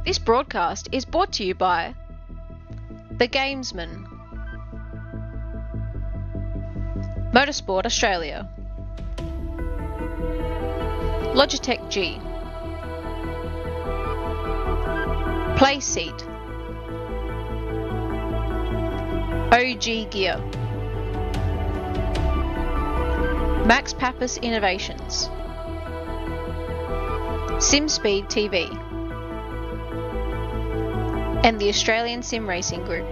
This broadcast is brought to you by The Gamesman, Motorsport Australia, Logitech G, Play Seat, OG Gear, Max Pappas Innovations, SimSpeed TV, and the Australian Sim Racing Group.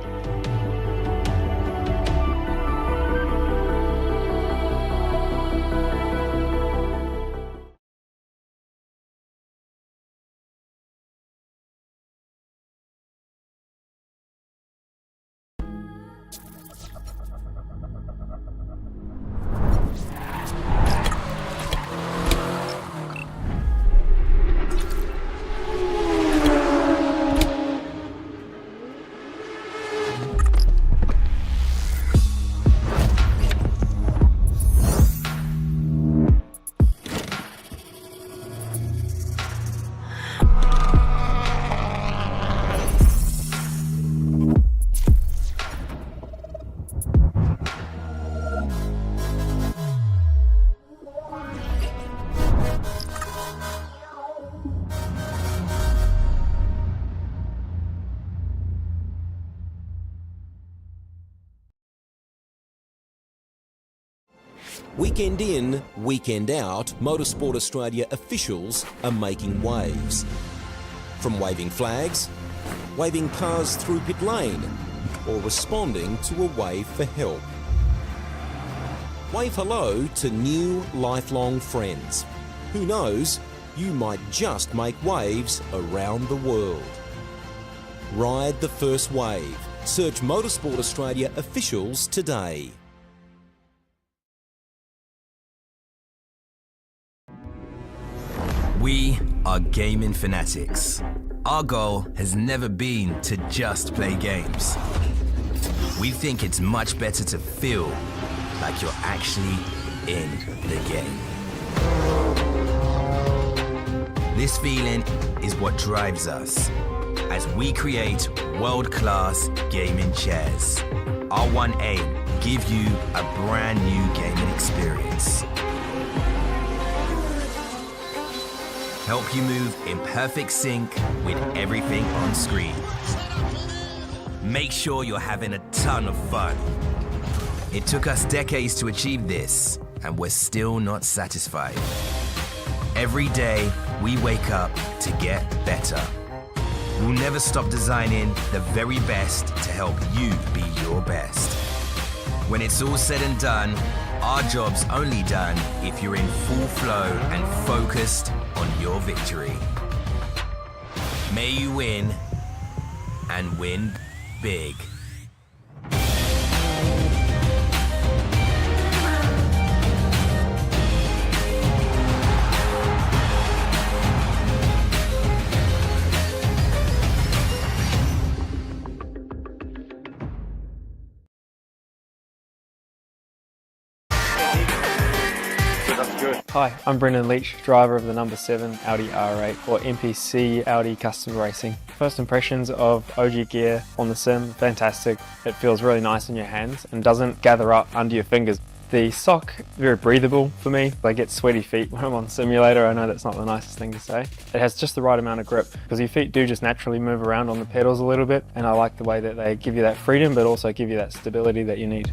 Weekend in, weekend out, Motorsport Australia officials are making waves. From waving flags, waving cars through pit lane, or responding to a wave for help. Wave hello to new lifelong friends. Who knows, you might just make waves around the world. Ride the first wave. Search Motorsport Australia officials today. We are gaming fanatics. Our goal has never been to just play games. We think it's much better to feel like you're actually in the game. This feeling is what drives us as we create world-class gaming chairs. Our one aim, give you a brand new gaming experience. Help you move in perfect sync with everything on screen. Make sure you're having a ton of fun. It took us decades to achieve this, and we're still not satisfied. Every day, we wake up to get better. We'll never stop designing the very best to help you be your best. When it's all said and done, our job's only done if you're in full flow and focused on your victory. May you win, and win big. Hi, I'm Brendan Leach, driver of the number 7 Audi R8 or MPC Audi Custom Racing. First impressions of OG gear on the sim, fantastic. It feels really nice in your hands and doesn't gather up under your fingers. The sock, very breathable for me. I get sweaty feet when I'm on the simulator. I know that's not the nicest thing to say. It has just the right amount of grip because your feet do just naturally move around on the pedals a little bit, and I like the way that they give you that freedom but also give you that stability that you need.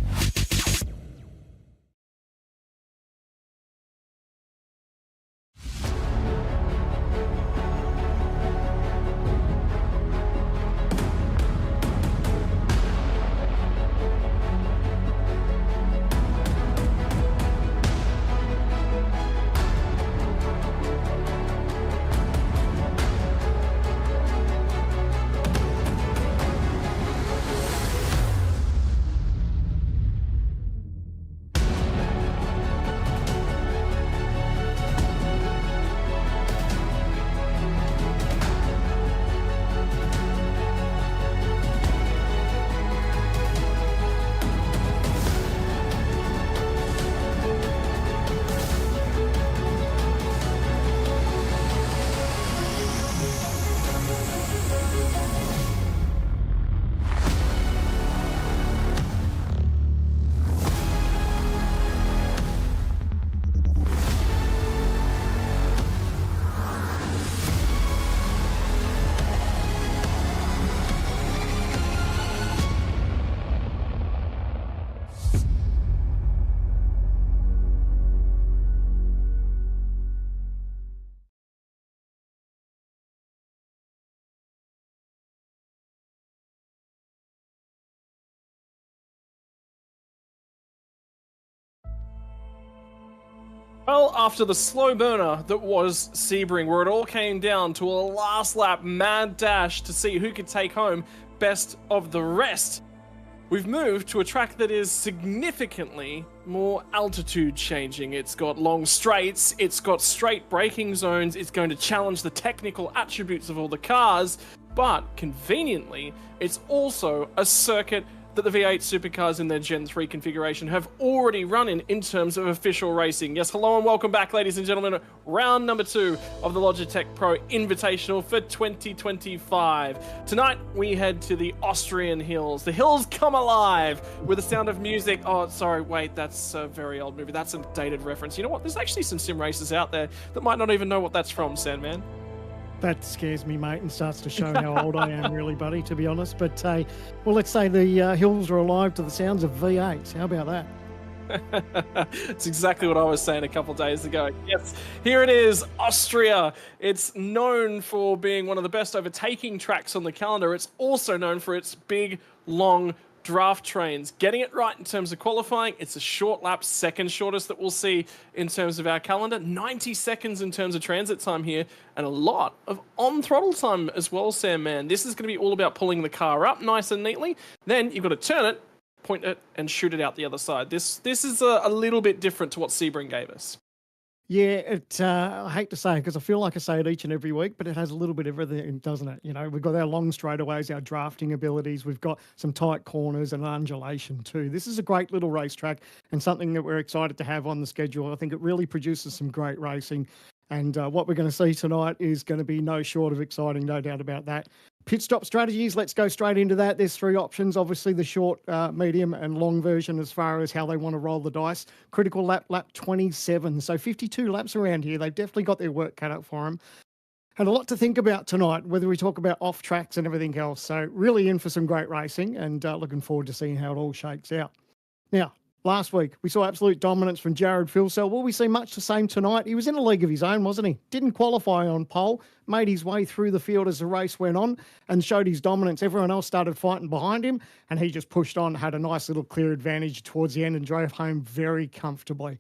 Well, after the slow burner that was Sebring, where it all came down to a last lap mad dash to see who could take home best of the rest, we've moved to a track that is significantly more altitude changing. It's got long straights, it's got straight braking zones, it's going to challenge the technical attributes of all the cars, but conveniently, it's also a circuit that the V8 supercars in their Gen 3 configuration have already run in terms of official racing. Yes, hello and welcome back, ladies and gentlemen. Round number 2 of the Logitech Pro Invitational for 2025. Tonight, we head to the Austrian hills. The hills come alive with the sound of music. Oh, sorry, wait, that's a very old movie. That's a dated reference. You know what? There's actually some sim racers out there that might not even know what that's from, Sandman. That scares me, mate, and starts to show how old I am, really, buddy, to be honest. But, well, let's say the hills are alive to the sounds of V8s. How about that? It's exactly what I was saying a couple days ago. Yes, here it is, Austria. It's known for being one of the best overtaking tracks on the calendar. It's also known for its big, long draft trains. Getting it right in terms of qualifying, it's a short lap, second shortest that we'll see in terms of our calendar. 90 seconds in terms of transit time here, and a lot of on-throttle time as well, Sam, man. This is going to be all about pulling the car up nice and neatly. Then you've got to turn it, point it, and shoot it out the other side. This is a little bit different to what Sebring gave us. Yeah, I hate to say it because I feel like I say it each and every week, but it has a little bit of everything, doesn't it? You know, we've got our long straightaways, our drafting abilities, we've got some tight corners and undulation too. This is a great little racetrack and something that we're excited to have on the schedule. I think it really produces some great racing. And what we're going to see tonight is going to be no short of exciting, no doubt about that. Pit stop strategies, let's go straight into that. There's 3 options, obviously the short, medium and long version as far as how they want to roll the dice. Critical lap 27, so 52 laps around here. They've definitely got their work cut out for them. And a lot to think about tonight, whether we talk about off tracks and everything else. So really in for some great racing and looking forward to seeing how it all shakes out. Now, last week, we saw absolute dominance from Jared Filsell. Will we see much the same tonight? He was in a league of his own, wasn't he? Didn't qualify on pole, made his way through the field as the race went on and showed his dominance. Everyone else started fighting behind him and he just pushed on, had a nice little clear advantage towards the end and drove home very comfortably.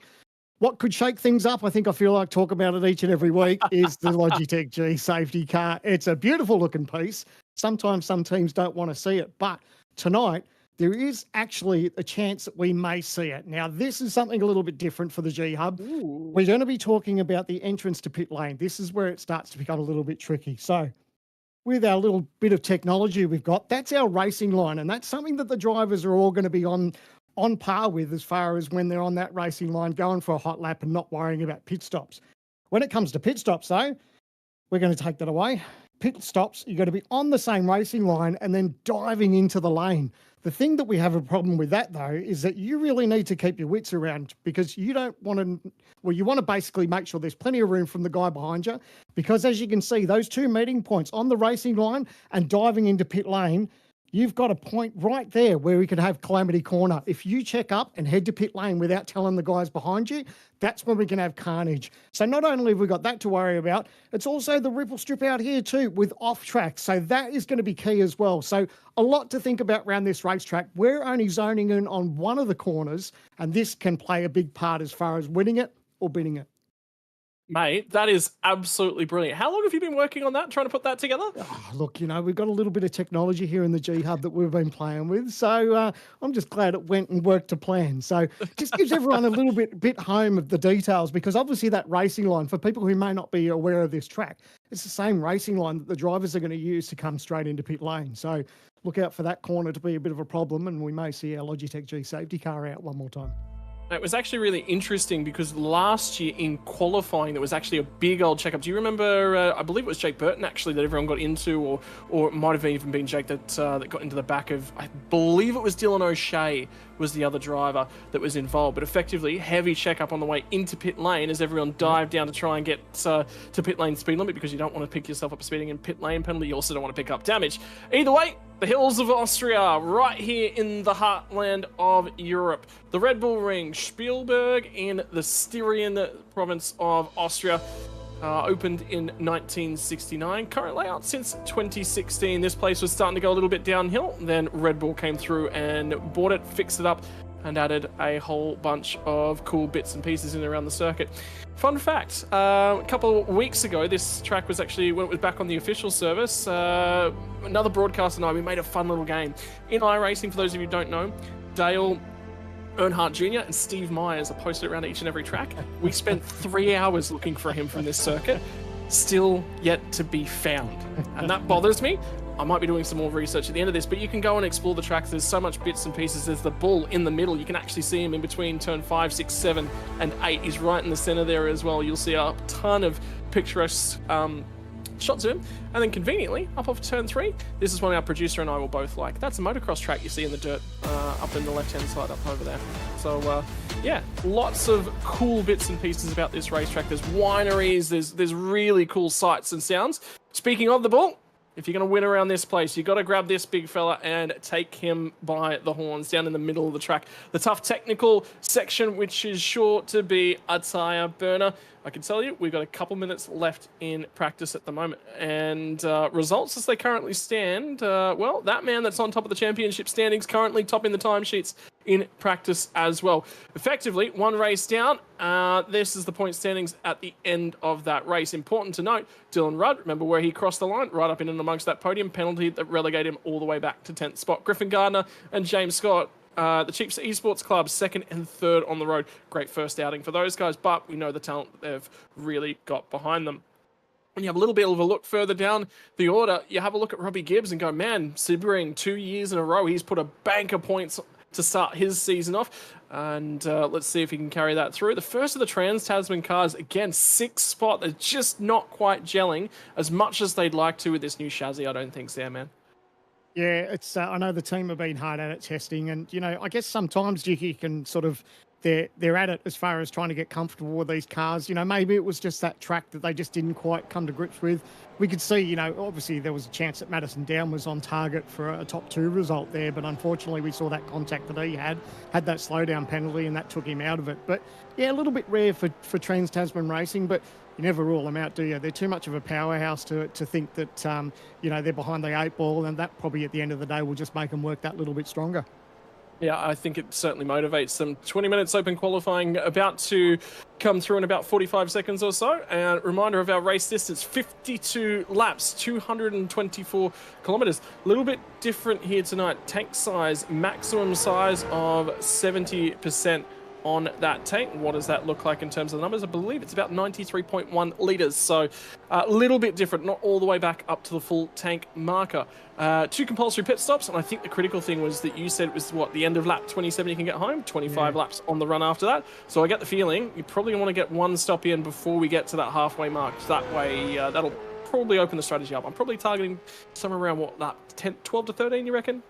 What could shake things up, I feel like talk about it each and every week, is the Logitech G safety car. It's a beautiful looking piece. Sometimes some teams don't want to see it, but tonight, there is actually a chance that we may see it. Now, this is something a little bit different for the G Hub. Ooh. We're going to be talking about the entrance to pit lane. This is where it starts to become a little bit tricky. So with our little bit of technology we've got, that's our racing line. And that's something that the drivers are all going to be on par with as far as when they're on that racing line, going for a hot lap and not worrying about pit stops. When it comes to pit stops, though, we're going to take that away. Pit stops, you're going to be on the same racing line and then diving into the lane. The thing that we have a problem with that, though, is that you really need to keep your wits around because you don't want to, well, you want to basically make sure there's plenty of room from the guy behind you because as you can see, those 2 meeting points on the racing line and diving into pit lane, you've got a point right there where we could have calamity corner. If you check up and head to pit lane without telling the guys behind you, that's when we can have carnage. So not only have we got that to worry about, it's also the ripple strip out here too with off track. So that is going to be key as well. So a lot to think about around this racetrack. We're only zoning in on one of the corners, and this can play a big part as far as winning it or beating it. Mate, that is absolutely brilliant. How long have you been working on that, trying to put that together? Oh, look, we've got a little bit of technology here in the G Hub that we've been playing with. So I'm just glad it went and worked to plan. So it just gives everyone a little bit home of the details because obviously that racing line, for people who may not be aware of this track, it's the same racing line that the drivers are going to use to come straight into pit lane. So look out for that corner to be a bit of a problem and we may see our Logitech G safety car out one more time. It was actually really interesting because last year in qualifying, there was actually a big old checkup. Do you remember, I believe it was Jake Burton actually that everyone got into, or it might have even been Jake that got into the back of, I believe it was Dylan O'Shea was the other driver that was involved. But effectively, heavy checkup on the way into pit lane as everyone dived down to try and get to pit lane speed limit because you don't want to pick yourself up speeding in pit lane penalty. You also don't want to pick up damage. Either way, the hills of Austria, right here in the heartland of Europe. The Red Bull Ring, Spielberg in the Styrian province of Austria. Opened in 1969. Current layout since 2016. This place was starting to go a little bit downhill. Then Red Bull came through and bought it, fixed it up, and added a whole bunch of cool bits and pieces in and around the circuit. Fun fact, a couple of weeks ago, this track was actually, when it was back on the official service, another broadcaster and I, we made a fun little game. In iRacing, for those of you who don't know, Dale Earnhardt Jr. and Steve Myers are posted around each and every track. We spent 3 hours looking for him from this circuit, still yet to be found. And that bothers me. I might be doing some more research at the end of this, but you can go and explore the tracks. There's so much bits and pieces. There's the bull in the middle. You can actually see him in between turn 5, 6, 7, and 8. He's right in the center there as well. You'll see a ton of picturesque shots of him. And then conveniently, up off turn 3, this is one our producer and I will both like. That's a motocross track you see in the dirt up in the left-hand side up over there. So, yeah, lots of cool bits and pieces about this racetrack. There's wineries, there's really cool sights and sounds. Speaking of the bull, if you're going to win around this place, you've got to grab this big fella and take him by the horns down in the middle of the track. The tough technical section, which is sure to be a tire burner. I can tell you, we've got a couple minutes left in practice at the moment. And results as they currently stand, well, that man that's on top of the championship standings currently topping the timesheets in practice as well. Effectively, one race down. This is the point standings at the end of that race. Important to note, Dylan Rudd, remember where he crossed the line? Right up in and amongst that podium penalty that relegated him all the way back to 10th spot. Griffin Gardner and James Scott, the Chiefs Esports Club, 2nd and 3rd on the road. Great first outing for those guys, but we know the talent that they've really got behind them. When you have a little bit of a look further down the order, you have a look at Robbie Gibbs and go, man, Sebring, 2 years in a row, he's put a bank of points to start his season off. And let's see if he can carry that through. The first of the Trans-Tasman cars, again, 6th spot. They're just not quite gelling as much as they'd like to with this new chassis, I don't think, Sam, man. Yeah, it's. I know the team have been hard at it testing, and I guess sometimes you can sort of they're at it as far as trying to get comfortable with these cars. Maybe it was just that track that they just didn't quite come to grips with. We could see, obviously there was a chance that Madison Down was on target for a top 2 result there, but unfortunately we saw that contact that he had that slowdown penalty, and that took him out of it. But yeah, a little bit rare for Trans-Tasman Racing, but you never rule them out, do you? They're too much of a powerhouse to think that, they're behind the 8 ball, and that probably at the end of the day will just make them work that little bit stronger. Yeah, I think it certainly motivates them. 20 minutes open qualifying about to come through in about 45 seconds or so. And reminder of our race distance, 52 laps, 224 kilometers. A little bit different here tonight. Tank size, maximum size of 70% on that tank. What does that look like in terms of the numbers? I believe it's about 93.1 litres, so a little bit different, not all the way back up to the full tank marker. 2 compulsory pit stops, and I think the critical thing was that you said it was, the end of lap 27 you can get home, 25 laps on the run after that. So I get the feeling you probably want to get 1 stop in before we get to that halfway mark. So that way, that'll probably open the strategy up. I'm probably targeting somewhere around, lap 12 to 13, you reckon?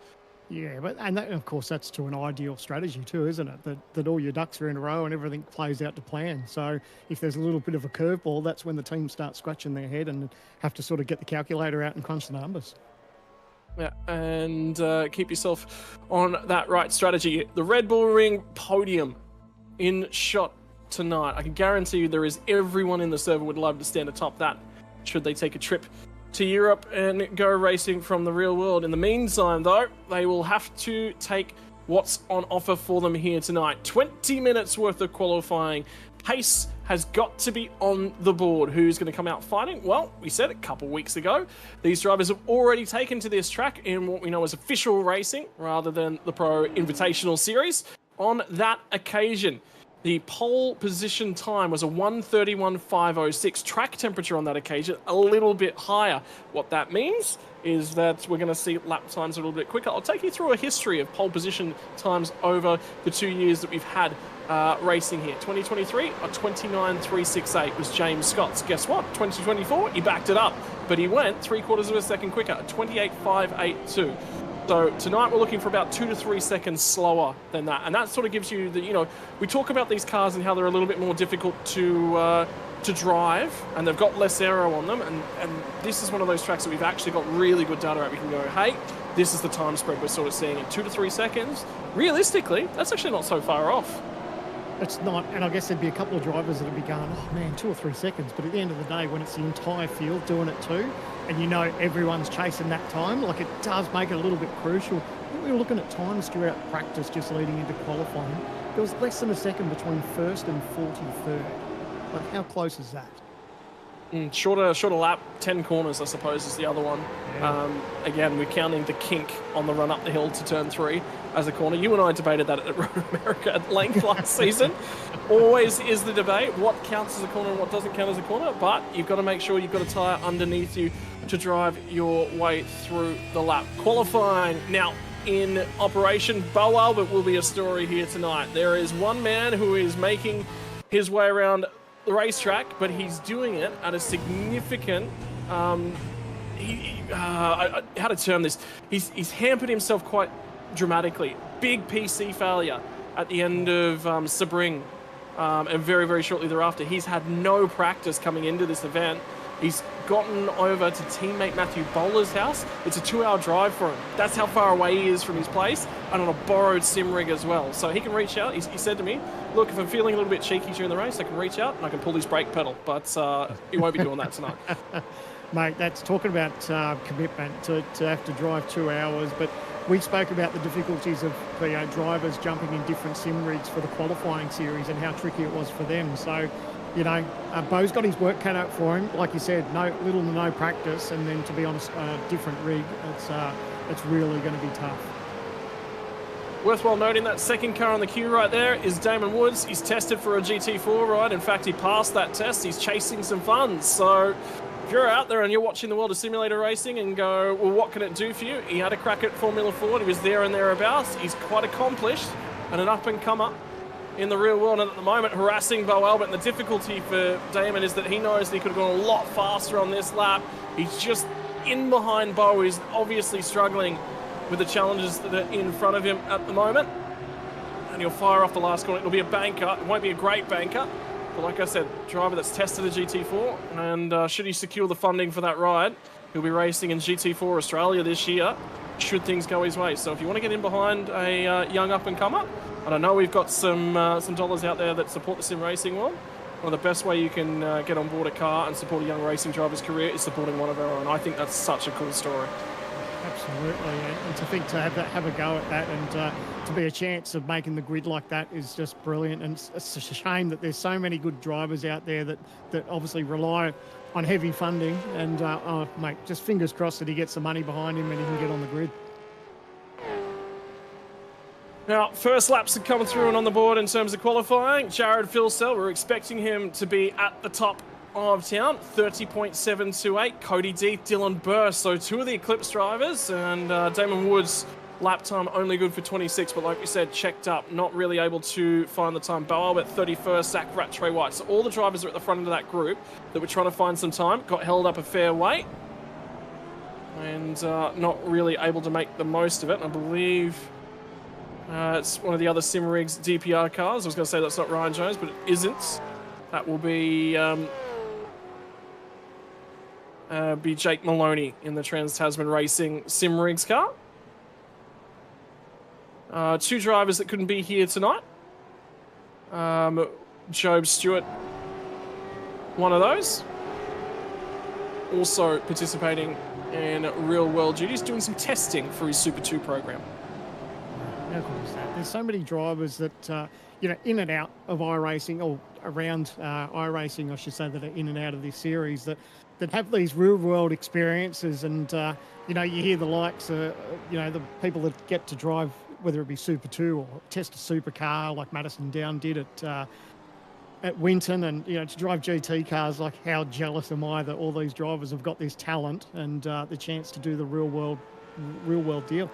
Yeah, and of course that's to an ideal strategy too, isn't it? That all your ducks are in a row and everything plays out to plan. So if there's a little bit of a curveball, that's when the team starts scratching their head and have to sort of get the calculator out and crunch the numbers. Yeah, and keep yourself on that right strategy. The Red Bull Ring podium in shot tonight. I can guarantee you there is everyone in the server would love to stand atop that should they take a trip to Europe and go racing from the real world. In the meantime, though, they will have to take what's on offer for them here tonight. 20 minutes worth of qualifying. Pace has got to be on the board. Who's going to come out fighting? Well, we said a couple weeks ago, these drivers have already taken to this track in what we know as official racing rather than the Pro Invitational Series. On that occasion, the pole position time was a 1:31.506. Track temperature on that occasion, a little bit higher. What that means is that we're going to see lap times a little bit quicker. I'll take you through a history of pole position times over the 2 years that we've had racing here. 2023, a 29.368 was James Scott's. Guess what? 2024, he backed it up, but he went 3/4 of a second quicker, a 28.582. So tonight we're looking for about 2 to 3 seconds slower than that. And that sort of gives you the, we talk about these cars and how they're a little bit more difficult to drive, and they've got less aero on them. And this is one of those tracks that we've actually got really good data at. We can go, hey, this is the time spread we're sort of seeing in 2 to 3 seconds. Realistically, that's actually not so far off. It's not, and I guess there'd be a couple of drivers that'd be going, oh man, 2 or 3 seconds. But at the end of the day, when it's the entire field doing it too, and everyone's chasing that time, it does make it a little bit crucial we were looking at times throughout practice just leading into qualifying. There was less than a second between first and 43rd. Like, how close is that? Shorter lap, 10 corners, I suppose, is the other one. Yeah. Again, we're counting the kink on the run up the hill to turn 3 as a corner. You and I debated that at Road America at length last season. Always is the debate, what counts as a corner and what doesn't count as a corner, but you've got to make sure you've got a tyre underneath you to drive your way through the lap. Qualifying now in operation. Bo Albert will be a story here tonight. There is one man who is making his way around the racetrack, but he's doing it at a significant how to term this, he's hampered himself quite dramatically. Big PC failure at the end of Sebring, and very shortly thereafter. He's had no practice coming into this event. He's gotten over to teammate Matthew Bowler's house. It's a 2-hour drive for him. That's how far away he is from his place, and on a borrowed sim rig as well. So he can reach out. He said to me, look, if I'm feeling a little bit cheeky during the race, I can reach out and I can pull his brake pedal, but he won't be doing that tonight. Mate, that's talking about commitment to have to drive 2 hours, but we spoke about the difficulties of drivers jumping in different sim rigs for the qualifying series and how tricky it was for them. So, Bo's got his work cut out for him. Like you said, little to no practice, and then to be honest, a different rig, it's really going to be tough. Worthwhile noting that second car on the queue right there is Damon Woods. He's tested for a GT4 ride. In fact, he passed that test. He's chasing some funds. So if you're out there and you're watching the world of simulator racing and go, well, what can it do for you? He had a crack at Formula Ford. He was there and thereabouts. He's quite accomplished and an up-and-comer in the real world, and at the moment harassing Bo Albert. And the difficulty for Damon is that he knows that he could have gone a lot faster on this lap. He's just in behind Bo. He's obviously struggling with the challenges that are in front of him at the moment. And he'll fire off the last corner. It'll be a banker. It won't be a great banker, but like I said, driver that's tested a GT4, and should he secure the funding for that ride, he'll be racing in GT4 Australia this year, should things go his way. So if you want to get in behind a young up-and-comer, and I know we've got some dollars out there that support the sim racing world, one of the best way you can get on board a car and support a young racing driver's career is supporting one of our own. I think that's such a cool story. Absolutely, and to think to have a go at that, and to be a chance of making the grid like that is just brilliant. And it's a shame that there's so many good drivers out there that obviously rely on heavy funding. And mate, just fingers crossed that he gets the money behind him and he can get on the grid. Now, first laps are coming through and on the board in terms of qualifying. Jared Filsell, we're expecting him to be at the top of town, 30.728. Cody Deeth, Dylan Burr, so two of the Eclipse drivers, and Damon Woods, lap time only good for 26, but like we said, checked up, not really able to find the time. Bo Albert, 31st, Zach Rat, Trey White. So all the drivers are at the front of that group that were trying to find some time, got held up a fair way, and not really able to make the most of it. I believe it's one of the other Sim Rigs DPR cars. I was going to say that's not Ryan Jones, but it isn't. That will be Jake Maloney in the Trans-Tasman Racing Sim Rigs car. Two drivers that couldn't be here tonight. Job Stewart, one of those. Also participating in real-world duties, doing some testing for his Super 2 program. How cool is that? There's so many drivers that, in and out of iRacing, or around iRacing, I should say, that are in and out of this series that have these real-world experiences. And, you hear the likes, the people that get to drive, whether it be Super 2 or test a supercar like Madison Down did at Winton, and, to drive GT cars, like how jealous am I that all these drivers have got this talent and the chance to do the real-world deal.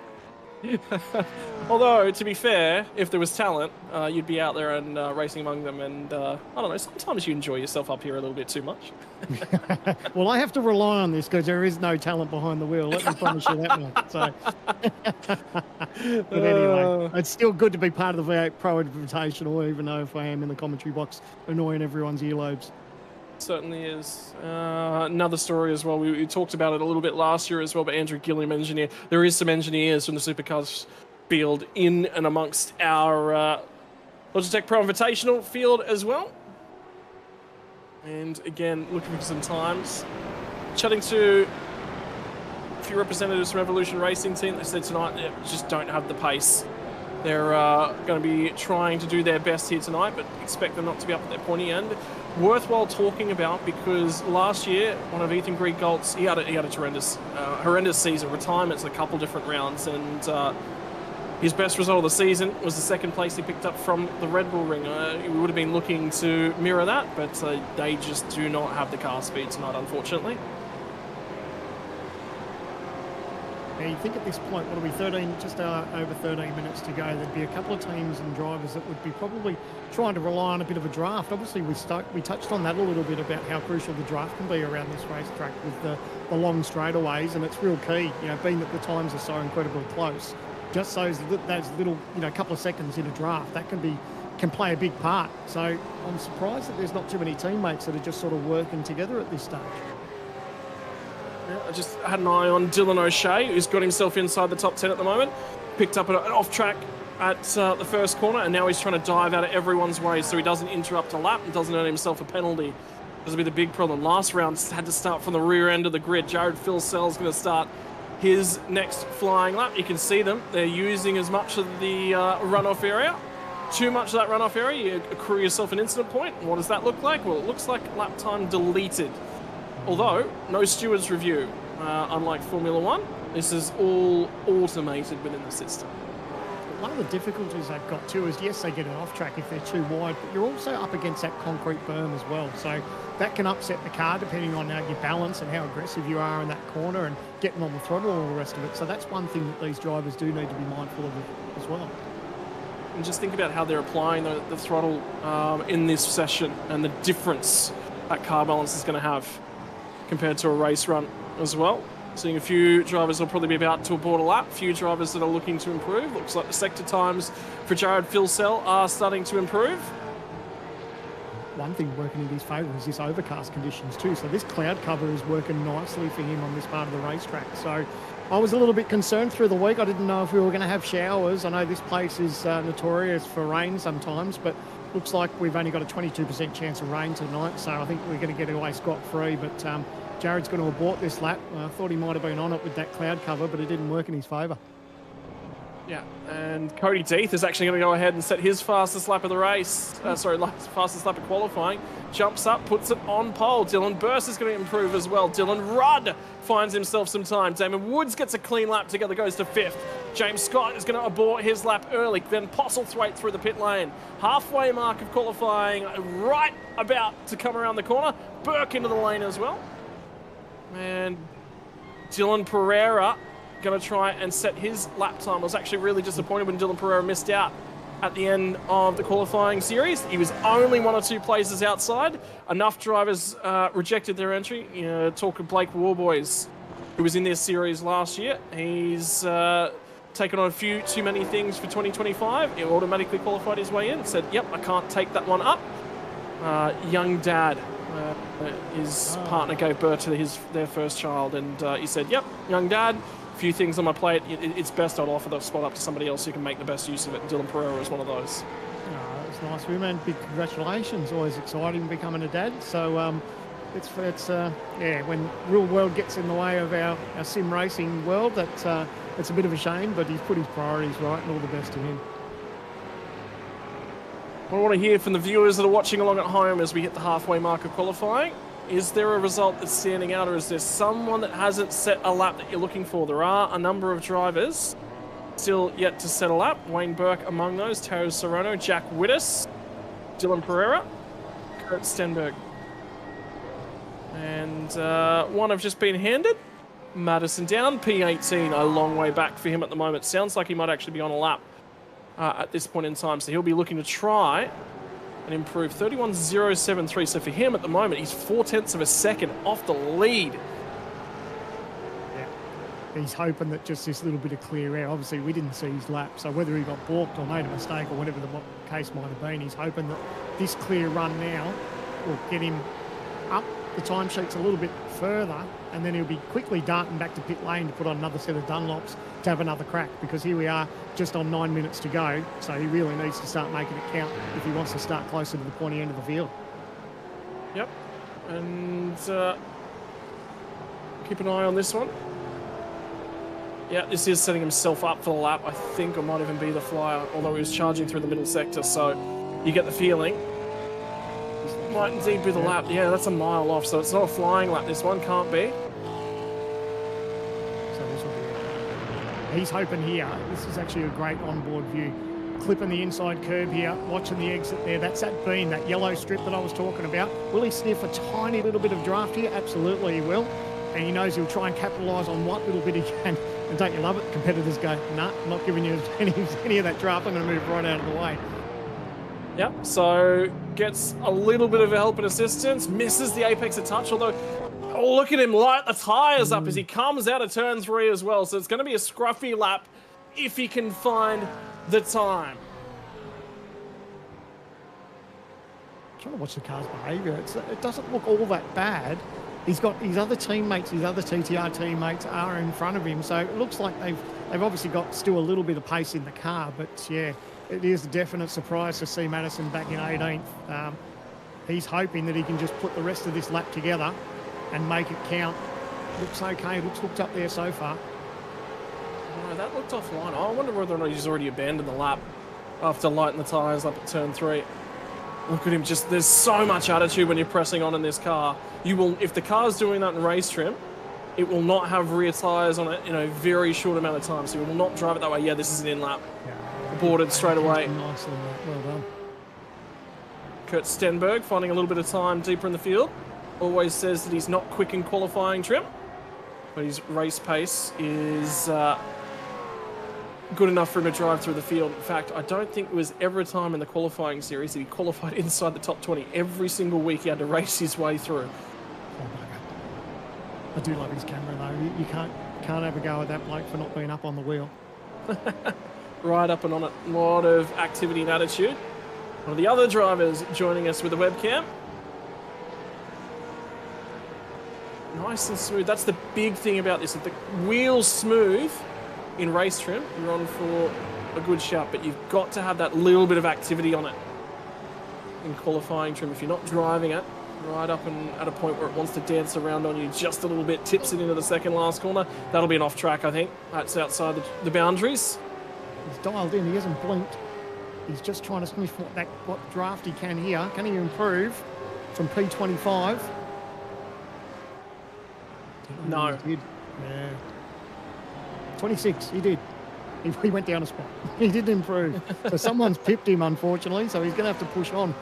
Although, to be fair, if there was talent, you'd be out there and racing among them, and I don't know, sometimes you enjoy yourself up here a little bit too much. Well, I have to rely on this because there is no talent behind the wheel, let me promise you that much. So. But anyway, it's still good to be part of the V8 Pro Invitational, even though if I am in the commentary box annoying everyone's earlobes. Certainly is. Another story as well. We talked about it a little bit last year as well, but Andrew Gilliam, engineer. There is some engineers from the Supercars field in and amongst our Logitech Pro Invitational field as well. And again, looking for some times. Chatting to few representatives from Evolution Racing Team. They said tonight they just don't have the pace. They're going to be trying to do their best here tonight, but expect them not to be up at their pointy end. Worthwhile talking about, because last year, one of Ethan Griegault's, he had a horrendous season, retirements in a couple different rounds, and his best result of the season was the second place he picked up from the Red Bull Ring. We would have been looking to mirror that, but they just do not have the car speed tonight, unfortunately. Yeah, you think at this point, what are we, 13, just over 13 minutes to go, there'd be a couple of teams and drivers that would be probably trying to rely on a bit of a draft. Obviously, we touched on that a little bit about how crucial the draft can be around this racetrack with the long straightaways, and it's real key, being that the times are so incredibly close. Just those little, couple of seconds in a draft, that can play a big part. So I'm surprised that there's not too many teammates that are just sort of working together at this stage. Yeah, I just had an eye on Dylan O'Shea, who's got himself inside the top 10 at the moment. Picked up an off-track at the first corner, and now he's trying to dive out of everyone's way so he doesn't interrupt a lap and doesn't earn himself a penalty. This will be the big problem. Last round had to start from the rear end of the grid. Jared Filsell's going to start his next flying lap. You can see them. They're using as much of the runoff area. Too much of that runoff area, you accrue yourself an incident point. What does that look like? Well, it looks like lap time deleted. Although, no steward's review. Unlike Formula One, this is all automated within the system. One of the difficulties they've got too is, yes, they get it off track if they're too wide, but you're also up against that concrete berm as well. So that can upset the car depending on your balance and how aggressive you are in that corner and getting on the throttle and all the rest of it. So that's one thing that these drivers do need to be mindful of as well. And just think about how they're applying the throttle in this session and the difference that car balance is going to have compared to a race run as well. Seeing a few drivers will probably be about to abort a lap, few drivers that are looking to improve. Looks like the sector times for Jared Filsell are starting to improve. One thing working in his favour is this overcast conditions too. So this cloud cover is working nicely for him on this part of the racetrack. So I was a little bit concerned through the week. I didn't know if we were going to have showers. I know this place is notorious for rain sometimes, but looks like we've only got a 22% chance of rain tonight. So I think we're going to get away scot-free. But Jared's going to abort this lap. I thought he might have been on it with that cloud cover, but it didn't work in his favour. Yeah, and Cody Deeth is actually going to go ahead and set his fastest lap of the race. Fastest lap of qualifying. Jumps up, puts it on pole. Dylan Burst is going to improve as well. Dylan Rudd finds himself some time. Damon Woods gets a clean lap together, goes to 5th. James Scott is going to abort his lap early. Then Postlethwaite through the pit lane. Halfway mark of qualifying, right about to come around the corner. Burke into the lane as well. And Dylan Pereira going to try and set his lap time. I was actually really disappointed when Dylan Pereira missed out at the end of the qualifying series. He was only 1 or 2 places outside. Enough drivers rejected their entry. Talk of Blake Warboys, who was in this series last year. He's taken on a few too many things for 2025. He automatically qualified his way in. Said, yep, I can't take that one up. Young dad. His partner gave birth to their first child, and he said, yep, young dad, a few things on my plate. It's best I'd offer the spot up to somebody else who can make the best use of it. And Dylan Pereira is one of those. Oh, that's nice, man. Big congratulations. Always exciting becoming a dad. So it's when real world gets in the way of our sim racing world, it's a bit of a shame, but he's put his priorities right, and all the best to him. What I want to hear from the viewers that are watching along at home as we hit the halfway mark of qualifying, is there a result that's standing out, or is there someone that hasn't set a lap that you're looking for? There are a number of drivers still yet to set a lap. Wayne Burke among those, Teo Serrano, Jack Wittes, Dylan Pereira, Kurt Stenberg. And one have just been handed. Madison down, P18, a long way back for him at the moment. Sounds like he might actually be on a lap at this point in time, so he'll be looking to try and improve 31.073. So for him at the moment, he's 0.4 of a second off the lead. Yeah, he's hoping that just this little bit of clear air. Obviously, we didn't see his lap, so whether he got balked or made a mistake or whatever the case might have been, he's hoping that this clear run now will get him up the timesheets a little bit further, and then he'll be quickly darting back to pit lane to put on another set of Dunlops to have another crack, because here we are just on 9 minutes to go, so he really needs to start making it count if he wants to start closer to the pointy end of the field. Yep, and keep an eye on this one. Yeah, this is setting himself up for the lap. I think it might even be the flyer, although he was charging through the middle sector, so you get the feeling. Might indeed be the lap. Yeah, that's a mile off, so it's not a flying lap. This one can't be. So this will be. He's hoping here. This is actually a great onboard view. Clipping the inside curb here, watching the exit there. That's that beam, that yellow strip that I was talking about. Will he sniff a tiny little bit of draft here? Absolutely he will. And he knows he'll try and capitalise on what little bit he can. And don't you love it? Competitors go, nah, I'm not giving you any of that draft. I'm going to move right out of the way. Yep, so gets a little bit of help and assistance. Misses the apex a touch, although, oh, look at him light the tyres up as he comes out of turn 3 as well. So it's going to be a scruffy lap if he can find the time. I'm trying to watch the car's behaviour. It doesn't look all that bad. He's got his other teammates, his other TTR teammates are in front of him. So it looks like they've obviously got still a little bit of pace in the car. But yeah, it is a definite surprise to see Madison back in 18th. He's hoping that he can just put the rest of this lap together and make it count. Looks okay. Looks hooked up there so far. No, that looked offline. I wonder whether or not he's already abandoned the lap after lighting the tyres up at turn 3. Look at him, just there's so much attitude when you're pressing on in this car. You will, if the car's doing that in race trim, it will not have rear tyres on it in a very short amount of time. So you will not drive it that way. Yeah, this is an in-lap. Yeah. Boarded straight away. Nicely, well done. Kurt Stenberg finding a little bit of time deeper in the field. Always says that he's not quick in qualifying trim, but his race pace is good enough for him to drive through the field. In fact, I don't think there was ever a time in the qualifying series that he qualified inside the top 20. Every single week he had to race his way through. I do love his camera though. You can't have a go at that bloke for not being up on the wheel. Right up and on it. A lot of activity and attitude. One of the other drivers joining us with the webcam. Nice and smooth. That's the big thing about this. If the wheel's smooth in race trim, you're on for a good shot, but you've got to have that little bit of activity on it in qualifying trim. If you're not driving it right up and at a point where it wants to dance around on you just a little bit, tips it into the second last corner, that'll be an off track, I think. That's outside the boundaries. He's dialed in, he hasn't blinked. He's just trying to sniff what draft he can here. Can he improve from P25? No. He did. Yeah. 26, he did. He went down a spot. He didn't improve. So someone's pipped him, unfortunately, so he's going to have to push on.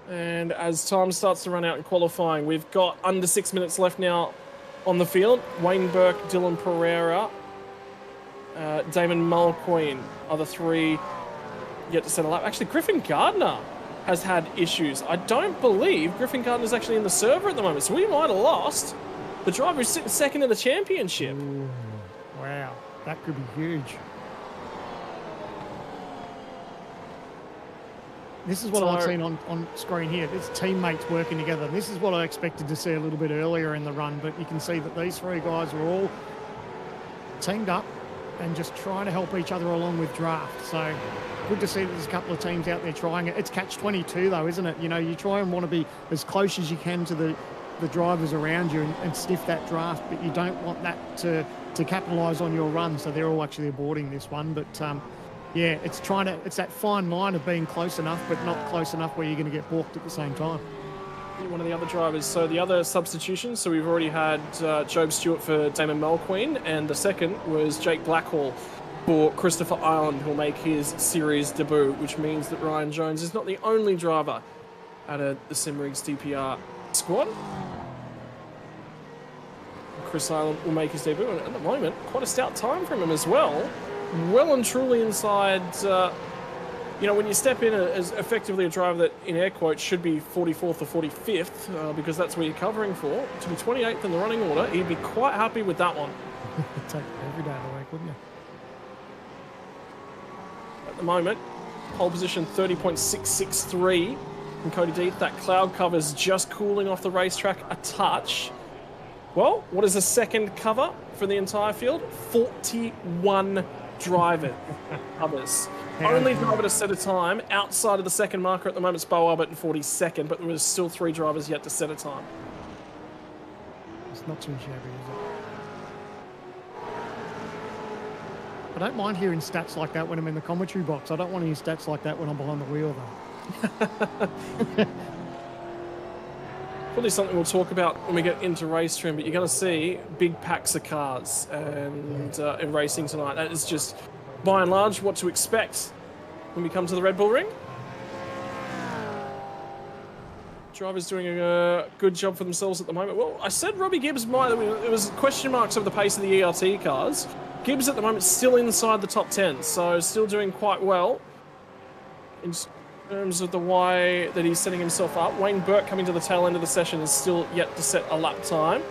And as time starts to run out in qualifying, we've got under 6 minutes left now on the field. Wayne Burke, Dylan Pereira, Damon Mulqueen are the three yet to settle up. Actually, Griffin Gardner has had issues. I don't believe Griffin Gardner's actually in the server at the moment, so we might have lost the driver who's sitting second in the championship. Ooh, wow, that could be huge. This is what I've seen on screen here. It's teammates working together. This is what I expected to see a little bit earlier in the run, but you can see that these three guys are all teamed up and just trying to help each other along with draft. So good to see that there's a couple of teams out there trying it. It's catch-22 though, isn't it? You know, you try and want to be as close as you can to the drivers around you and sniff that draft, but you don't want that to capitalise on your run. So they're all actually aborting this one. But yeah, it's that fine line of being close enough, but not close enough where you're going to get balked at the same time. One of the other drivers. So the other substitutions, so we've already had Job Stewart for Damon Mulqueen, and the second was Jake Blackhall for Christopher Island, who'll make his series debut, which means that Ryan Jones is not the only driver out of the Simrigs DPR squad. Chris Island will make his debut, and at the moment, quite a stout time from him as well. Well and truly inside, you know, when you step in as effectively a driver that, in air quotes, should be 44th or 45th, because that's where you're covering for, to be 28th in the running order, he'd be quite happy with that one. Take every day of the week, wouldn't you? At the moment, pole position 30.663 from Cody Deeth. That cloud cover's just cooling off the racetrack a touch. Well, what is the second cover for the entire field? 41 drivers. Others. Only driver to set a time outside of the second marker at the moment is Bo Albert in 42nd, but there was still 3 drivers yet to set a time. It's not too shabby, is I don't mind hearing stats like that when I'm in the commentary box. I don't want to hear stats like that when I'm behind the wheel, though. Probably something we'll talk about when we get into race trim, but you're going to see big packs of cars and in racing tonight. That is just, by and large, what to expect when we come to the Red Bull Ring. Drivers doing a good job for themselves at the moment. Well, I said Robbie Gibbs might. There was question marks over the pace of the ERT cars. Gibbs at the moment still inside the top 10, so still doing quite well in terms of the way that he's setting himself up. Wayne Burke coming to the tail end of the session is still yet to set a lap time.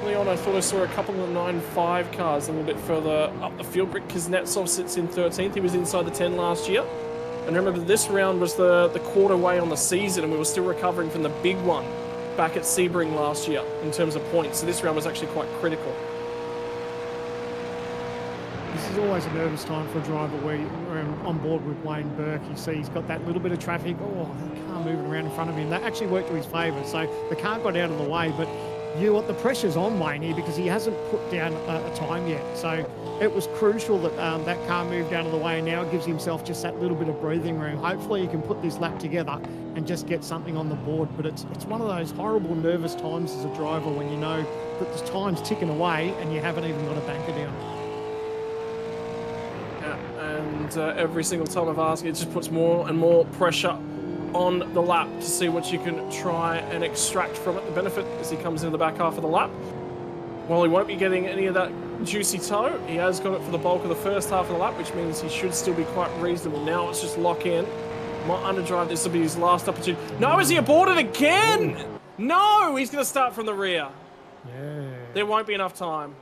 Early on, I thought I saw a couple of 9.5 cars a little bit further up the field. Rick Kuznetsov sits in 13th. He was inside the 10 last year. And remember, this round was the quarter way on the season, and we were still recovering from the big one back at Sebring last year in terms of points. So this round was actually quite critical. This is always a nervous time for a driver where you're on board with Wayne Burke. You see he's got that little bit of traffic. Oh, the car moving around in front of him. That actually worked to his favour. So the car got out of the way, but the pressure's on Wayne here because he hasn't put down a time yet. So it was crucial that that car moved out of the way, and now it gives himself just that little bit of breathing room. Hopefully he can put this lap together and just get something on the board. But it's one of those horrible nervous times as a driver when you know that the time's ticking away and you haven't even got a banker down. And every single time I've asked, it just puts more and more pressure on the lap to see what you can try and extract from it. The benefit as he comes into the back half of the lap, while he won't be getting any of that juicy toe, he has got it for the bulk of the first half of the lap, which means he should still be quite reasonable. Now it's just lock in. Might underdrive. This will be his last opportunity. No, is he aborted again? Ooh. No, he's going to start from the rear. Yeah. There won't be enough time.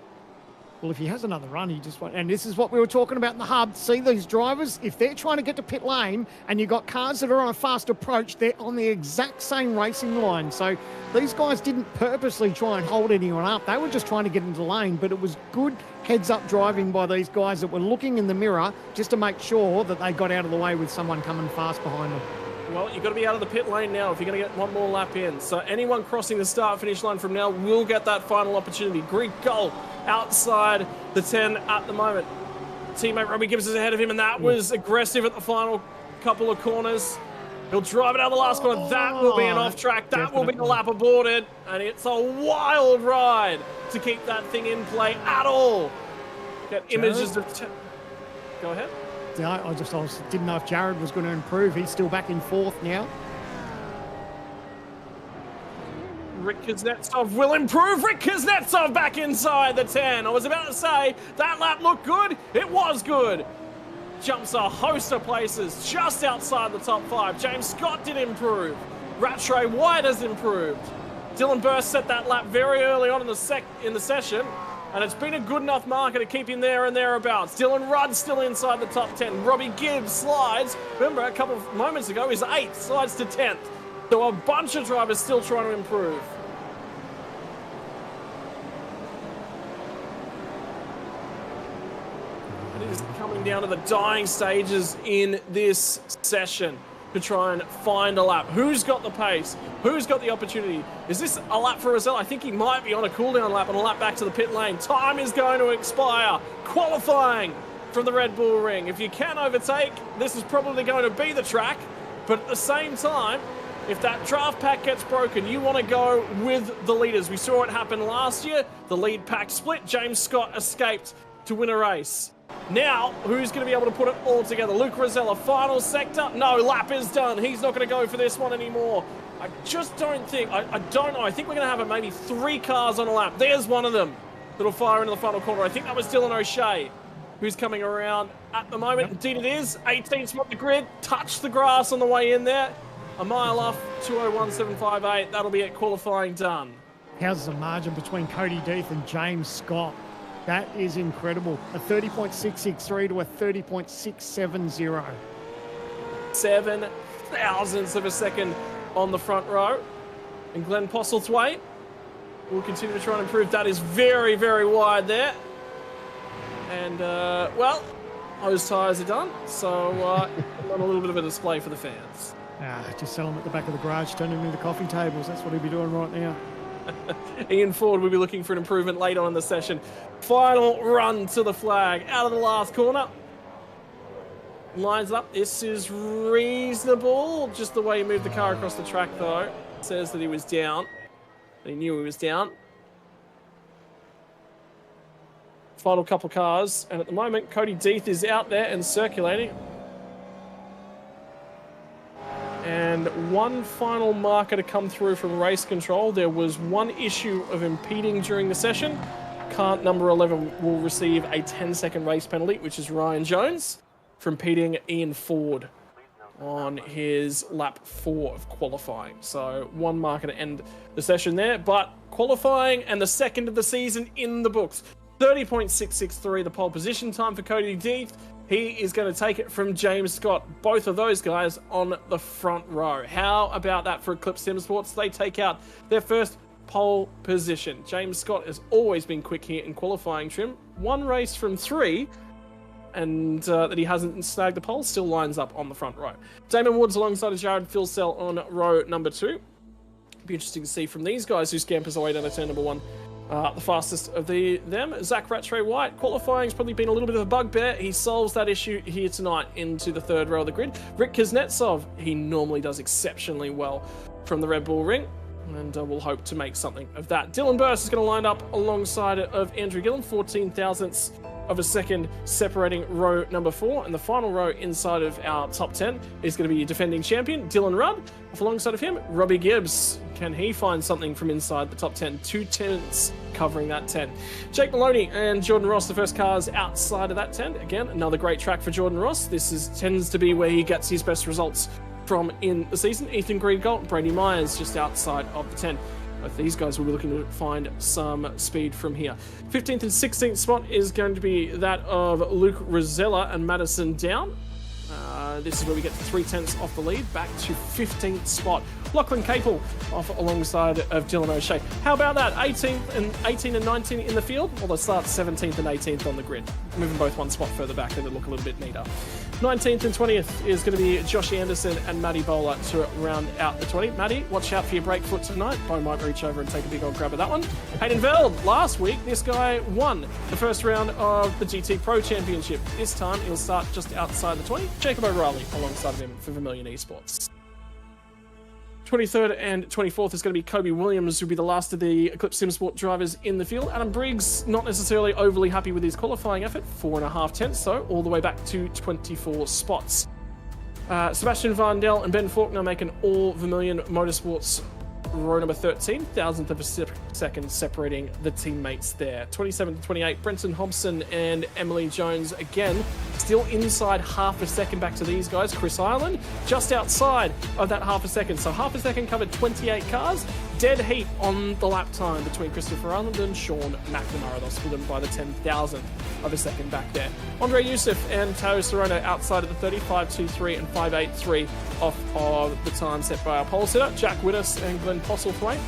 Well, if he has another run, he just won't. And this is what we were talking about in the hub. See these drivers, if they're trying to get to pit lane and you've got cars that are on a fast approach, they're on the exact same racing line. So these guys didn't purposely try and hold anyone up. They were just trying to get into the lane, but it was good heads-up driving by these guys that were looking in the mirror just to make sure that they got out of the way with someone coming fast behind them. Well, you've got to be out of the pit lane now if you're going to get one more lap in. So anyone crossing the start-finish line from now will get that final opportunity. Greek goal outside the 10 at the moment. Teammate Robbie Gibbs is ahead of him, and that was aggressive at the final couple of corners. He'll drive it out the last corner. That will be an off-track. That will be a lap aborted, and it's a wild ride to keep that thing in play at all. Get images of... Go ahead. Yeah, I didn't know if Jared was going to improve. He's still back in fourth now. Rick Kuznetsov will improve. Rick Kuznetsov back inside the 10. I was about to say, that lap looked good. It was good. Jumps a host of places just outside the top 5. James Scott did improve. Rattray White has improved. Dylan Burst set that lap very early on in the session. And it's been a good enough marker to keep him there and thereabouts. Dylan Rudd still inside the top 10. Robbie Gibbs slides. Remember, a couple of moments ago, he's 8th, slides to 10th. So a bunch of drivers still trying to improve. And it is coming down to the dying stages in this session to try and find a lap. Who's got the pace? Who's got the opportunity? Is this a lap for Rosell? I think he might be on a cooldown lap and a lap back to the pit lane. Time is going to expire. Qualifying from the Red Bull Ring. If you can overtake, this is probably going to be the track. But at the same time, if that draft pack gets broken, you want to go with the leaders. We saw it happen last year. The lead pack split. James Scott escaped to win a race. Now, who's going to be able to put it all together? Luke Rosella, final sector. No, lap is done. He's not going to go for this one anymore. I just don't think, I don't know. I think we're going to have maybe 3 cars on a lap. There's one of them that'll fire into the final corner. I think that was Dylan O'Shea who's coming around at the moment. Indeed it is. 18th spot the grid. Touched the grass on the way in there. A mile off, 2:01.758. That'll be it, qualifying done. How's the margin between Cody Death and James Scott? That is incredible. A 30.663 to a 30.670. 7 thousandths of a second on the front row. And Glenn Postlethwaite will continue to try and improve. That is very, very wide there. And, well, those tyres are done. So, on a little bit of a display for the fans. Just sell them at the back of the garage, turn them into coffee tables. That's what he'll be doing right now. Ian Ford will be looking for an improvement later on in the session. Final run to the flag, out of the last corner. Lines up. This is reasonable. Just the way he moved the car across the track, though, says that he was down. He knew he was down. Final couple cars, and at the moment, Cody Deeth is out there and circulating. And one final marker to come through from race control. There was one issue of impeding during the session. Car number 11 will receive a 10-second race penalty, which is Ryan Jones, for impeding Ian Ford on his lap 4 of qualifying. So one marker to end the session there, but qualifying and the second of the season in the books. 30.663 the pole position time for Cody Deeth. He is going to take it from James Scott. Both of those guys on the front row. How about that for Eclipse Sim Sports? They take out their first pole position. James Scott has always been quick here in qualifying trim. One race from 3, and that he hasn't snagged the pole, still lines up on the front row. Damon Woods alongside Jared Philsell on row number 2. Be interesting to see from these guys who scampers away down to turn number 1. The fastest of them, Zach Rattray White. Qualifying's probably been a little bit of a bugbear. He solves that issue here tonight into the 3rd row of the grid. Rick Kuznetsov, he normally does exceptionally well from the Red Bull Ring, and we'll hope to make something of that. Dylan Burst is going to line up alongside of Andrew Gillen, 14 thousandths of a second separating row number 4, and the final row inside of our top 10 is going to be defending champion Dylan Rudd. Off alongside of him, Robbie Gibbs. Can he find something from inside the top 10? 2 tenths covering that 10. Jake Maloney and Jordan Ross, the first cars outside of that 10. Again, another great track for Jordan Ross. Tends to be where he gets his best results from in the season. Ethan Greengold, Brady Myers just outside of the 10. Both these guys will be looking to find some speed from here. 15th and 16th spot is going to be that of Luke Rosella and Madison Down. This is where we get 3 tenths off the lead, back to 15th spot. Lachlan Capel off alongside of Dylan O'Shea. How about that? 18 and 19 in the field? Well, they start 17th and 18th on the grid. Moving both one spot further back, they would look a little bit neater. 19th and 20th is going to be Josh Anderson and Matty Bowler to round out the 20. Matty, watch out for your break foot tonight. Bo might reach over and take a big old grab of that one. Hayden Veld, last week, this guy won the first round of the GT Pro Championship. This time, he'll start just outside the 20. Jacob O'Reilly alongside of him for Vermilion Esports. 23rd and 24th is going to be Kobe Williams, who'll be the last of the Eclipse SimSport drivers in the field. Adam Briggs, not necessarily overly happy with his qualifying effort. 4.5 tenths, though, all the way back to 24 spots. Sebastian Vandel and Ben Faulkner make an all Vermilion Motorsports row number 13, thousandth of a second separating the teammates there. 27 to 28, Brenton Hobson and Emily Jones again, still inside half a second back to these guys. Chris Ireland just outside of that half a second. So half a second covered 28 cars. Dead heat on the lap time between Christopher Ireland and Sean McNamara. They'll split them by the 10,000th of a second back there. Andre Youssef and Tao Serrano outside of the 35.23 and 5.83 off of the time set by our pole sitter. Jack Wittes and Glenn Postlethwaite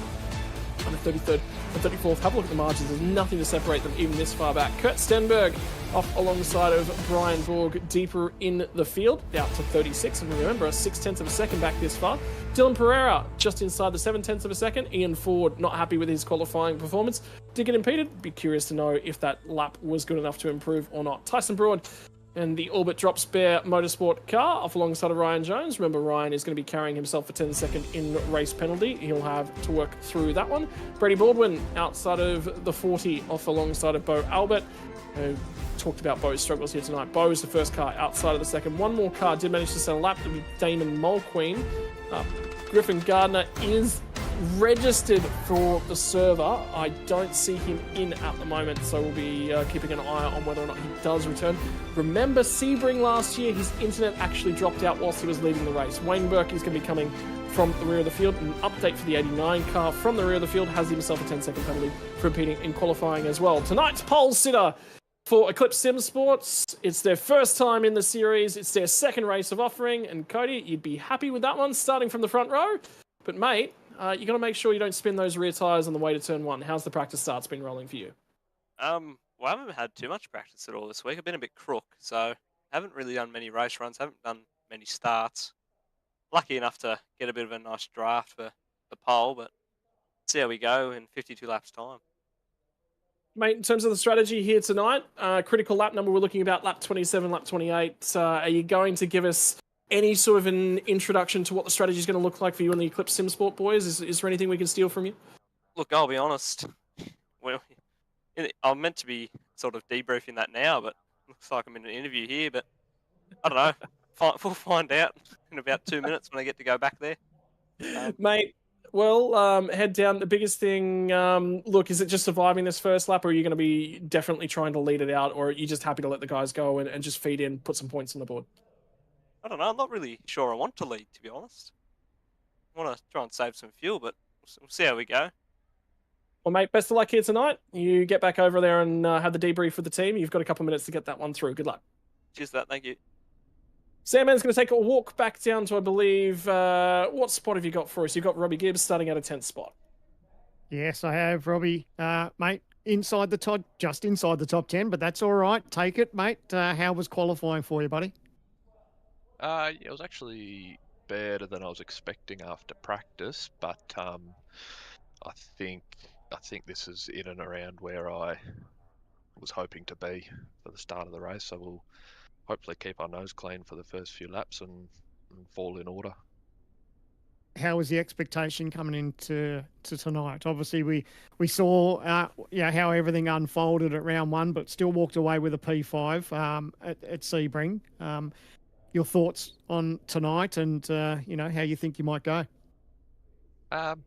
on the 33rd and 34th. Have a look at the margins. There's nothing to separate them even this far back. Kurt Stenberg off alongside of Brian Borg deeper in the field, out to 36. And remember, a 6/10 of a second back this far. Dylan Pereira just inside the 7/10 of a second. Ian Ford not happy with his qualifying performance. Did get impeded. Be curious to know if that lap was good enough to improve or not. Tyson Broad and the Orbit Drops Bear Motorsport car off alongside of Ryan Jones. Remember, Ryan is going to be carrying himself a 10-second in-race penalty. He'll have to work through that one. Brady Baldwin outside of the 40 off alongside of Bo Albert. Talked about Bo's struggles here tonight. Bo is the first car outside of the second. One more car did manage to set a lap. That would be Damon Mulqueen. Griffin Gardner is registered for the server. I don't see him in at the moment, so we'll be keeping an eye on whether or not he does return. Remember Sebring last year, his internet actually dropped out whilst he was leading the race. Wayne Burke is going to be coming from the rear of the field. An update for the 89 car from the rear of the field has himself a 10-second penalty for impeding in qualifying as well. Tonight's pole sitter for Eclipse Sim Sports. It's their first time in the series. It's their second race of offering. And Cody, you'd be happy with that one, starting from the front row. But mate, you got to make sure you don't spin those rear tyres on the way to turn 1. How's the practice starts been rolling for you? Well, I haven't had too much practice at all this week. I've been a bit crook, so haven't really done many race runs, haven't done many starts. Lucky enough to get a bit of a nice draft for the pole, but see how we go in 52 laps time. Mate, in terms of the strategy here tonight, critical lap number, we're looking about lap 27, lap 28. Are you going to give us any sort of an introduction to what the strategy is going to look like for you and the Eclipse Sim Sport boys? Is there anything we can steal from you? Look, I'll be honest. Well, I'm meant to be sort of debriefing that now, but looks like I'm in an interview here. But I don't know. We'll find out in about 2 minutes when I get to go back there. Mate, well, head down. The biggest thing, look, is it just surviving this first lap, or are you going to be definitely trying to lead it out, or are you just happy to let the guys go and just feed in, put some points on the board? I don't know. I'm not really sure I want to lead, to be honest. I want to try and save some fuel, but we'll see how we go. Well, mate, best of luck here tonight. You get back over there and have the debrief with the team. You've got a couple of minutes to get that one through. Good luck. Cheers for that. Thank you. Sandman's going to take a walk back down to, I believe, what spot have you got for us? You've got Robbie Gibbs starting at a 10th spot. Yes, I have, Robbie. Mate, inside the top, just inside the top 10, but that's all right. Take it, mate. How was qualifying for you, buddy? Yeah, it was actually better than I was expecting after practice, but I think this is in and around where I was hoping to be for the start of the race. So we'll hopefully keep our nose clean for the first few laps and fall in order. How was the expectation coming into tonight? Obviously, we saw how everything unfolded at round one, but still walked away with a P5 at Sebring. Your thoughts on tonight and how you think you might go?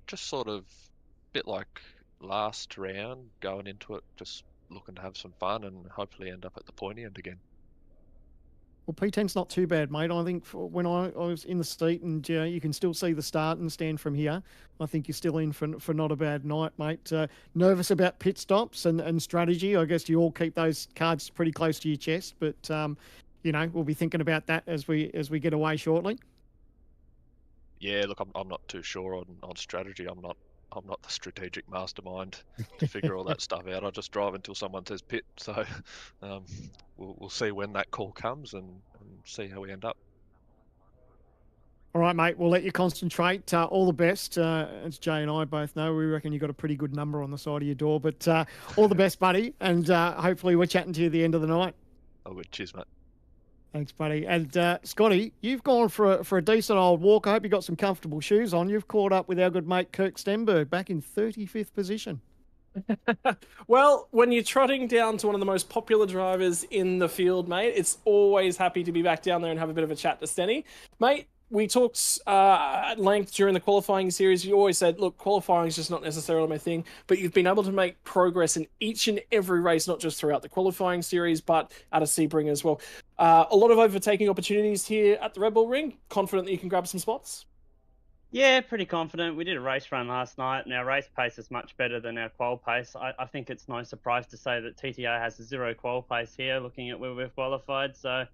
Just sort of a bit like last round, going into it, just looking to have some fun and hopefully end up at the pointy end again. Well, P10's not too bad, mate. I think when I was in the seat and you can still see the start and stand from here, I think you're still in for not a bad night, mate. Nervous about pit stops and strategy. I guess you all keep those cards pretty close to your chest, but we'll be thinking about that as we get away shortly. Yeah, look, I'm not too sure on strategy. I'm not the strategic mastermind to figure all that stuff out. I just drive until someone says pit. So we'll see when that call comes and see how we end up. All right, mate. We'll let you concentrate. All the best. As Jay and I both know, we reckon you got a pretty good number on the side of your door. But all the best, buddy. And hopefully we're chatting to you at the end of the night. Oh, good. Cheers, mate. Thanks, buddy. And Scotty, you've gone for a decent old walk. I hope you got some comfortable shoes on. You've caught up with our good mate Kirk Stenberg back in 35th position. Well, when you're trotting down to one of the most popular drivers in the field, mate, it's always happy to be back down there and have a bit of a chat to Stenny. Mate, we talked at length during the qualifying series. You always said, look, qualifying is just not necessarily my thing, but you've been able to make progress in each and every race, not just throughout the qualifying series, but at a Sebring as well. A lot of overtaking opportunities here at the Red Bull Ring. Confident that you can grab some spots? Yeah, pretty confident. We did a race run last night, and our race pace is much better than our qual pace. I think it's no surprise to say that TTO has a 0 qual pace here, looking at where we've qualified. So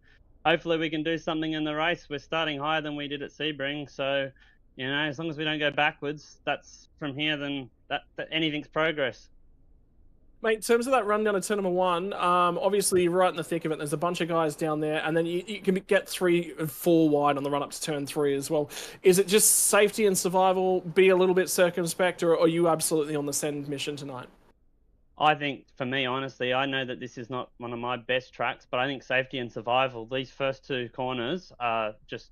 hopefully we can do something in the race. We're starting higher than we did at Sebring, so as long as we don't go backwards, that's from here. Then that anything's progress. Mate, in terms of that run down to turn number one, obviously you're right in the thick of it. There's a bunch of guys down there, and then you can get 3 and 4 wide on the run up to turn 3 as well. Is it just safety and survival, be a little bit circumspect, or are you absolutely on the send mission tonight? I think, for me, honestly, I know that this is not one of my best tracks, but I think safety and survival, these first 2 corners are just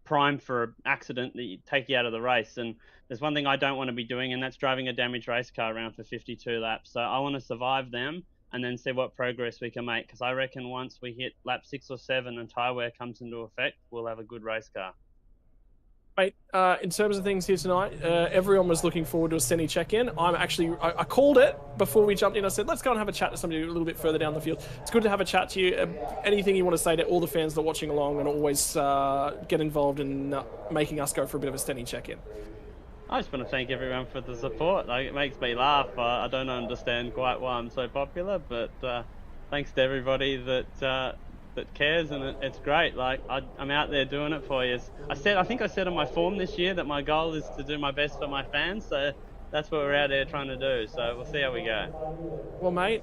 primed for an accident that take you out of the race. And there's one thing I don't want to be doing, and that's driving a damaged race car around for 52 laps. So I want to survive them and then see what progress we can make, because I reckon once we hit lap 6 or 7 and tyre wear comes into effect, we'll have a good race car. Mate, in terms of things here tonight, everyone was looking forward to a Stenny check-in. I called it before we jumped in. I said, let's go and have a chat to somebody a little bit further down the field. It's good to have a chat to you. Anything you want to say to all the fans that are watching along and always get involved in making us go for a bit of a Stenny check-in? I just want to thank everyone for the support. It makes me laugh. I don't understand quite why I'm so popular, but thanks to everybody that cares, and it's great. I'm out there doing it for you. I think I said on my form this year that my goal is to do my best for my fans, so that's what we're out there trying to do. So we'll see how we go. Well, mate,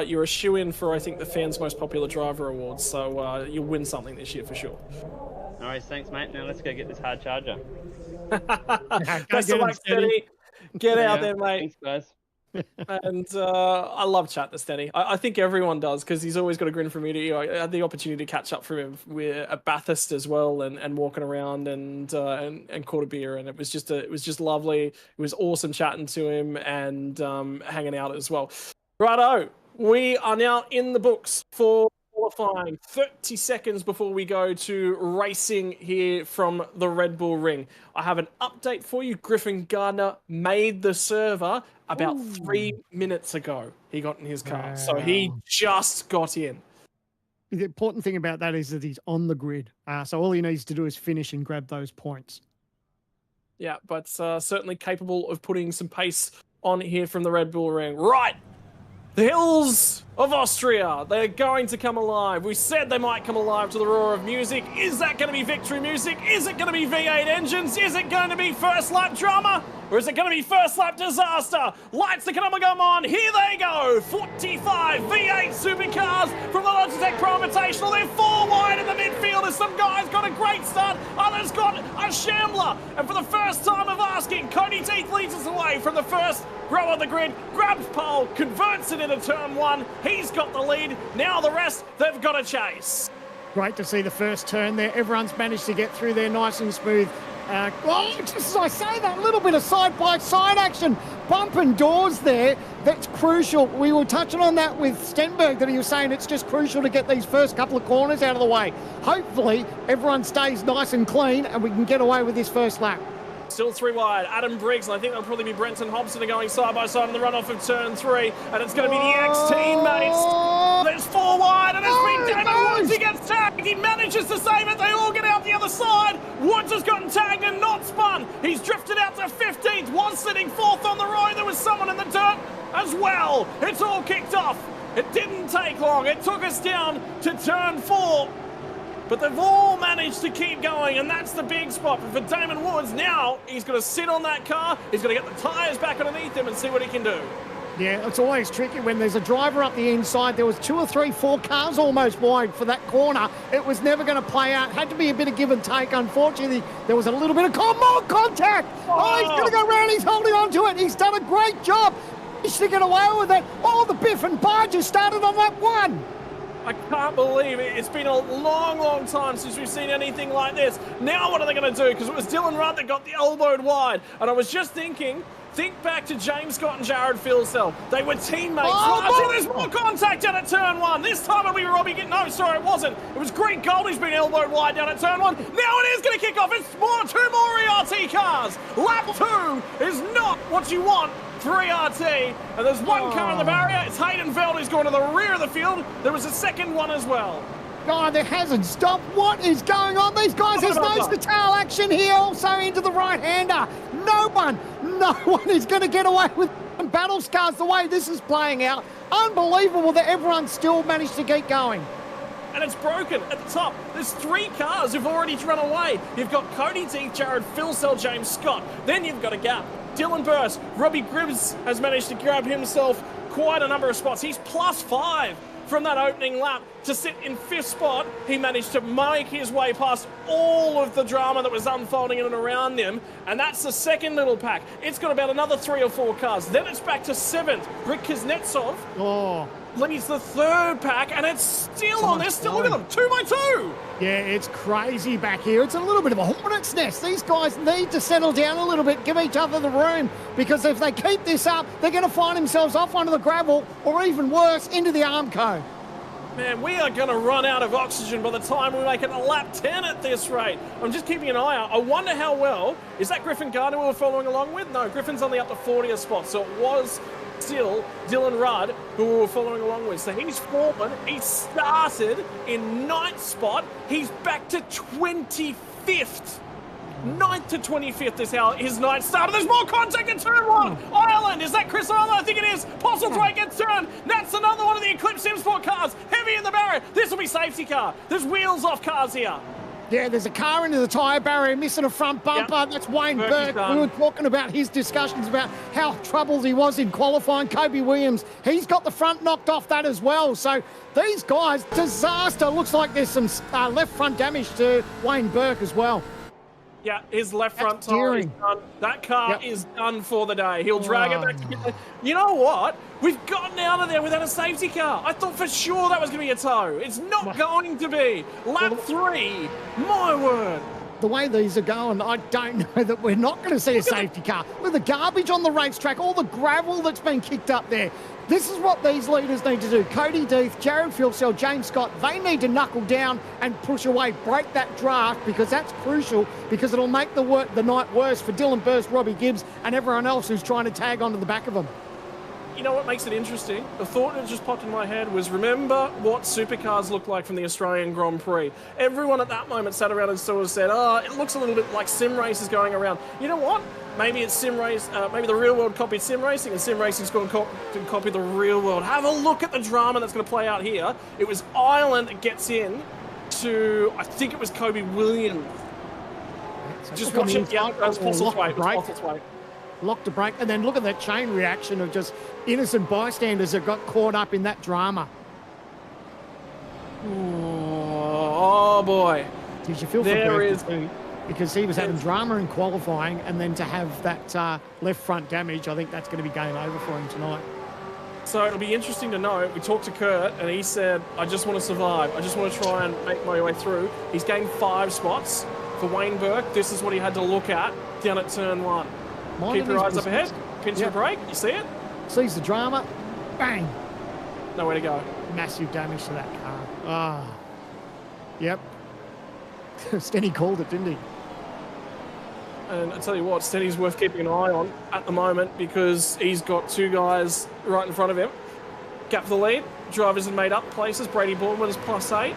you're a shoe-in for, I think, the fans' most popular driver awards, so you'll win something this year for sure. All right, thanks, mate. Now let's go get this hard charger. Best of luck, Stenny. Get out Yeah, there, mate. Thanks, guys. And I love chatting to Stenny. I think everyone does because he's always got a grin from ear to ear. I had the opportunity to catch up from him at Bathurst as well, and walking around and caught a beer, and it was just lovely. It was awesome chatting to him and hanging out as well. Righto, we are now in the books for qualifying. 30 seconds before we go to racing here from the Red Bull Ring. I have an update for you. Griffin Gardner made the server about 3 minutes ago. He got in his car. So he just got in. The important thing about that is that he's on the grid. So all he needs to do is finish and grab those points. Yeah, but certainly capable of putting some pace on here from the Red Bull Ring. Right. The hills of Austria, they're going to come alive. We said they might come alive to the roar of music. Is that going to be victory music? Is it going to be V8 engines? Is it going to be first lap drama? Or is it going to be first lap disaster? Lights are going to come on. Here they go. 45 V8 supercars from the Logitech Pro Invitational. They're 4 wide in the midfield as some guys got a great start. Others got a shambler. And for the first time of asking, Cody Teeth leads us away from the first row of the grid, grabs pole, converts it into turn 1. He's got the lead. Now the rest, they've got to chase. Great to see the first turn there. Everyone's managed to get through there nice and smooth. Just as I say that, little bit of side-by-side action, bumping doors there. That's crucial. We were touching on that with Stenberg, that he was saying it's just crucial to get these first couple of corners out of the way. Hopefully, everyone stays nice and clean and we can get away with this first lap. Still 3 wide. Adam Briggs, and I think that'll probably be Brenton Hobson are going side by side in the runoff of turn 3. And it's going to be the ex-teammates. There's 4 wide, and it's been Damon Woods. He gets tagged. He manages to save it. They all get out the other side. Woods has gotten tagged and not spun. He's drifted out to 15th. Was sitting 4th on the road. There was someone in the dirt as well. It's all kicked off. It didn't take long. It took us down to turn 4. But they've all managed to keep going, and that's the big spot. But for Damon Woods, now he's got to sit on that car. He's got to get the tyres back underneath him and see what he can do. Yeah, it's always tricky when there's a driver up the inside. There was 2 or 3, 4 cars almost wide for that corner. It was never going to play out. Had to be a bit of give and take. Unfortunately, there was a little bit of more contact. Oh, he's going to go round. He's holding on to it. He's done a great job. He's to get away with it. Oh, the biff and barges started on that one. I can't believe it. It's been a long, long time since we've seen anything like this. Now what are they going to do? Because it was Dylan Rudd that got the elbowed wide. And I was just thinking, think back to James Scott and Jared Filsell. They were teammates. There's more contact down at turn 1. This time it'll be Robbie. No, sorry, it wasn't. It was Greg Goldie's been elbowed wide down at turn 1. Now it is going to kick off. It's 2 more ERT cars. Lap 2 is not what you want. 3 RT, and there's 1 car in the barrier. It's Hayden Veld who's going to the rear of the field. There was a second one as well. God, there hasn't stopped. What is going on? These guys, there's nose to tail action here, also into the right-hander. No one is going to get away with battle scars the way this is playing out. Unbelievable that everyone still managed to keep going. And it's broken at the top. There's 3 cars who've already run away. You've got Cody Teeth, Jared Filsell, James Scott. Then you've got a gap. Dylan Burst, Robbie Gribbs has managed to grab himself quite a number of spots. He's +5 from that opening lap to sit in 5th spot. He managed to make his way past all of the drama that was unfolding in and around him. And that's the second little pack. It's got about another 3 or 4 cars. Then it's back to 7th. Rick Kuznetsov leads the 3rd pack, and it's still on there. Still, look at them, 2 by 2. Yeah, it's crazy back here. It's a little bit of a hornet's nest. These guys need to settle down a little bit, give each other the room, because if they keep this up, they're going to find themselves off onto the gravel, or even worse, into the Armco. Man, we are going to run out of oxygen by the time we make it to lap 10 at this rate. I'm just keeping an eye out. I wonder how well. Is that Griffin Gardner we were following along with? No, Griffin's only up to 40th spot, so it was still Dylan Rudd who we were following along with. So he's fallen. He started in 9th spot. He's back to 25th. 9th to 25th is how his night started. There's more contact in turn 1. Ireland, is that Chris Ireland? I think it is. Postlethwaite gets turned. That's another one of the Eclipse Simsport cars. Heavy in the barrier. This will be safety car. There's wheels off cars here. Yeah, there's a car into the tyre barrier, missing a front bumper. Yep. That's Wayne Burke. We were talking about his discussions about how troubled he was in qualifying. Kobe Williams, he's got the front knocked off that as well. So these guys, disaster. Looks like there's some left front damage to Wayne Burke as well. Yeah, his left front That's tire is steering. done. That car Yep. is done for the day. He'll drag it back to pit lane. You know what? We've gotten out of there without a safety car. I thought for sure that was going to be a tow. It's not going to be. Lap 3. My word. The way these are going, I don't know that we're not going to see a safety car. With the garbage on the racetrack, all the gravel that's been kicked up there. This is what these leaders need to do. Cody Death, Jared Filsell, James Scott, they need to knuckle down and push away, break that draft, because that's crucial, because it'll make the night worse for Dylan Burst, Robbie Gibbs, and everyone else who's trying to tag onto the back of them. You know what makes it interesting? The thought that just popped in my head was, remember what supercars looked like from the Australian Grand Prix? Everyone at that moment sat around and sort of said, oh, it looks a little bit like sim races going around. You know what? Maybe it's sim race, maybe the real world copied sim racing, and sim racing's going to copy the real world. Have a look at the drama that's going to play out here. It was Ireland that gets in to, I think it was Kobe Williams. Just watch it. Yeah, that was Fossil's way. Locked to break, and then look at that chain reaction of just innocent bystanders that got caught up in that drama. Oh boy. Did you feel for Berkeley? Because he was having drama in qualifying, and then to have that left front damage, I think that's going to be game over for him tonight. So it'll be interesting to know. We talked to Kurt, and he said, I just want to survive. I just want to try and make my way through. He's gained 5 spots. For Wayne Burke, this is what he had to look at down at turn 1. Keep your eyes up ahead. Pinch your brake. You see it? Sees the drama. Bang. Nowhere to go. Massive damage to that car. Ah. Yep. Stenny called it, didn't he? And I tell you what, Stenny's worth keeping an eye on at the moment, because he's got 2 guys right in front of him. Gap for the lead. Drivers in made up places. Brady Bournemouth is +8.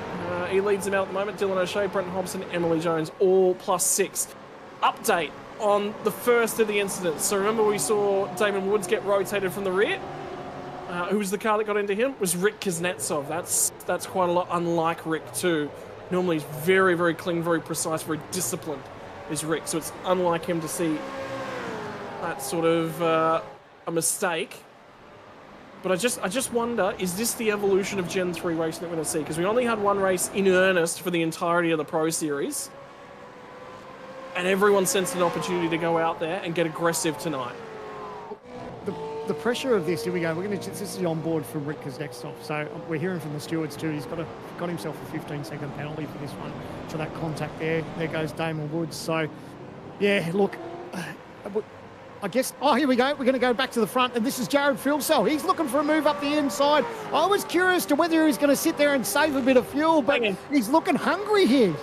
He leads them out at the moment. Dylan O'Shea, Brenton Hobson, Emily Jones, all +6. Update on the first of the incidents. So remember, we saw Damon Woods get rotated from the rear. Who was the car that got into him? It was Rick Kuznetsov. That's quite a lot unlike Rick too. Normally he's very, very clean, very precise, very disciplined is Rick. So it's unlike him to see that sort of a mistake. But I just wonder, is this the evolution of Gen 3 racing that we're going to see? Because we only had 1 race in earnest for the entirety of the Pro Series. And everyone sensed an opportunity to go out there and get aggressive tonight. The pressure of this, here we go. This is the onboard from Rick Kuznetsov. So we're hearing from the stewards too. He's got himself a 15-second penalty for this one, for that contact there. There goes Damon Woods. So, yeah, look, I guess, oh, here we go. We're going to go back to the front, and this is Jared Filsell. He's looking for a move up the inside. I was curious to whether he's going to sit there and save a bit of fuel, but he's looking hungry here.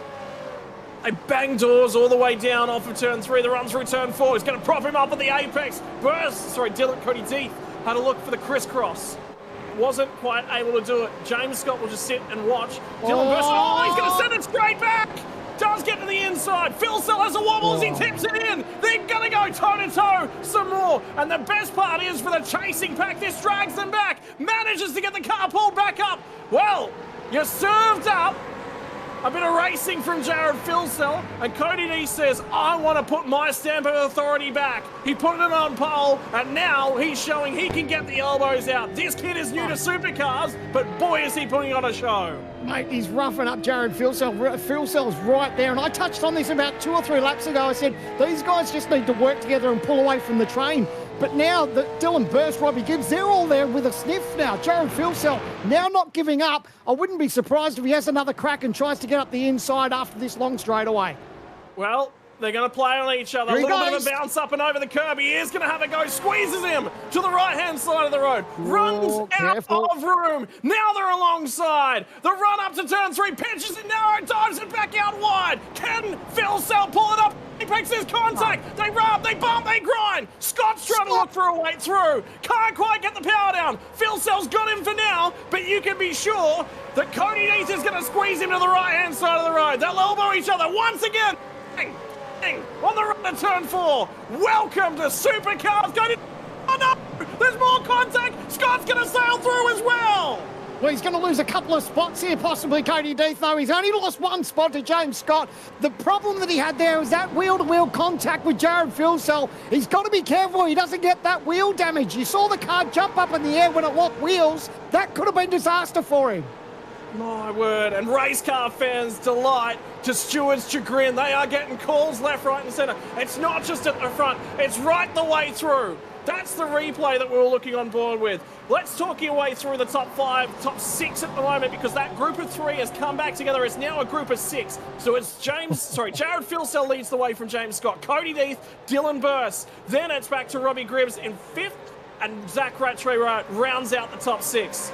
They bang doors all the way down off of turn 3. The run through turn 4 is going to prop him up at the apex. Cody Death had a look for the crisscross. Wasn't quite able to do it. James Scott will just sit and watch. Dylan Burst, he's going to send it straight back. Does get to the inside. Filsell has a wobble as he tips it in. They're going to go toe-to-toe some more. And the best part is, for the chasing pack, this drags them back. Manages to get the car pulled back up. Well, you're served up. A bit of racing from Jared Filsell, and Cody D says, I want to put my stamp of authority back. He put it on pole, and now he's showing he can get the elbows out. This kid is new to supercars, but boy, is he putting on a show. Mate, he's roughing up Jared Filsell. Filsell's right there, and I touched on this about 2 or 3 laps ago. I said, these guys just need to work together and pull away from the train. But now that Dylan Burst, Robbie Gibbs, they're all there with a sniff now. Jared Filsell now not giving up. I wouldn't be surprised if he has another crack and tries to get up the inside after this long straightaway. Well, they're going to play on each other. A little bit of a bounce up and over the curb. He is going to have a go. Squeezes him to the right-hand side of the road. Runs out of room. Now they're alongside. The run up to turn 3. Pitches it narrow. Dives it back out wide. Can Filsell pull it up? He picks his contact. They rub, they bump, they grind. Scott's trying to look for a way through. Can't quite get the power down. Filsell's got him for now, but you can be sure that Cody Death is going to squeeze him to the right-hand side of the road. They'll elbow each other once again. On the run to turn 4. Welcome to Supercars. Oh no, there's more contact. Scott's going to sail through as well. Well, he's going to lose a couple of spots here, possibly Cody Death, though. He's only lost 1 spot to James Scott. The problem that he had there was that wheel-to-wheel contact with Jared Filsell. He's got to be careful he doesn't get that wheel damage. You saw the car jump up in the air when it locked wheels. That could have been disaster for him. My word. And race car fans' delight to Stewart's chagrin. They are getting calls left, right and centre. It's not just at the front, it's right the way through. That's the replay that we were looking on board with. Let's talk your way through the top 5, top 6 at the moment, because that group of 3 has come back together. It's now a group of 6. So it's Jared Filsell leads the way from James Scott, Cody Death, Dylan Burse. Then it's back to Robbie Gribbs in 5th, and Zach Rattray rounds out the top 6.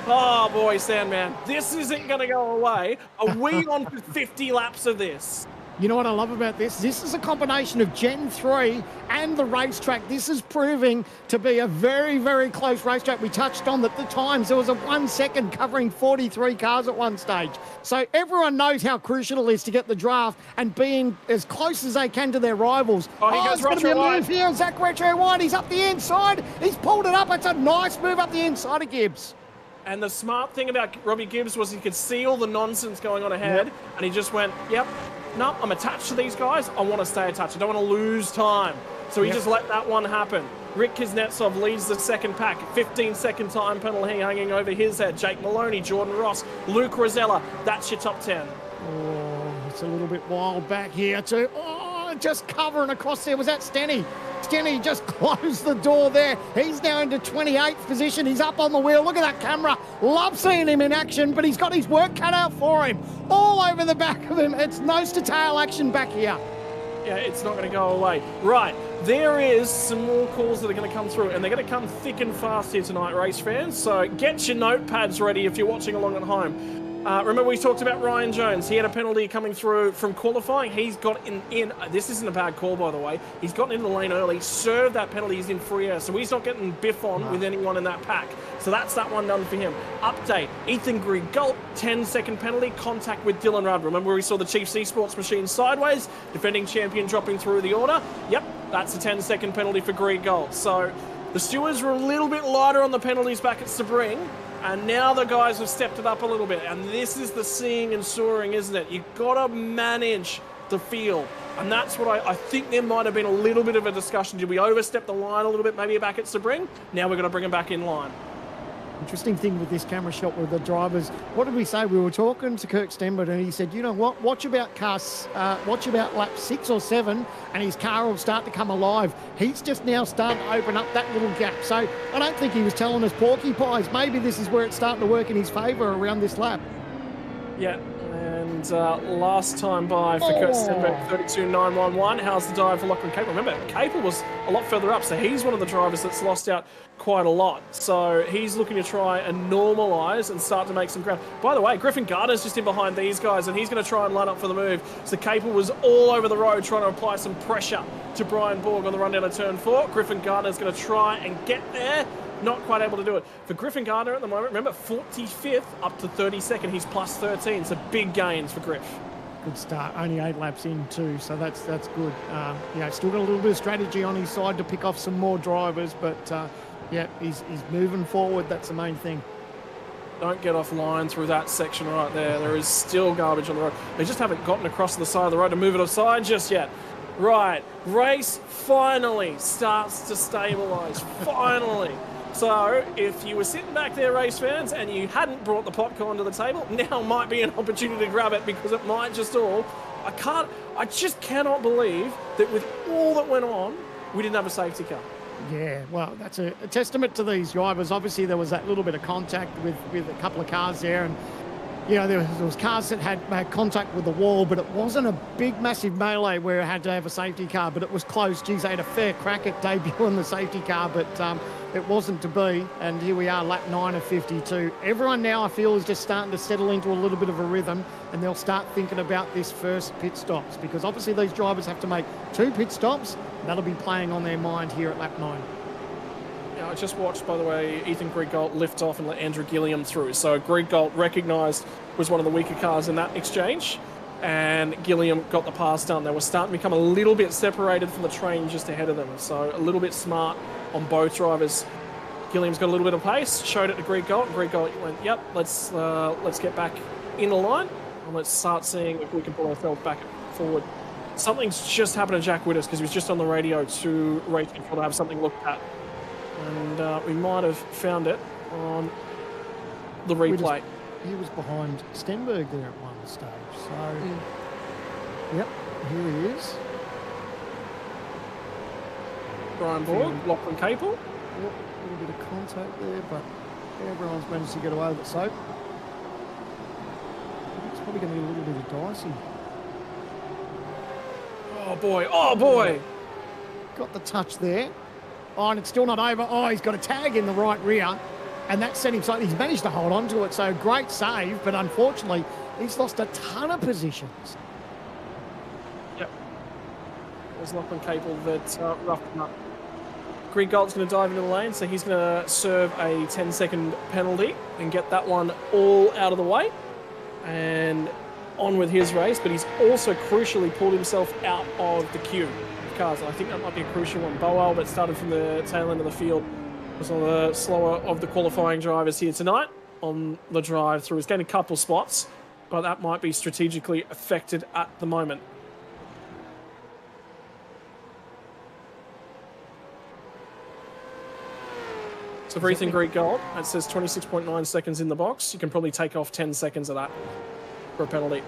Oh boy, Sandman, this isn't going to go away. Are we on for 50 laps of this? You know what I love about this? This is a combination of Gen 3 and the racetrack. This is proving to be a very, very close racetrack. We touched on that the times. There was a 1 second covering 43 cars at one stage. So everyone knows how crucial it is to get the draft and being as close as they can to their rivals. It's going to be a move here. Zach Rattray wide. He's up the inside. He's pulled it up. It's a nice move up the inside of Gibbs. And the smart thing about Robbie Gibbs was he could see all the nonsense going on ahead, and he just went, yep, no, I'm attached to these guys. I want to stay attached. I don't want to lose time. So he just let that one happen. Rick Kuznetsov leads the second pack. 15-second time penalty hanging over his head. Jake Maloney, Jordan Ross, Luke Rosella. That's your top 10. Oh, it's a little bit wild back here too. Oh, just covering across there. Was that Stenny? Stenny just closed the door there. He's now into 28th position. He's up on the wheel. Look at that camera. Love seeing him in action, but he's got his work cut out for him. All over the back of him. It's nose to tail action back here. Yeah, it's not going to go away. Right, there is some more calls that are going to come through, and they're going to come thick and fast here tonight, race fans. So get your notepads ready if you're watching along at home. Remember we talked about Ryan Jones. He had a penalty coming through from qualifying. He's got in this isn't a bad call, by the way. He's gotten into the lane early, served that penalty. He's in free air, so he's not getting biff on with anyone in that pack. So that's that one done for him. Update, Ethan Grieg-Galt, 10-second penalty, contact with Dylan Rudd. Remember we saw the Chiefs Esports machine sideways, defending champion dropping through the order? Yep, that's a 10-second penalty for Grieg-Galt. So the stewards were a little bit lighter on the penalties back at Sebring. And now the guys have stepped it up a little bit. And this is the seeing and soaring, isn't it? You've got to manage the field. And that's what I think there might have been a little bit of a discussion. Did we overstep the line a little bit, maybe back at Sebring? Now we're going to bring them back in line. Interesting thing with this camera shot with the drivers. What did we say? We were talking to Kirk Stenberg and he said, you know what, watch about lap 6 or 7 and his car will start to come alive. He's just now starting to open up that little gap. So I don't think he was telling us porcupines. Maybe this is where it's starting to work in his favour around this lap. Yeah, and last time by for Kurt Stenberg, 32.911. How's the dive for Lachlan Capel? Remember, Capel was a lot further up, so he's one of the drivers that's lost out quite a lot. So he's looking to try and normalise and start to make some ground. By the way, Griffin Gardner's just in behind these guys, and he's going to try and line up for the move. So Capel was all over the road trying to apply some pressure to Brian Borg on the run down to turn 4. Griffin Gardner's going to try and get there. Not quite able to do it. For Griffin Gardner at the moment, remember, 45th up to 32nd. He's plus 13, so big gains for Griff. Good start. Only 8 laps in too, so that's good. Still got a little bit of strategy on his side to pick off some more drivers, but he's moving forward. That's the main thing. Don't get off line through that section right there. There is still garbage on the road. They just haven't gotten across the side of the road to move it aside just yet. Right, race finally starts to stabilise. Finally. So, if you were sitting back there, race fans, and you hadn't brought the popcorn to the table, now might be an opportunity to grab it because it might just all... I just cannot believe that with all that went on, we didn't have a safety car. Yeah, well, that's a testament to these drivers. Obviously, there was that little bit of contact with a couple of cars there, and there was cars that had contact with the wall, but it wasn't a big, massive melee where it had to have a safety car, but it was close. Geez, they had a fair crack at debuting the safety car, but it wasn't to be, and here we are, lap 9 of 52. Everyone now, I feel, is just starting to settle into a little bit of a rhythm, and they'll start thinking about this first pit stops, because obviously these drivers have to make 2 pit stops. That'll be playing on their mind here at lap 9. I just watched, by the way, Ethan Grieg-Galt lift off and let Andrew Gilliam through. So Grieg-Galt recognised was one of the weaker cars in that exchange, and Gilliam got the pass done. They were starting to become a little bit separated from the train just ahead of them. So a little bit smart on both drivers. Gilliam's got a little bit of pace, showed it to Grieg-Galt, and Grieg-Galt went, yep, let's get back in the line, and let's start seeing if we can pull ourselves back forward. Something's just happened to Jack Widders because he was just on the radio to race control to have something looked at. And we might have found it on the replay. he was behind Stenberg there at one stage. So, yep, here he is. Brian Borg, Lachlan Capel. Yep, a little bit of contact there, but everyone's managed to get away with it. So, it's probably going to be a little bit of dicey. Oh boy, oh boy! Got the touch there. Oh, and it's still not over. Oh, he's got a tag in the right rear. And that set him so he's managed to hold on to it. So great save, but unfortunately, he's lost a ton of positions. Yep. There's Lachlan Capel that roughed him up. Greg Galt's going to dive into the lane, so he's going to serve a 10-second penalty and get that one all out of the way. And on with his race, but he's also crucially pulled himself out of the queue of cars. I think that might be a crucial one. Bo Albert started from the tail end of the field. Was one of the slower of the qualifying drivers here tonight on the drive through. He's gained a couple spots, but that might be strategically affected at the moment. So for Ethan Greek Gold, it says 26.9 seconds in the box. You can probably take off 10 seconds of that for a penalty.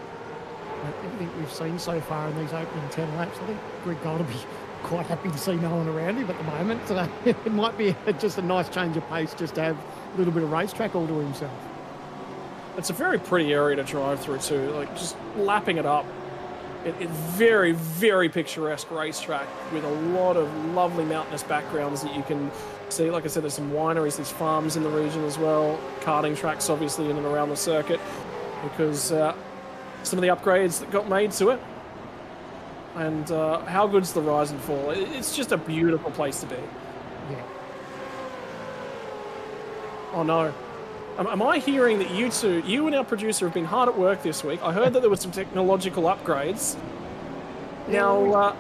Everything we've seen so far in these opening 10 laps, I think Greg Gold will be quite happy to see no one around him at the moment. So it might be just a nice change of pace just to have a little bit of racetrack all to himself. It's a very pretty area to drive through too, like just lapping it up. It's very, very picturesque racetrack with a lot of lovely mountainous backgrounds that you can see. Like I said, there's some wineries, there's farms in the region as well, karting tracks obviously in and around the circuit because some of the upgrades that got made to it. And how good's the rise and fall? It's just a beautiful place to be. Yeah. Oh no. Am I hearing that you two, you and our producer have been hard at work this week? I heard that there were some technological upgrades. Yeah, Now,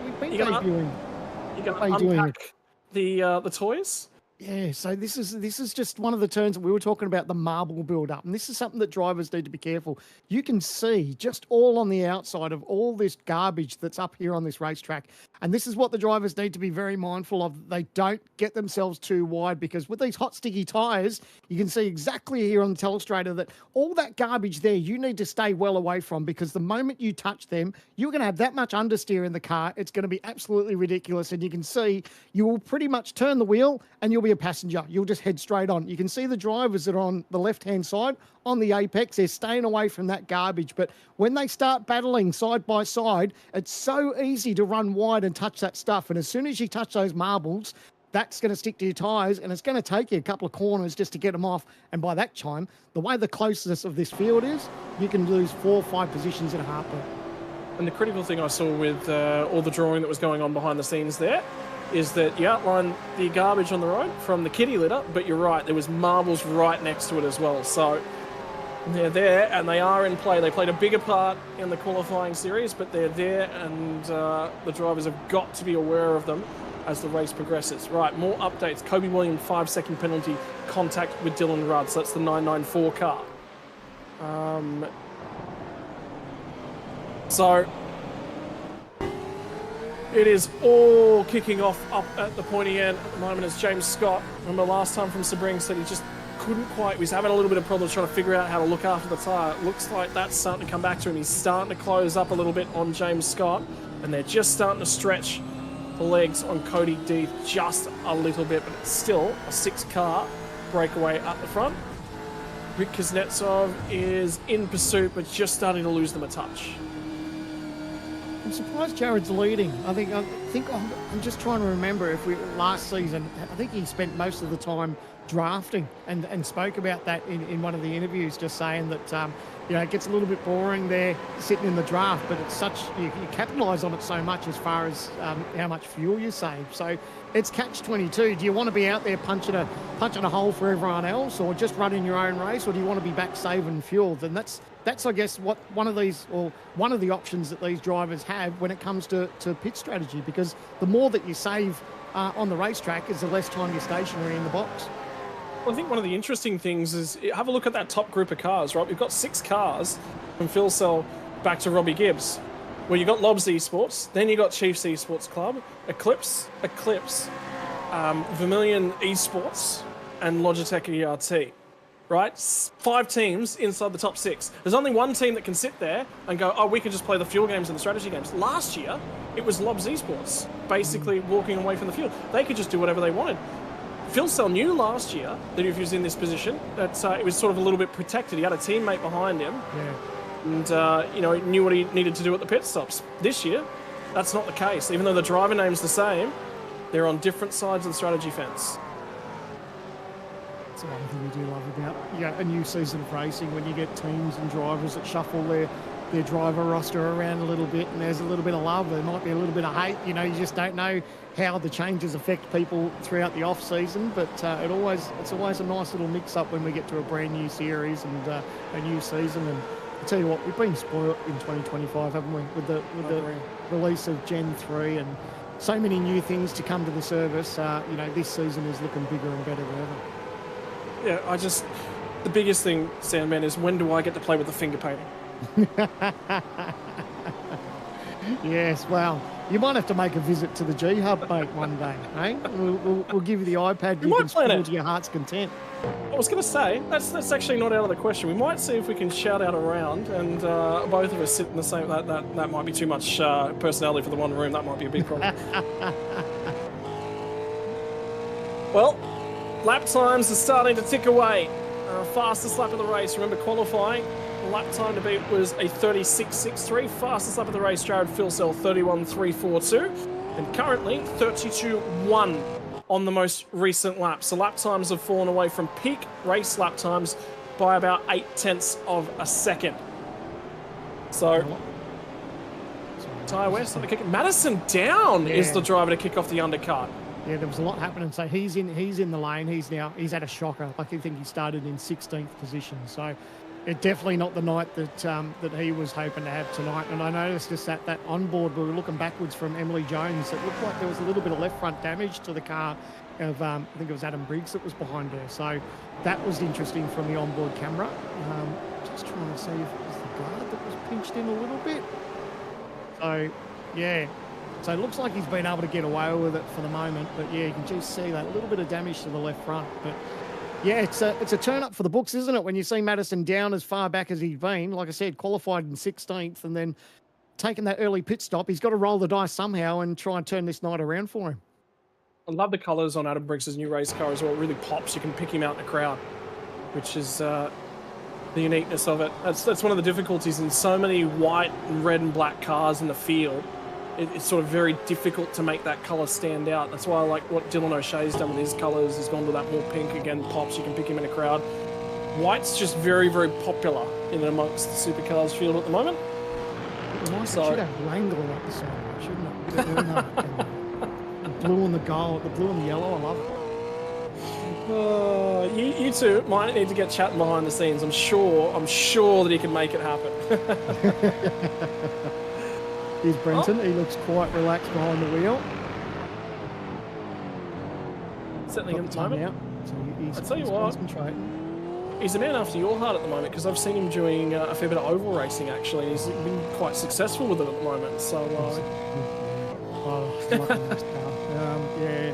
we've been you're gonna unpack the toys? Yeah, so this is just one of the turns that we were talking about, the marble build-up. And this is something that drivers need to be careful. You can see just all on the outside of all this garbage that's up here on this racetrack. And this is what the drivers need to be very mindful of. They don't get themselves too wide because with these hot, sticky tyres, you can see exactly here on the telestrator that all that garbage there, you need to stay well away from because the moment you touch them, you're going to have that much understeer in the car. It's going to be absolutely ridiculous. And you can see you will pretty much turn the wheel and you'll be a passenger. You'll just head straight on. You can see the drivers that are on the left-hand side on the apex. They're staying away from that garbage. But when they start battling side by side, it's so easy to run wide and touch that stuff. And as soon as you touch those marbles, that's going to stick to your tyres and it's going to take you a couple of corners just to get them off. And by that time, the way the closeness of this field is, you can lose 4 or 5 positions in a heartbeat. And the critical thing I saw with all the drawing that was going on behind the scenes there is that you outlined the garbage on the road from the kitty litter, but you're right, there was marbles right next to it as well. So they're there and they are in play. They played a bigger part in the qualifying series, but they're there and the drivers have got to be aware of them as the race progresses. Right, more updates. Kobe Williams, 5-second penalty, contact with Dylan Rudd. So that's the 994 car. So it is all kicking off up at the pointy end at the moment as James Scott, remember last time from Sebring, said he just couldn't quite, he was having a little bit of problems trying to figure out how to look after the tyre. It looks like that's starting to come back to him. He's starting to close up a little bit on James Scott and they're just starting to stretch the legs on Cody Deeth just a little bit, but it's still a 6-car breakaway at the front. Rick Kuznetsov is in pursuit, but just starting to lose them a touch. I'm surprised Jared's leading. I think I'm just trying to remember if last season, I think he spent most of the time drafting and spoke about that in one of the interviews, just saying that it gets a little bit boring there sitting in the draft, but it's such you capitalise on it so much as far as how much fuel you save. So it's catch-22. Do you want to be out there punching a hole for everyone else, or just running your own race, or do you want to be back saving fuel? Then that's I guess what one of the options that these drivers have when it comes to pit strategy, because the more that you save on the racetrack is the less time you're stationary in the box. Well, I think one of the interesting things is have a look at that top group of cars, right? We've got 6 cars from Phil Sell back to Robbie Gibbs. Well, you got Lobs Esports, then you got Chiefs Esports Club, Eclipse, Vermilion Esports, and Logitech ERT. right? 5 teams inside the top 6. There's only one team that can sit there and go, oh, we can just play the fuel games and the strategy games. Last year, it was Lobs Esports, basically walking away from the field. They could just do whatever they wanted. Phil Sell knew last year that if he was in this position, that it was sort of a little bit protected. He had a teammate behind him, and you know, he knew what he needed to do at the pit stops. This year, that's not the case. Even though the driver name's the same, they're on different sides of the strategy fence. That's one thing we do love about a new season of racing, when you get teams and drivers that shuffle their driver roster around a little bit, and there's a little bit of love, there might be a little bit of hate. You know, you just don't know how the changes affect people throughout the off season, but it's always a nice little mix up when we get to a brand new series and a new season. And I tell you what, we've been spoiled in 2025, haven't we, with the release of Gen 3 and so many new things to come to the service. You know, this season is looking bigger and better than ever. Yeah, the biggest thing, Sandman, is when do I get to play with the finger painting? Yes, well, you might have to make a visit to the G Hub, mate, one day, eh? We'll give you the iPad. You can spoil to your heart's content. I was going to say, that's actually not out of the question. We might see if we can shout out a round, and both of us sit in the same. That might be too much personality for the one room. That might be a big problem. Well, lap times are starting to tick away. Fastest lap of the race. Remember, qualifying lap time to beat was a 36.63. Fastest lap of the race, Jared Philsell, 31.342. And currently, 32.1 on the most recent lap. So lap times have fallen away from peak race lap times by about 0.8 of a second. So, Tyre West on the kick. Madison Down is the driver to kick off the undercut. Yeah, there was a lot happening. So he's in the lane. He's had a shocker. I think he started in 16th position. So it's definitely not the night that he was hoping to have tonight. And I noticed just that onboard, we were looking backwards from Emily Jones. It looked like there was a little bit of left front damage to the car of I think it was Adam Briggs that was behind her. So that was interesting from the onboard camera. Just trying to see if it was the guard that was pinched in a little bit. So yeah. So it looks like he's been able to get away with it for the moment, but yeah, you can just see that little bit of damage to the left front. But yeah, it's a turn up for the books, isn't it? When you see Madison Down as far back as he's been, like I said, qualified in 16th and then taking that early pit stop, he's got to roll the dice somehow and try and turn this night around for him. I love the colours on Adam Briggs' new race car as well. It really pops. You can pick him out in the crowd, which is the uniqueness of it. That's one of the difficulties in so many white and red and black cars in the field. It's sort of very difficult to make that colour stand out. That's why I like what Dylan O'Shea's done with his colours. He's gone to that more pink again, pops. You can pick him in a crowd. White's just very, very popular in amongst the supercars field at the moment. It should have Wrangler up the side, shouldn't it? The blue and the gold, the blue and the yellow, I love it. You two might need to get chatting behind the scenes. I'm sure that he can make it happen. Here's Brenton. He looks quite relaxed behind the wheel. Settling in the moment. Out, so I tell you what, he's a man after your heart at the moment, because I've seen him doing a fair bit of oval racing actually. He's been quite successful with it at the moment. So, yeah.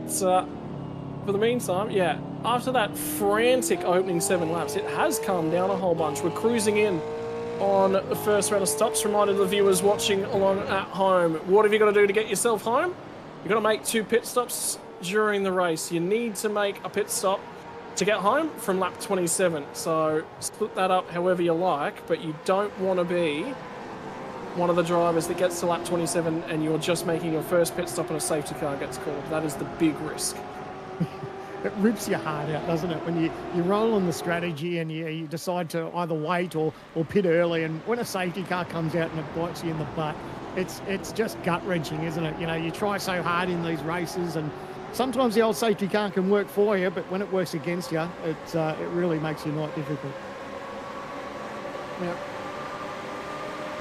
It's for the meantime, yeah. After that frantic opening 7 laps, it has calmed down a whole bunch. We're cruising in on the first round of stops. Reminder to the viewers watching along at home, what have you got to do to get yourself home? You've got to make 2 pit stops during the race. You need to make a pit stop to get home from lap 27. So split that up however you like, but you don't want to be one of the drivers that gets to lap 27 and you're just making your first pit stop and a safety car gets called. That is the big risk. It rips your heart out, doesn't it? When you roll on the strategy and you decide to either wait or pit early, and when a safety car comes out and it bites you in the butt, it's just gut-wrenching, isn't it? You know, you try so hard in these races, and sometimes the old safety car can work for you, but when it works against you, it really makes your night difficult. Yeah.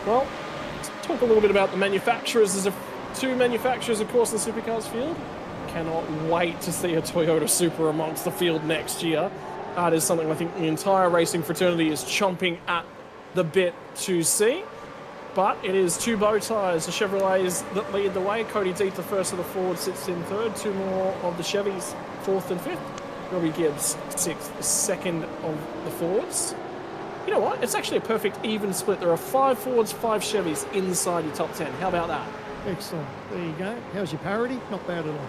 Well, let's talk a little bit about the manufacturers. There's 2 manufacturers, of course, in the supercars field. Cannot wait to see a Toyota Supra amongst the field next year. That is something I think the entire racing fraternity is chomping at the bit to see. But it is two bow ties, the Chevrolets that lead the way. Cody Deeth, the first of the Fords, sits in third. Two more of the Chevys, fourth and fifth. Robbie Gibbs, sixth, second of the Fords. You know what? It's actually a perfect even split. There are 5 Fords, 5 Chevys inside your top 10. How about that? Excellent. There you go. How's your parity? Not bad at all.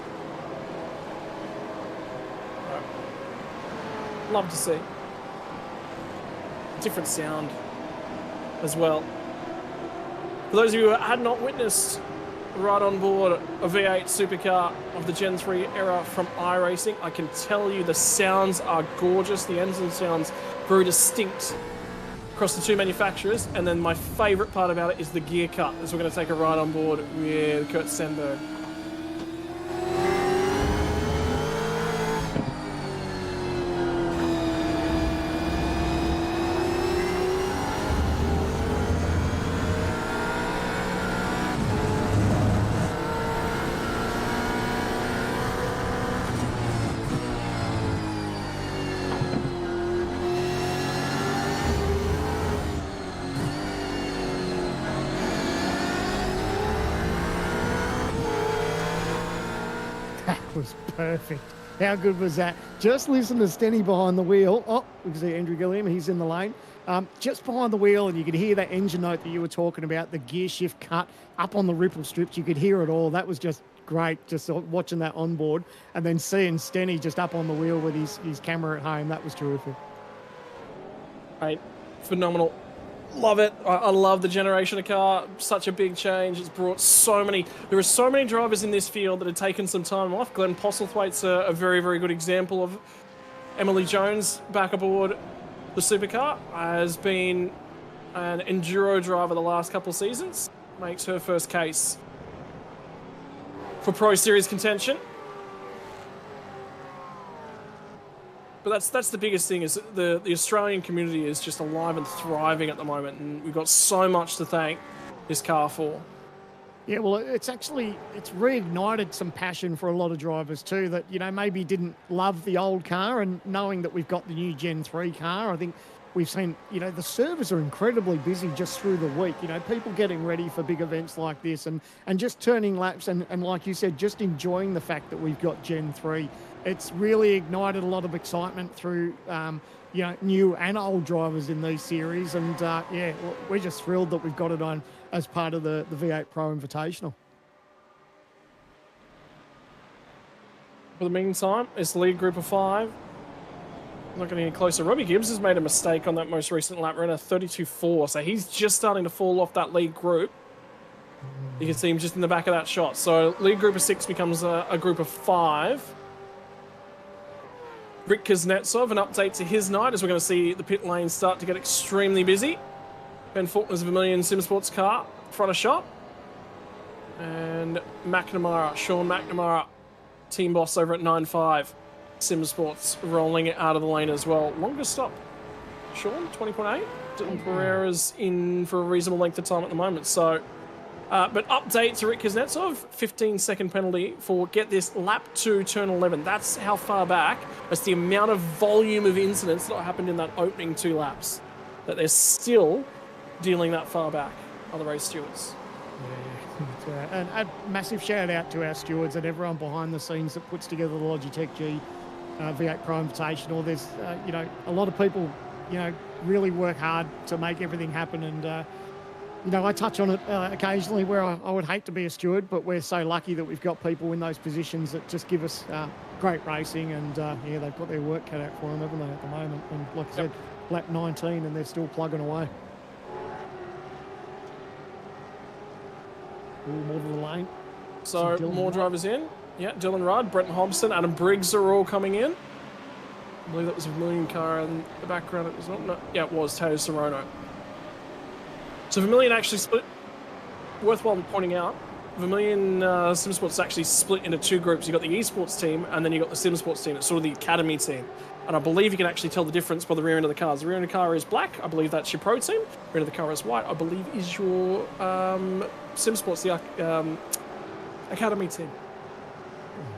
Love to see. Different sound as well. For those of you who had not witnessed right on board a V8 supercar of the Gen 3 era from iRacing, I can tell you the sounds are gorgeous. The engine sounds very distinct across the two manufacturers. And then my favourite part about it is the gear cut, as we're going to take a ride on board with Kurt Stenberg. Was perfect. How good was that? Just listen to Stenny behind the wheel. Oh, we can see Andrew Gilliam. He's in the lane. Just behind the wheel, and you could hear that engine note that you were talking about, the gear shift cut up on the ripple strips. You could hear it all. That was just great, just watching that on board. And then seeing Stenny just up on the wheel with his camera at home. That was terrific. Right. Phenomenal. Love it. I love the generation of car. Such a big change. It's brought there are so many drivers in this field that have taken some time off. Glenn Postlethwaite's a very, very good example of Emily Jones back aboard the supercar. Has been an enduro driver the last couple of seasons. Makes her first case for Pro Series contention. But that's the biggest thing, is the Australian community is just alive and thriving at the moment, and we've got so much to thank this car for. Yeah, well, it's reignited some passion for a lot of drivers too that, maybe didn't love the old car, and knowing that we've got the new Gen 3 car, I think we've seen, the servers are incredibly busy just through the week, people getting ready for big events like this and just turning laps and like you said, just enjoying the fact that we've got Gen 3. It's really ignited a lot of excitement through, new and old drivers in these series. And, we're just thrilled that we've got it on as part of the V8 Pro Invitational. For the meantime, it's the lead group of 5. Not getting any closer. Robbie Gibbs has made a mistake on that most recent lap, ran a 32.4, so he's just starting to fall off that lead group. You can see him just in the back of that shot. So lead group of 6 becomes a group of 5. Rick Kuznetsov, an update to his night as we're going to see the pit lane start to get extremely busy. Ben Faulkner's Vermilion Simsports car, front of shop. And Sean McNamara, team boss over at 9.5. Simsports rolling it out of the lane as well. Longest stop, Sean, 20.8. Dylan Pereira's in for a reasonable length of time at the moment. So, but update to Rick Kuznetsov, 15-second penalty for, get this, lap 2, turn 11. That's how far back. That's the amount of volume of incidents that happened in that opening 2 laps. That they're still dealing that far back, are the race stewards. Yeah. And a massive shout out to our stewards and everyone behind the scenes that puts together the Logitech G V8 Pro Invitational. There's, a lot of people, really work hard to make everything happen. And, I touch on it occasionally where I would hate to be a steward, but we're so lucky that we've got people in those positions that just give us great racing. And, they've got their work cut out for them, haven't they, at the moment? And like I said, lap 19 and they're still plugging away. Ooh, more to the lane. So more drivers in. Yeah, Dylan Rudd, Brenton Hobson, Adam Briggs are all coming in. I believe that was a Vermilion car in the background. It was not. No, yeah, it was Teo Sorono. So Vermilion actually split. Worthwhile pointing out, Vermilion Simsports actually split into 2 groups. You got the esports team, and then you got the Simsports team. It's sort of the academy team. And I believe you can actually tell the difference by the rear end of the cars. The rear end of the car is black. I believe that's your pro team. The rear end of the car is white. I believe is your Simsports, the academy team.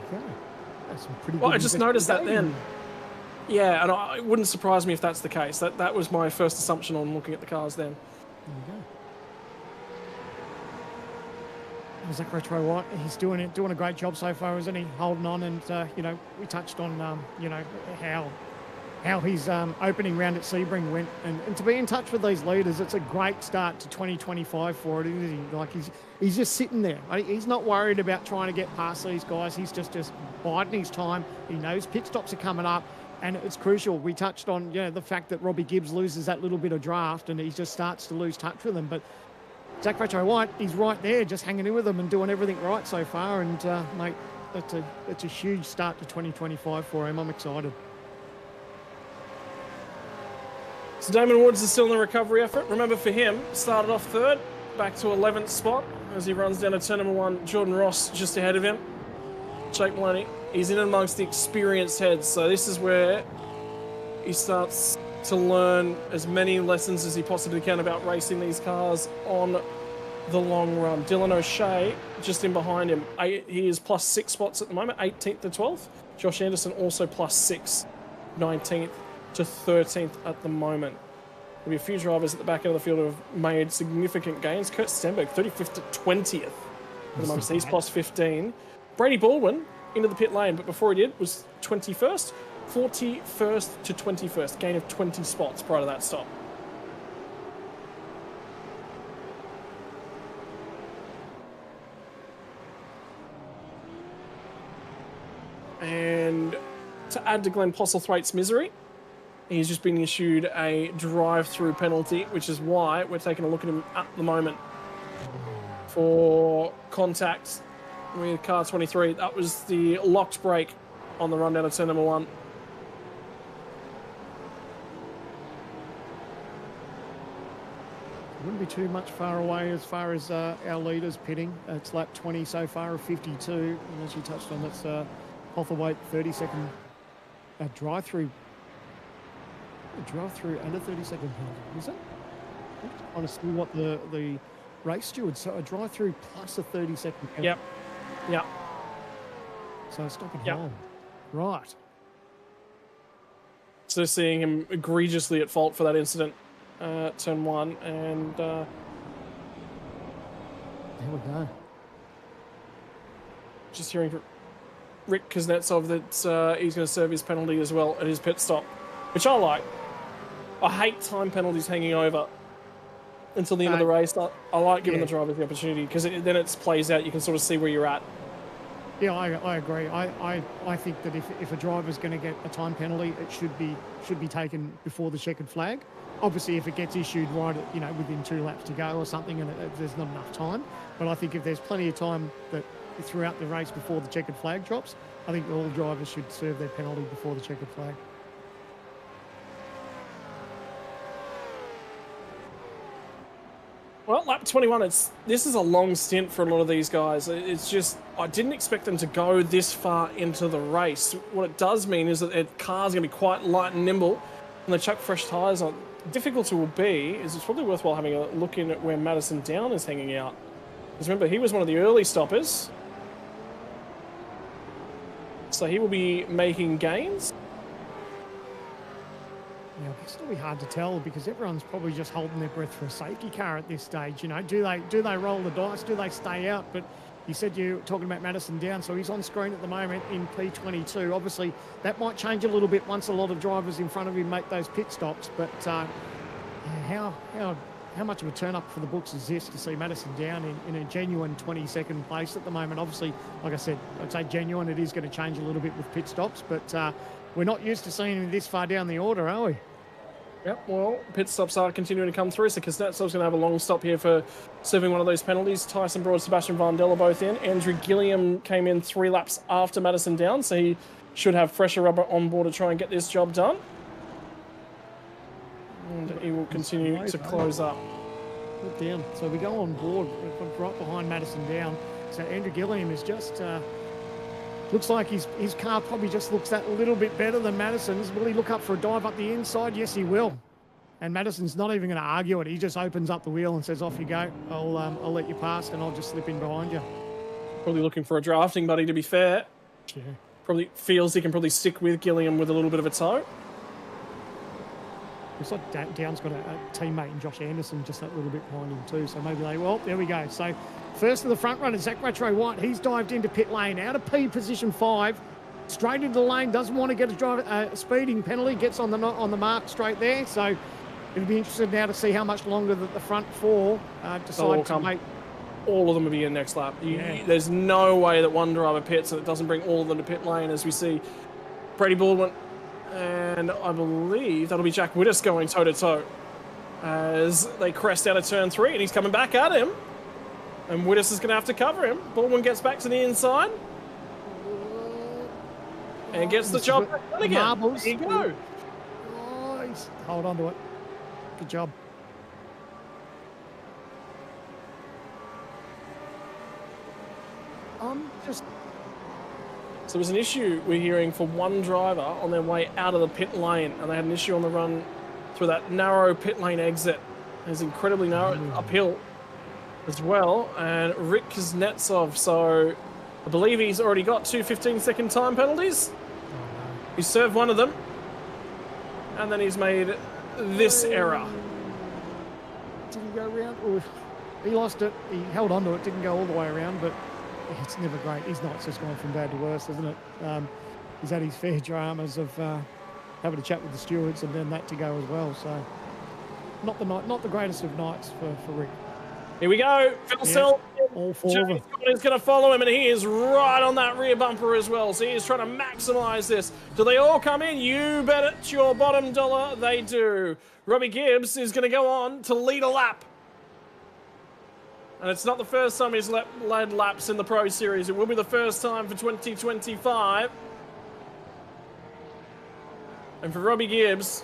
Okay. That's some pretty Well, good I just noticed that then. Yeah, and it wouldn't surprise me if that's the case. That was my first assumption on looking at the cars then. There you go. Zach Retro White, he's doing a great job so far, isn't he? Holding on, and you know, we touched on you know, how his opening round at Sebring went, and to be in touch with these leaders, it's a great start to 2025 for it, isn't he? Like he's just sitting there. He's not worried about trying to get past these guys. He's just biding his time. He knows pit stops are coming up, and it's crucial. We touched on, you know, the fact that Robbie Gibbs loses that little bit of draft, and he just starts to lose touch with them. But Zach Retro White, he's right there, just hanging in with them and doing everything right so far. And mate, it's a huge start to 2025 for him. I'm excited. So Damon Woods is still in the recovery effort. Remember, for him, started off third, back to 11th spot as he runs down to turn number 1. Jordan Ross just ahead of him. Jake Maloney, he's in amongst the experienced heads, so this is where he starts to learn as many lessons as he possibly can about racing these cars on the long run. Dylan O'Shea just in behind him. He is plus 6 spots at the moment, 18th to 12th. Josh Anderson also plus 6, 19th to 13th at the moment. There'll be a few drivers at the back end of the field who have made significant gains. Kurt Stenberg, 35th to 20th at the moment, so he's plus 15. Brady Baldwin into the pit lane, but before he did was 21st, 41st to 21st, gain of 20 spots prior to that stop. And to add to Glenn Postlethwaite's misery, he's just been issued a drive-through penalty, which is why we're taking a look at him at the moment for contact with car 23. That was the locked brake on the run down to turn number 1. Wouldn't be too much far away as far as our leaders pitting. It's lap 20 so far of 52, and as you touched on, that's Postlethwaite 30-second drive-through. A drive-through and a 30-second penalty, is it? I'm just trying to see what the race steward, so a drive-through plus a 30-second penalty. Yep. So stop and hold. Right. So seeing him egregiously at fault for that incident, turn 1, and there we go. Just hearing from Rick Kuznetsov that he's going to serve his penalty as well at his pit stop, which I like. I hate time penalties hanging over until the end of the race. I like giving the drivers the opportunity, because then it plays out. You can sort of see where you're at. Yeah, I agree. I think that if a driver's going to get a time penalty, it should be taken before the checkered flag. Obviously, if it gets issued right, within 2 laps to go or something, and there's not enough time. But I think if there's plenty of time that throughout the race before the checkered flag drops, I think all drivers should serve their penalty before the checkered flag. Well, lap 21, this is a long stint for a lot of these guys. It's just, I didn't expect them to go this far into the race. What it does mean is that their car's going to be quite light and nimble, and they chuck fresh tyres on. The difficulty will be, is it's probably worthwhile having a look in at where Madison Down is hanging out. Because remember, he was one of the early stoppers. So he will be making gains. Now, I guess it'll be hard to tell, because everyone's probably just holding their breath for a safety car at this stage. Do they roll the dice? Do they stay out? But you said you were talking about Madison Down, so he's on screen at the moment in P22. Obviously, that might change a little bit once a lot of drivers in front of him make those pit stops. But how much of a turn up for the books is this to see Madison Down in a genuine 22nd place at the moment? Obviously, like I said, I'd say genuine. It is going to change a little bit with pit stops, but we're not used to seeing him this far down the order, are we? Yep, well, pit stops are continuing to come through, so Kuznetsov's going to have a long stop here for serving one of those penalties. Tyson Broad, Sebastian Vandella both in. Andrew Gilliam came in 3 laps after Madison Down, so he should have fresher rubber on board to try and get this job done. And he will continue to close up. Put down. So we go on board right behind Madison Down. So Andrew Gilliam is just... looks like his car probably just looks that little bit better than Madison's. Will he look up for a dive up the inside? Yes, he will. And Madison's not even going to argue it. He just opens up the wheel and says, off you go. I'll let you pass, and I'll just slip in behind you. Probably looking for a drafting buddy, to be fair. Yeah. Probably feels he can probably stick with Gilliam with a little bit of a toe. Looks like Down's got a teammate in Josh Anderson just that little bit behind him too. So maybe there we go. So First of the front runner, Zach Rattray White. He's dived into pit lane, out of P position 5, straight into the lane. Doesn't want to get a speeding penalty. Gets on the mark straight there. So it'll be interesting now to see how much longer that the front 4 decide to make. All of them will be in next lap. There's no way that one driver pits and it doesn't bring all of them to pit lane, as we see Brady Baldwin and I believe that'll be Jack Widdis going toe-to-toe as they crest out of turn 3, and he's coming back at him. And Widdis is going to have to cover him. Baldwin gets back to the inside. And gets the job back done again. Marbles. There you go. Oh, hold on to it. Good job. So there was an issue we're hearing for one driver on their way out of the pit lane, and they had an issue on the run through that narrow pit lane exit. It's incredibly narrow uphill as well, and Rick Kuznetsov, so I believe he's already got 2 15-second time penalties. He served one of them, and then he's made this error. Didn't go around. Ooh, he lost it. He held on to it, didn't go all the way around, but it's never great. He's not just going from bad to worse, isn't it? He's had his fair dramas of having a chat with the stewards and then that to go as well. So not the greatest of nights for Rick. Here we go. Phil Self. All 4 of them. Is going to follow him, and he is right on that rear bumper as well. So he is trying to maximise this. Do they all come in? You bet it your bottom dollar they do. Robbie Gibbs is going to go on to lead a lap. And it's not the first time he's led laps in the Pro Series. It will be the first time for 2025. And for Robbie Gibbs,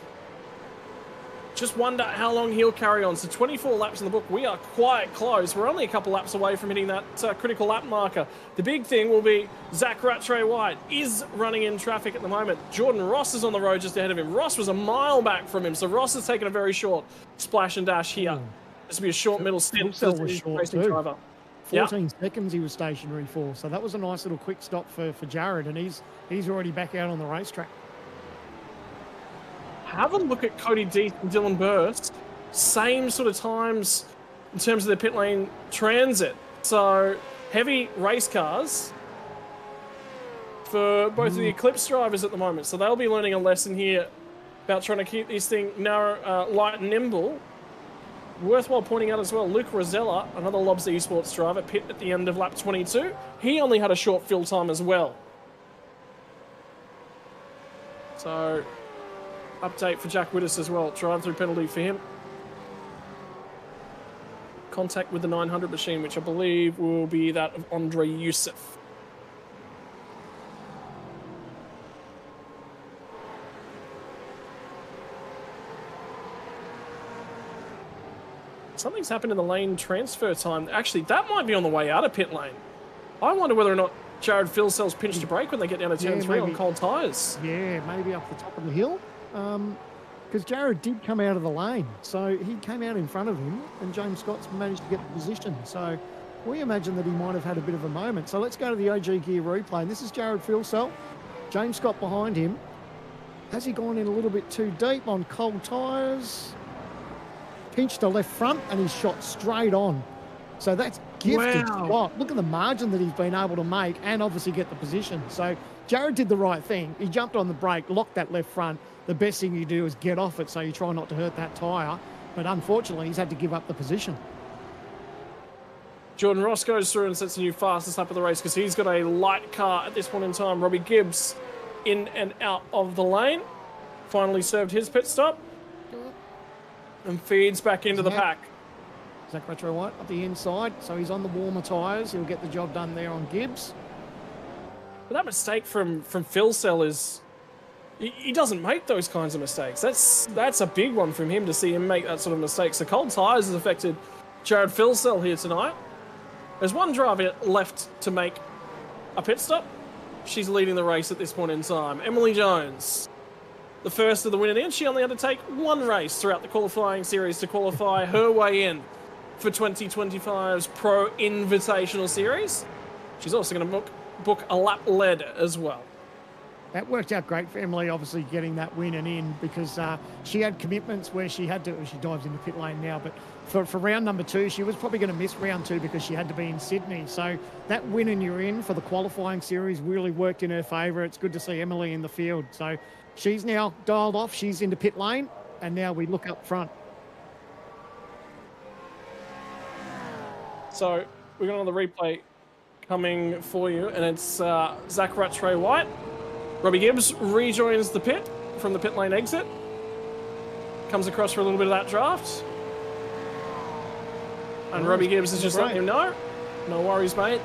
just wonder how long he'll carry on. So 24 laps in the book. We are quite close. We're only a couple laps away from hitting that critical lap marker. The big thing will be Zach Rattray White is running in traffic at the moment. Jordan Ross is on the road just ahead of him. Ross was a mile back from him. So Ross has taken a very short splash and dash here. This will be a short middle stint for the racing driver. 14 seconds he was stationary for. So that was a nice little quick stop for Jared, and he's already back out on the racetrack. Have a look at Cody Deeth and Dylan Burst. Same sort of times in terms of their pit lane transit. So heavy race cars for both of the Eclipse drivers at the moment. So they'll be learning a lesson here about trying to keep this thing narrow, light and nimble. Worthwhile pointing out as well, Luke Rosella, another Lobster Esports driver, pit at the end of lap 22. He only had a short fill time as well. So update for Jack Widdis as well. Drive-through penalty for him. Contact with the 900 machine, which I believe will be that of Andre Youssef. Something's happened in the lane transfer time. Actually, that might be on the way out of pit lane. I wonder whether or not Jared Philsell's pinched to brake when they get down to turn 3 on cold tyres. Yeah, maybe up the top of the hill. Because Jared did come out of the lane. So he came out in front of him, and James Scott's managed to get the position. So we imagine that he might have had a bit of a moment. So let's go to the OG Gear replay. And this is Jared Philsell. James Scott behind him. Has he gone in a little bit too deep on cold tyres? Pinched to left front, and he's shot straight on. So that's gifted spot. Look at the margin that he's been able to make and obviously get the position. So Jared did the right thing. He jumped on the brake, locked that left front. The best thing you do is get off it so you try not to hurt that tyre. But unfortunately, he's had to give up the position. Jordan Ross goes through and sets a new fastest lap of the race because he's got a light car at this point in time. Robbie Gibbs in and out of the lane. Finally served his pit stop. And feeds back into the pack. Zach Rattray White up the inside, so he's on the warmer tyres. He'll get the job done there on Gibbs. But that mistake from Philsell is... He doesn't make those kinds of mistakes. That's a big one from him to see him make that sort of mistake. So cold tyres has affected Jared Philsell here tonight. There's one driver left to make a pit stop. She's leading the race at this point in time. Emily Jones. The first of the winning in. She only had to take one race throughout the qualifying series to qualify her way in for 2025's Pro Invitational Series. She's also going to book a lap lead as well. That worked out great for Emily, obviously getting that win and in, because she had commitments where she had to, she dives into pit lane now, but for round number 2, she was probably going to miss round 2 because she had to be in Sydney. So that win and you're in for the qualifying series really worked in her favour. It's good to see Emily in the field. So she's now dialed off. She's into pit lane, and now we look up front. So we're going on the replay coming for you, and it's Zach Rattray White. Robbie Gibbs rejoins the pit from the pit lane exit. Comes across for a little bit of that draft. And Robbie Gibbs is just letting him know, no worries, mate.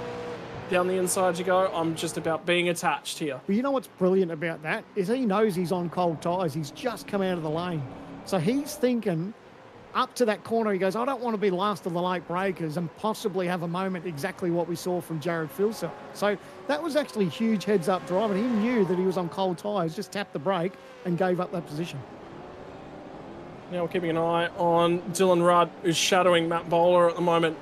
Down the inside you go. I'm just about being attached here. Well, you know what's brilliant about that is he knows he's on cold tyres. He's just come out of the lane. So he's thinking up to that corner, he goes, I don't want to be last of the late breakers and possibly have a moment exactly what we saw from Jared Filsell. So that was actually huge heads-up drive, and he knew that he was on cold tyres, just tapped the brake and gave up that position. Now we're keeping an eye on Dylan Rudd, who's shadowing Matt Bowler at the moment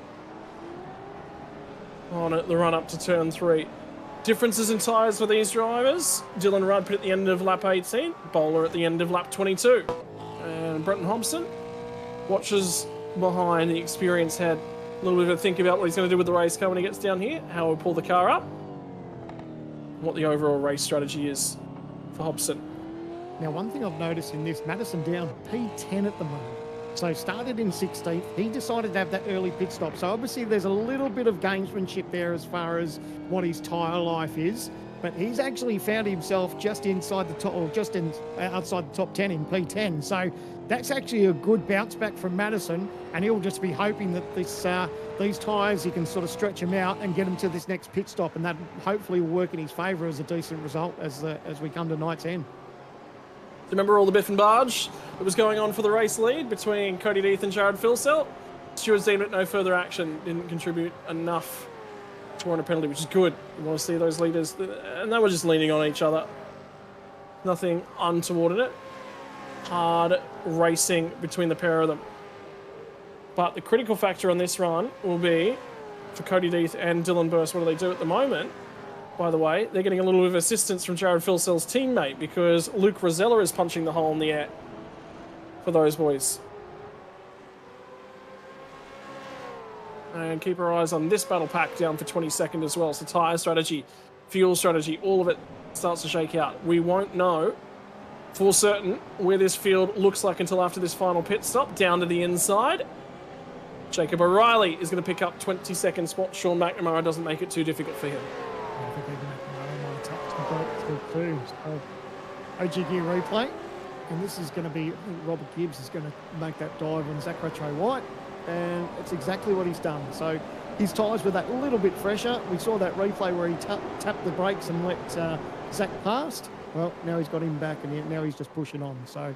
on the run up to turn 3. Differences in tyres for these drivers. Dylan Rudd put at the end of lap 18, Bowler at the end of lap 22. And Brenton Hobson watches behind, the experienced head. A little bit of a think about what he's going to do with the race car when he gets down here, how he'll pull the car up, what the overall race strategy is for Hobson. Now, one thing I've noticed in this, Madison down P10 at the moment. So started in 16th. He decided to have that early pit stop. So obviously there's a little bit of gamesmanship there as far as what his tyre life is. But he's actually found himself just inside the top, or just outside the top 10 in P10. So that's actually a good bounce back from Madison, and he'll just be hoping that these tyres, he can sort of stretch them out and get him to this next pit stop, and that hopefully will work in his favour as a decent result as we come to night's end. Remember all the biff and barge that was going on for the race lead between Cody Death and Jared Filsell? Stewards deemed it no further action, didn't contribute enough to warrant a penalty, which is good. You want to see those leaders, and they were just leaning on each other. Nothing untoward in it. Hard racing between the pair of them. But the critical factor on this run will be for Cody Death and Dylan Burst. What do they do at the moment? By the way, they're getting a little bit of assistance from Jared Filsell's teammate, because Luke Rosella is punching the hole in the air for those boys. And keep our eyes on this battle pack down for 22nd as well. So tyre strategy, fuel strategy, all of it starts to shake out. We won't know for certain where this field looks like until after this final pit stop. Down to the inside. Jacob O'Reilly is going to pick up 22nd spot. Sean McNamara doesn't make it too difficult for him. I think they're going to touch the break through. OG Gear replay. And this is going to be, I think Robert Gibbs is going to make that dive on Zach Rattray White. And it's exactly what he's done. So his tyres were that little bit fresher. We saw that replay where he tapped the brakes and let Zach past. Well, now he's got him back, and now he's just pushing on. So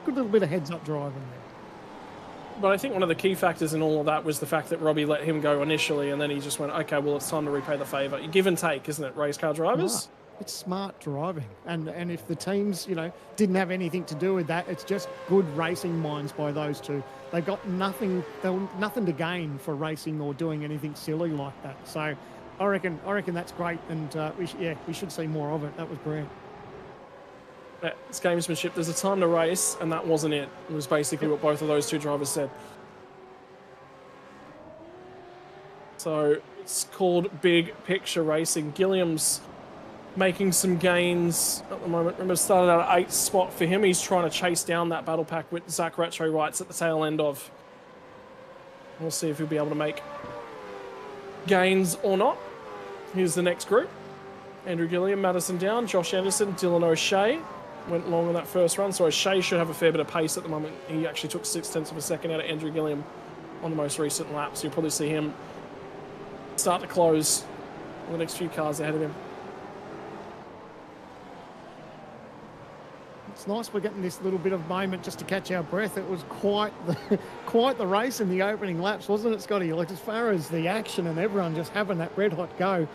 good little bit of heads-up driving there. But I think one of the key factors in all of that was the fact that Robbie let him go initially, and then he just went, okay, well, it's time to repay the favour. Give and take, isn't it, race car drivers? Right. It's smart driving. And if the teams, didn't have anything to do with that, it's just good racing minds by those two. They've got nothing to gain for racing or doing anything silly like that. So I reckon that's great, and we should see more of it. That was brilliant. It's gamesmanship. There's a time to race, and that wasn't it. It was basically what both of those two drivers said. So it's called Big Picture Racing. Gilliam's making some gains at the moment. Remember, started out at 8th spot for him. He's trying to chase down that battle pack with Zach Rattray White's at the tail end of. We'll see if he'll be able to make gains or not. Here's the next group. Andrew Gilliam, Madison down, Josh Anderson, Dylan O'Shea. Went long on that first run, so O'Shea should have a fair bit of pace at the moment. He actually took 0.6 of a second out of Andrew Gilliam on the most recent lap, so you'll probably see him start to close on the next few cars ahead of him. It's nice we're getting this little bit of moment just to catch our breath. It was quite the race in the opening laps, wasn't it, Scotty? Like, as far as the action and everyone just having that red hot go,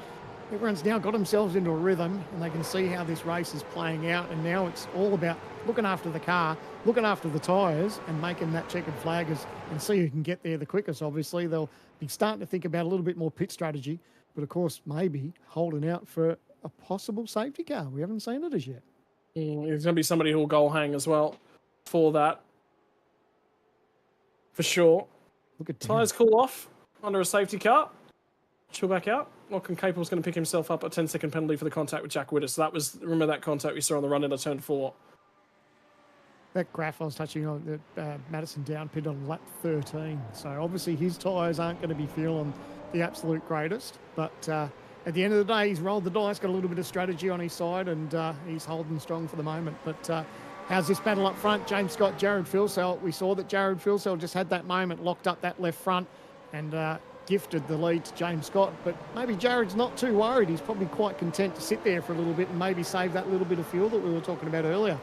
everyone's now got themselves into a rhythm, and they can see how this race is playing out. And now it's all about looking after the car, looking after the tyres, and making that checkered flag and see who can get there the quickest. Obviously, they'll be starting to think about a little bit more pit strategy, but of course, maybe holding out for a possible safety car. We haven't seen it as yet. There's going to be somebody who will goal hang as well for that. For sure. Look at Tyres cool off under a safety car. Chill back out. Lachlan Capel's going to pick himself up a 10-second penalty for the contact with Jack Witter. So that was, remember that contact we saw on the run into turn 4. That graph I was touching on, that Madison down pit on lap 13. So obviously his tyres aren't going to be feeling the absolute greatest. But at the end of the day, he's rolled the dice, got a little bit of strategy on his side, and he's holding strong for the moment. But how's this battle up front? James Scott, Jared Filsell. We saw that Jared Filsell just had that moment, locked up that left front, and gifted the lead to James Scott. But maybe Jared's not too worried. He's probably quite content to sit there for a little bit and maybe save that little bit of fuel that we were talking about earlier.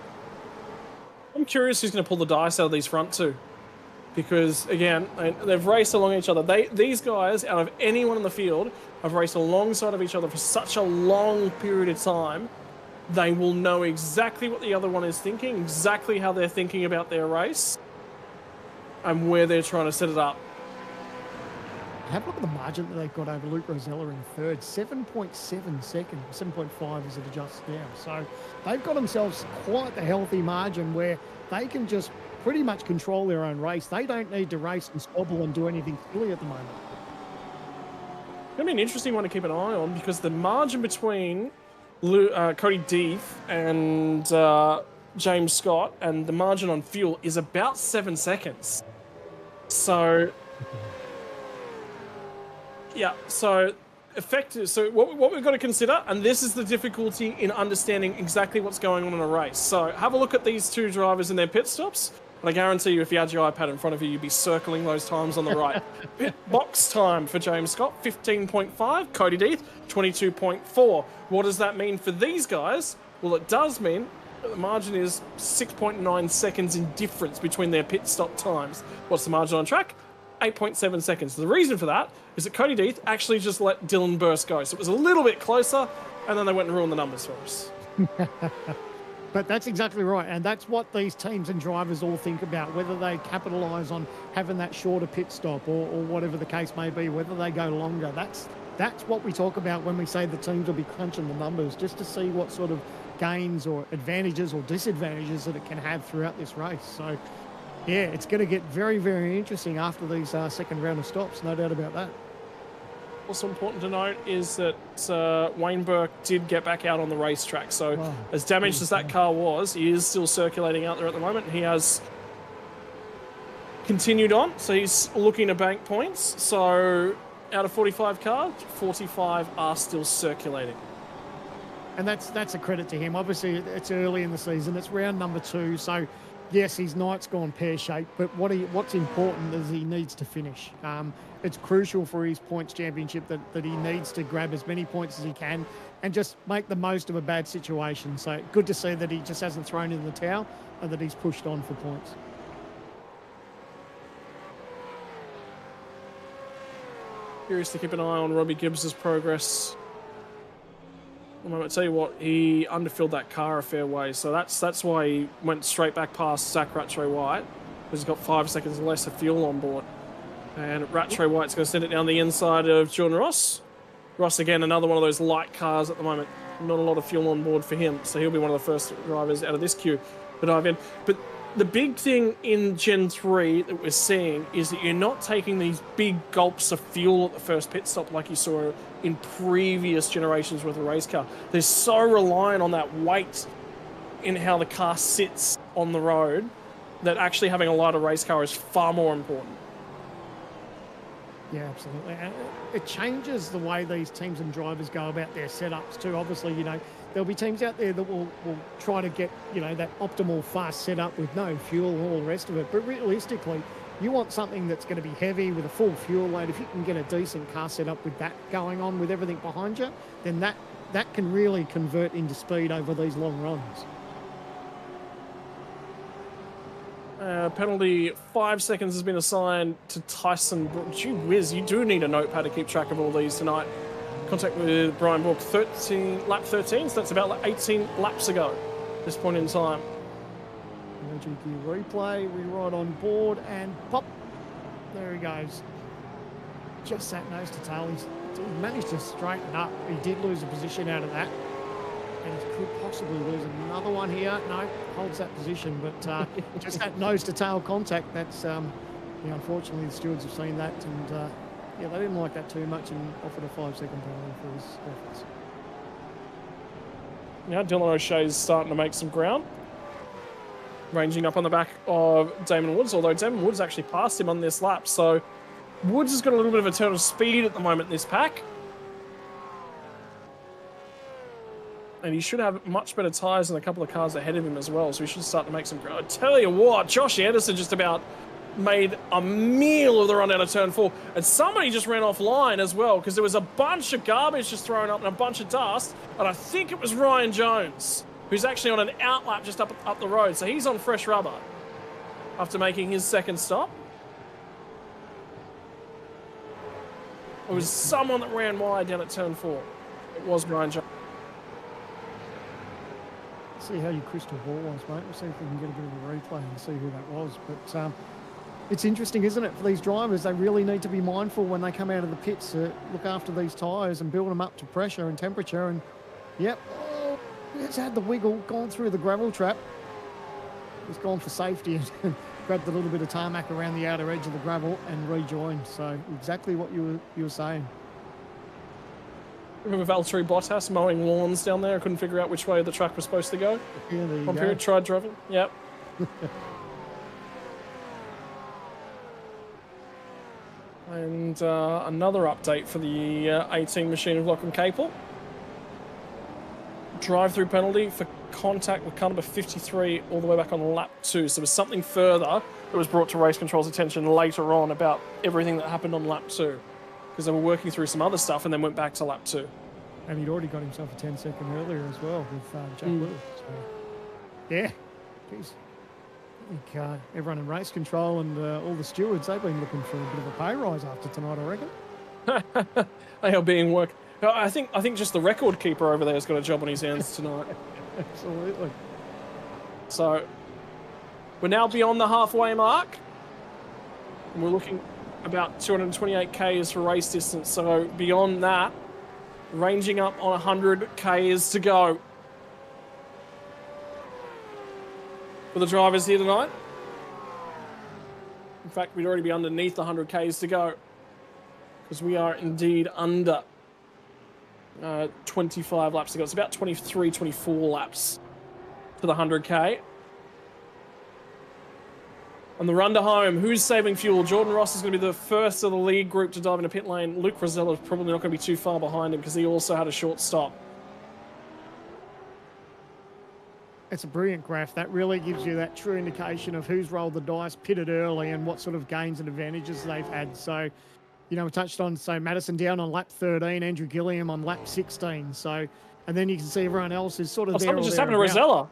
I'm curious who's going to pull the dice out of these front two. Because, again, they've raced along each other. These guys, out of anyone in the field, have raced alongside of each other for such a long period of time. They will know exactly what the other one is thinking, exactly how they're thinking about their race, and where they're trying to set it up. Have a look at the margin that they've got over Luke Rosella in third. 7.7 seconds, 7.5 as it adjusts now. So they've got themselves quite the healthy margin where they can just pretty much control their own race. They don't need to race and squabble and do anything silly at the moment. It's going to be an interesting one to keep an eye on, because the margin between Cody Deeth and James Scott and the margin on fuel is about 7 seconds. So... yeah, so effective. So what we've got to consider, and this is the difficulty in understanding exactly what's going on in a race. So have a look at these two drivers in their pit stops, and I guarantee you, if you had your iPad in front of you, you'd be circling those times on the right. Pit box time for James Scott, 15.5. Cody Deeth, 22.4. What does that mean for these guys? Well, it does mean that the margin is 6.9 seconds in difference between their pit stop times. What's the margin on track? 8.7 seconds. The reason for that is that Cody Deeth actually just let Dylan Burst go. So it was a little bit closer, and then they went and ruined the numbers for us. But that's exactly right. And that's what these teams and drivers all think about, whether they capitalise on having that shorter pit stop or whatever the case may be, whether they go longer. That's what we talk about when we say the teams will be crunching the numbers, just to see what sort of gains or advantages or disadvantages that it can have throughout this race. So yeah, it's going to get very, very interesting after these second round of stops, no doubt about that. Also important to note is that Wayne Burke did get back out on the racetrack. So as damaged as that car was, he is still circulating out there at the moment. He has continued on, so he's looking to bank points. So out of 45 cars, 45 are still circulating. And that's a credit to him. Obviously, it's early in the season. It's round number 2, so... yes, his night's gone pear-shaped, but what's important is he needs to finish. It's crucial for his points championship that he needs to grab as many points as he can and just make the most of a bad situation. So good to see that he just hasn't thrown in the towel and that he's pushed on for points. Curious to keep an eye on Robbie Gibbs's progress. I tell you what, he underfilled that car a fair way, so that's why he went straight back past Zach Rattray White, because he's got 5 seconds less of fuel on board. And Rattray White's going to send it down the inside of Jordan Ross. Ross, again, another one of those light cars at the moment. Not a lot of fuel on board for him, so he'll be one of the first drivers out of this queue to dive in. But the big thing in Gen 3 that we're seeing is that you're not taking these big gulps of fuel at the first pit stop like you saw in previous generations with a race car. They're so reliant on that weight in how the car sits on the road that actually having a lighter race car is far more important. Yeah, absolutely. And it changes the way these teams and drivers go about their setups too. Obviously, there'll be teams out there that will try to get, that optimal fast setup with no fuel and all the rest of it. But realistically, you want something that's going to be heavy with a full fuel load. If you can get a decent car setup with that going on with everything behind you, then that can really convert into speed over these long runs. Penalty 5 seconds has been assigned to Tyson. Gee whiz, you do need a notepad to keep track of all these tonight. Contact with Brian Book, lap 13, so that's about 18 laps ago at this point in time. GQ replay, we ride on board and pop. There he goes. Just that nose to tail. He's he managed to straighten up. He did lose a position out of that. And he could possibly lose another one here. No, holds that position, but just that nose-to-tail contact, that's, unfortunately the stewards have seen that, and they didn't like that too much and offered a 5-second penalty for his efforts. Now Dylan O'Shea's starting to make some ground. Ranging up on the back of Damon Woods, although Damon Woods actually passed him on this lap, so Woods has got a little bit of a turn of speed at the moment in this pack. And he should have much better tyres than a couple of cars ahead of him as well, so he should start to make some ground. I tell you what, Josh Anderson just about made a meal of the run out of turn 4, and somebody just ran offline as well, because there was a bunch of garbage just thrown up and a bunch of dust, and I think it was Ryan Jones, who's actually on an outlap just up the road, so he's on fresh rubber after making his second stop. It was someone that ran wide down at turn 4. It was Ryan Jones. See how your crystal ball was, mate. We'll see if we can get a bit of a replay and see who that was. But it's interesting, isn't it, for these drivers? They really need to be mindful when they come out of the pits to look after these tyres and build them up to pressure and temperature. And, yep, he's had the wiggle, gone through the gravel trap. He's gone for safety and grabbed a little bit of tarmac around the outer edge of the gravel and rejoined. So exactly what you were saying. Remember Valtteri Bottas mowing lawns down there? I couldn't figure out which way the truck was supposed to go. Yeah, there you go. Period, tried driving. Yep. And another update for the 18 machine of Lachlan Capel. Drive-through penalty for contact with car number 53 all the way back on lap 2. So there was something further that was brought to race control's attention later on about everything that happened on lap 2. Because they were working through some other stuff and then went back to lap 2. And he'd already got himself a 10-second earlier as well with Jack Lewis. So, yeah, geez. I think everyone in race control and all the stewards, they've been looking for a bit of a pay rise after tonight, I reckon. They are being worked. I think just the record keeper over there has got a job on his hands tonight. Absolutely. So we're now beyond the halfway mark. And we're looking about 228 k's for race distance. So beyond that, ranging up on 100 k's to go for the drivers here tonight. In fact, we'd already be underneath the 100 k's to go because we are indeed under 25 laps to go. It's about 23, 24 laps to the 100k. On the run to home, who's saving fuel? Jordan Ross is going to be the first of the lead group to dive into pit lane. Luke Rosella is probably not going to be too far behind him because he also had a short stop. It's a brilliant graph. That really gives you that true indication of who's rolled the dice, pitted early, and what sort of gains and advantages they've had. So, we touched on, Madison down on lap 13, Andrew Gilliam on lap 16. So, and then you can see everyone else is sort of there. Something just happened to Rosella.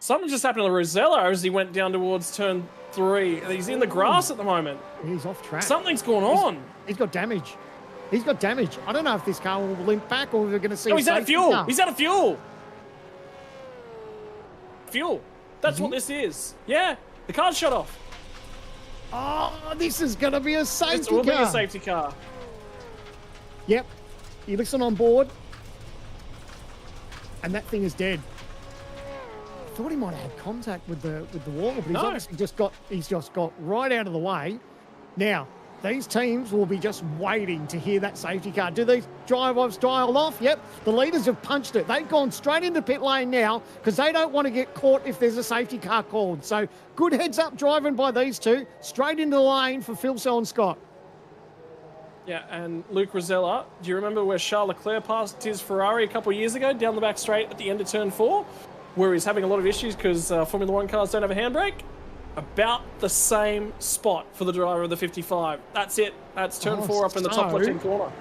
Something just happened to Rosella as he went down towards turn 3. He's in the grass at the moment. He's off track. Something's going on. He's got damage. He's got damage. I don't know if this car will limp back or we're going to see. No, he's out of fuel. He's out of fuel. Fuel. That's what this is. Yeah, the car's shut off. Oh, this is going to be a safety car. It will be a safety car. Yep. You listen on board. And that thing is dead. I thought he might have had contact with the wall, but he's obviously just got right out of the way. Now, these teams will be just waiting to hear that safety car. Do these drive-offs dial off? Yep. The leaders have punched it. They've gone straight into pit lane now because they don't want to get caught if there's a safety car called. So good heads-up driving by these two. Straight into the lane for Phil and Scott. Yeah, and Luke Rosella, do you remember where Charles Leclerc passed his Ferrari a couple of years ago down the back straight at the end of turn 4? Where he's having a lot of issues because Formula 1 cars don't have a handbrake? About the same spot for the driver of the 55. That's it. That's turn 4 up in the top left-hand corner.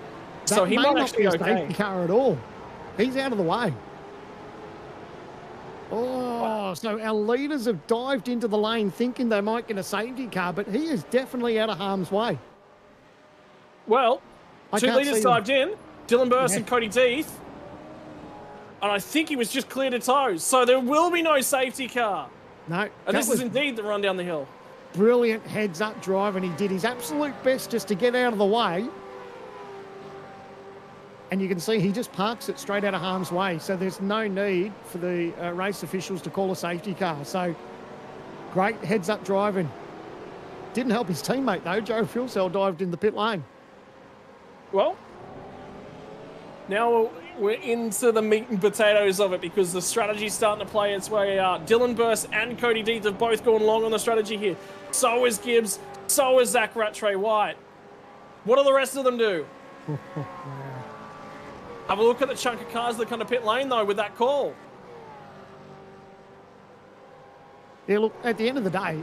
So he might actually be okay. Safety car at all. He's out of the way. Oh, so our leaders have dived into the lane thinking they might get a safety car, but he is definitely out of harm's way. Well, two leaders dived in. Dylan Burst and Cody Deeth. And I think he was just clear to toes. So there will be no safety car. No. And this is indeed the run down the hill. brilliant heads-up drive, and he did his absolute best just to get out of the way. And you can see he just parks it straight out of harm's way. So there's no need for the race officials to call a safety car. So great heads-up driving. Didn't help his teammate, though. Jared Filsell dived in the pit lane. Well, now we're into the meat and potatoes of it because the strategy's starting to play its way out. Dylan Burst and Cody Deeth have both gone long on the strategy here. So is Gibbs. So is Zach Rattray White. What do the rest of them do? Have a look at the chunk of cars that come to pit lane, though, with that call. Yeah, look, at the end of the day,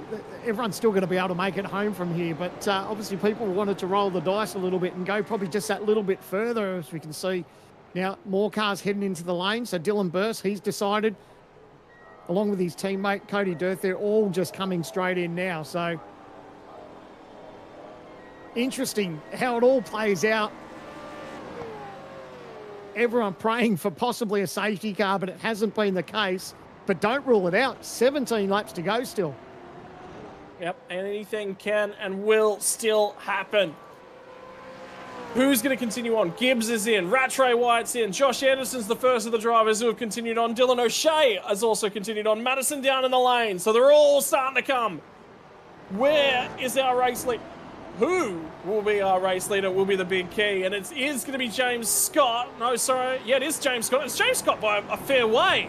everyone's still going to be able to make it home from here, but obviously people wanted to roll the dice a little bit and go probably just that little bit further, as we can see. Now, more cars heading into the lane, so Dylan Burst, he's decided, along with his teammate Cody Deeth, they're all just coming straight in now, so interesting how it all plays out. Everyone praying for possibly a safety car, but it hasn't been the case. But don't rule it out. 17 laps to go still. Yep, anything can and will still happen. Who's going to continue on? Gibbs is in. Rattray White's in. Josh Anderson's the first of the drivers who have continued on. Dylan O'Shea has also continued on. Madison down in the lane. So they're all starting to come. Where is our race lead? Who will be our race leader will be the big key. And it is going to be James Scott. No, sorry. Yeah, it is James Scott. It's James Scott by a fair way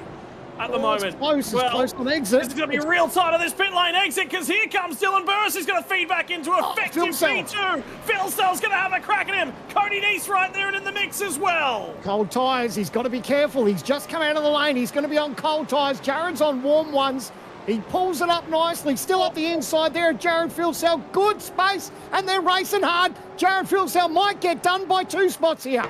at the moment. It's close on exit. This is going to be real tight on this pit lane exit because here comes Dylan Burst. He's going to feed back into effective P2. Filsell's going to have a crack at him. Cody Deeth right there and in the mix as well. Cold tyres. He's got to be careful. He's just come out of the lane. He's going to be on cold tyres. Jared's on warm ones. He pulls it up nicely, still up the inside there. Jared Filsell, good space, and they're racing hard. Jared Filsell might get done by 2 spots here.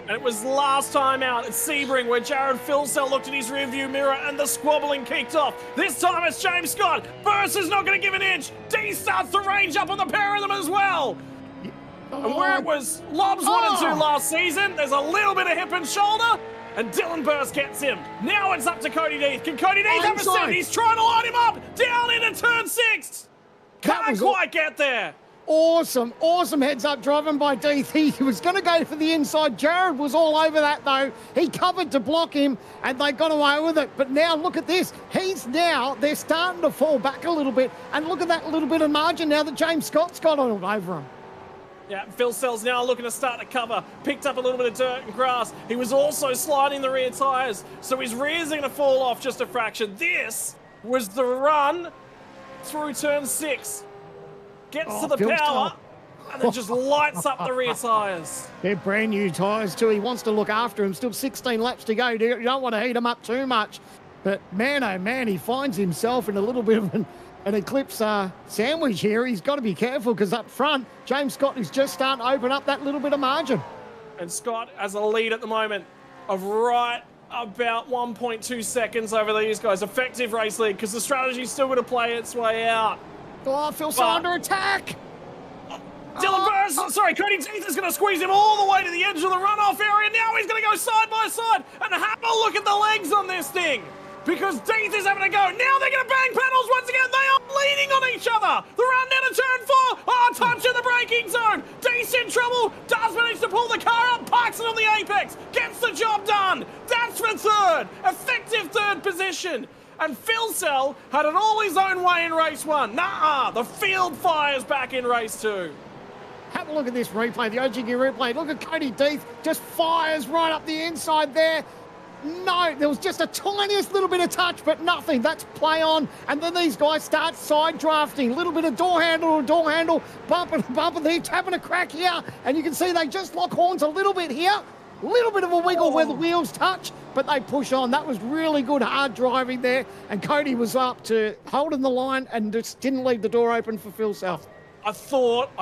And it was last time out at Sebring where Jared Filsell looked at his rearview mirror and the squabbling kicked off. This time it's James Scott. Burst is not going to give an inch. D starts to range up on the pair of them as well. And where it was Lobs 1 and 2 last season, there's a little bit of hip and shoulder. And Dylan Burst gets him. Now it's up to Cody Deeth. Can Cody Deeth have a set? He's trying to line him up. Down into turn 6. Can't quite get there. Awesome heads-up driving by Deeth. He was going to go for the inside. Jared was all over that, though. He covered to block him, and they got away with it. But now look at this. They're starting to fall back a little bit. And look at that little bit of margin now that James Scott's got on over him. Yeah, Filsell's now looking to start to cover. Picked up a little bit of dirt and grass. He was also sliding the rear tyres, so his rear's going to fall off just a fraction. This was the run through turn 6. Gets to the power, and then just lights up the rear tyres. They're brand new tyres too. He wants to look after him. Still 16 laps to go. You don't want to heat him up too much. But man, oh man, he finds himself in a little bit of an eclipse sandwich here. He's got to be careful because up front, James Scott is just starting to open up that little bit of margin. And Scott has a lead at the moment of right about 1.2 seconds over these guys. Effective race lead because the strategy's still going to play its way out. Oh, Filsell under attack. Dylan Burst, sorry, Cody Deeth is going to squeeze him all the way to the edge of the runoff area. Now he's going to go side by side and have a look at the legs on this thing. Because Deeth is having a go. Now they're going to bang panels once again. They are leaning on each other. The run down to turn 4. Oh, touch in the braking zone. Deeth's in trouble. Does manage to pull the car up. Parks it on the apex. Gets the job done. That's for third. Effective third position. And Filsell had it all his own way in race 1. Nah, the field fires back in race 2. Have a look at this replay, the OG Gear replay. Look at Cody Deeth. Just fires right up the inside there. No, there was just a tiniest little bit of touch, but nothing. That's play on. And then these guys start side drafting. A little bit of door handle to door handle. Bumper to bumper. They're having a crack here. And you can see they just lock horns a little bit here. A little bit of a wiggle where the wheels touch, but they push on. That was really good hard driving there. And Cody was up to holding the line and just didn't leave the door open for Filsell. I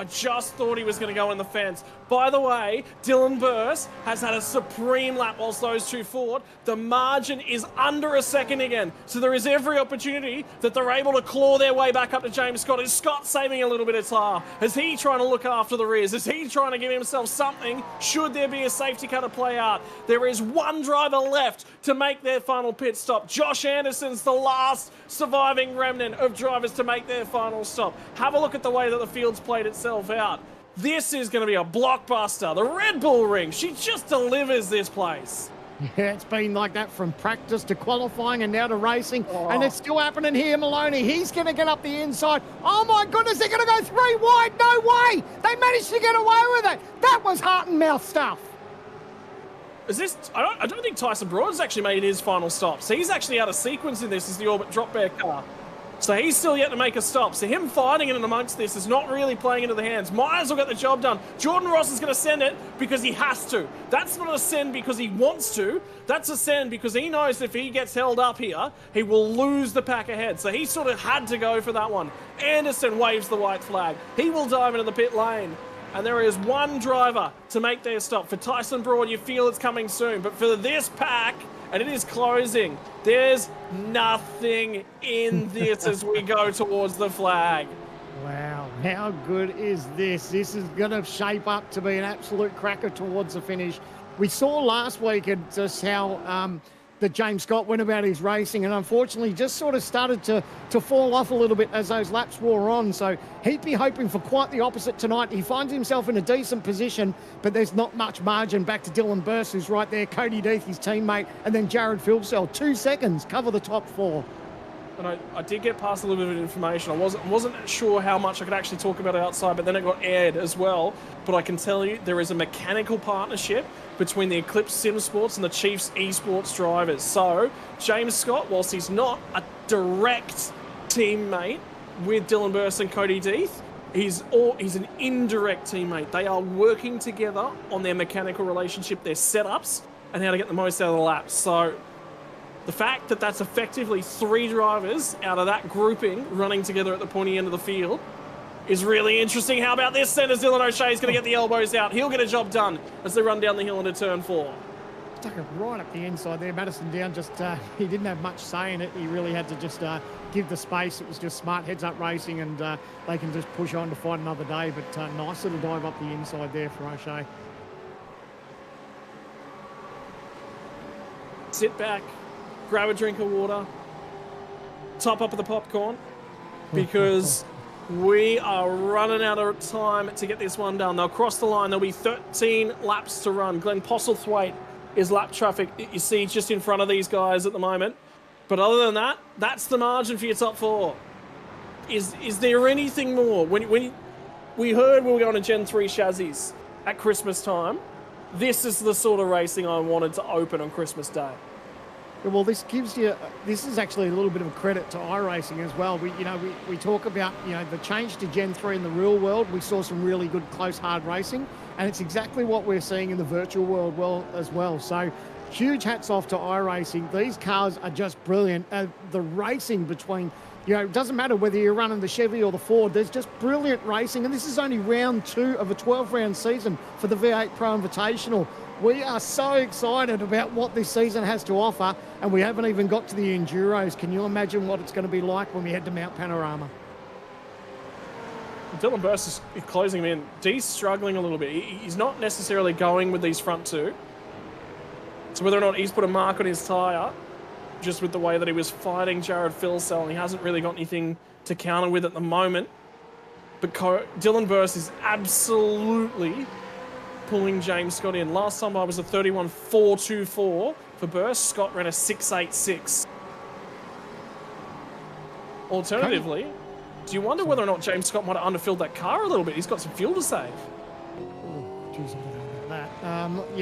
just thought he was going to go in the fence. By the way, Dylan Burse has had a supreme lap whilst those two fought. The margin is under a second again. So there is every opportunity that they're able to claw their way back up to James Scott. Is Scott saving a little bit of tire? Is he trying to look after the rears? Is he trying to give himself something should there be a safety car to play out? There is one driver left to make their final pit stop. Josh Anderson's the last surviving remnant of drivers to make their final stop. Have a look at the way that the field's played itself out. This is going to be a blockbuster. The Red Bull Ring, she just delivers this place. Yeah, it's been like that from practice to qualifying and now to racing. And it's still happening here, Maloney. He's going to get up the inside. Oh, my goodness, they're going to go 3 wide. No way. They managed to get away with it. That was heart and mouth stuff. Is this? I don't think Tyson Broad's actually made his final stop. So he's actually out of sequence in this as the Orbit Drop Bear car. So he's still yet to make a stop. So him fighting in and amongst this is not really playing into the hands. Myers will get the job done. Jordan Ross is going to send it because he has to. That's not a send because he wants to. That's a send because he knows if he gets held up here, he will lose the pack ahead. So he sort of had to go for that one. Anderson waves the white flag. He will dive into the pit lane. And there is one driver to make their stop. For Tyson Broad, you feel it's coming soon. But for this pack, and it is closing, there's nothing in this as we go towards the flag. Wow, how good is this? This is going to shape up to be an absolute cracker towards the finish. We saw last week just how that James Scott went about his racing, and unfortunately just sort of started to fall off a little bit as those laps wore on. So he'd be hoping for quite the opposite tonight. He finds himself in a decent position, but there's not much margin back to Dylan Burse, who's right there, Cody Death, his teammate, and then Jared Philsell. 2 seconds, cover the top 4. And I did get past a little bit of information. I wasn't sure how much I could actually talk about it outside, but then it got aired as well. But I can tell you there is a mechanical partnership between the Eclipse Sim Sports and the Chiefs Esports drivers. So James Scott, whilst he's not a direct teammate with Dylan Burse and Cody Death, he's an indirect teammate. They are working together on their mechanical relationship, their setups, and how to get the most out of the laps. So the fact that that's effectively 3 drivers out of that grouping running together at the pointy end of the field is really interesting. How about this then, as Dylan O'Shea is going to get the elbows out. He'll get a job done as they run down the hill into turn 4. Stuck it right up the inside there. Madison Down just, he didn't have much say in it. He really had to just give the space. It was just smart heads-up racing, and they can just push on to fight another day. But nice little dive up the inside there for O'Shea. Sit back, grab a drink of water, top up of the popcorn, because we are running out of time to get this one done. They'll cross the line. There'll be 13 laps to run. Glenn Postlethwaite is lap traffic you see just in front of these guys at the moment. But other than that, that's the margin for your top 4. Is there anything more? When we heard we were going to Gen 3 chassis at Christmas time, this is the sort of racing I wanted to open on Christmas Day. Well, this is actually a little bit of a credit to iRacing as well. We talk about, the change to Gen 3 in the real world. We saw some really good close hard racing, and it's exactly what we're seeing in the virtual world as well. So huge hats off to iRacing. These cars are just brilliant. The racing between, it doesn't matter whether you're running the Chevy or the Ford, there's just brilliant racing. And this is only round 2 of a 12-round season for the V8 Pro Invitational. We are so excited about what this season has to offer, and we haven't even got to the Enduros. Can you imagine what it's going to be like when we head to Mount Panorama? Dylan Burse is closing him in. D's struggling a little bit. He's not necessarily going with these front 2. So whether or not he's put a mark on his tyre, just with the way that he was fighting Jared Philsell, and he hasn't really got anything to counter with at the moment. But Dylan Burse is absolutely pulling James Scott in. Last time I was a 31.424 for Burse. Scott ran a 6.86. Alternatively, do you wonder whether or not James Scott might have underfilled that car a little bit? He's got some fuel to save. Oh, geez, I don't know about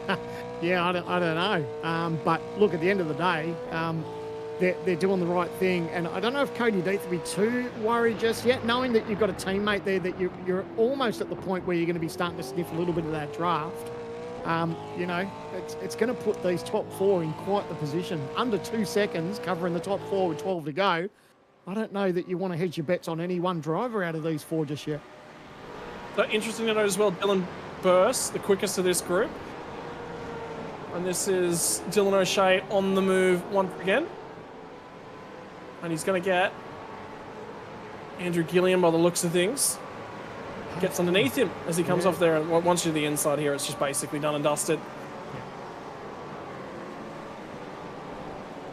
that. Yeah, I don't know. But look, at the end of the day, they're doing the right thing. And I don't know if Cody Death will be too worried just yet, knowing that you've got a teammate there that you're almost at the point where you're going to be starting to sniff a little bit of that draft. It's going to put these top 4 in quite the position. Under 2 seconds, covering the top 4 with 12 to go. I don't know that you want to hedge your bets on any one driver out of these 4 just yet. So interesting to note as well, Dylan burst, the quickest of this group. And this is Dylan O'Shea on the move once again. And he's going to get Andrew Gilliam by the looks of things. Gets underneath him as he comes off there. And once you're to the inside here, it's just basically done and dusted.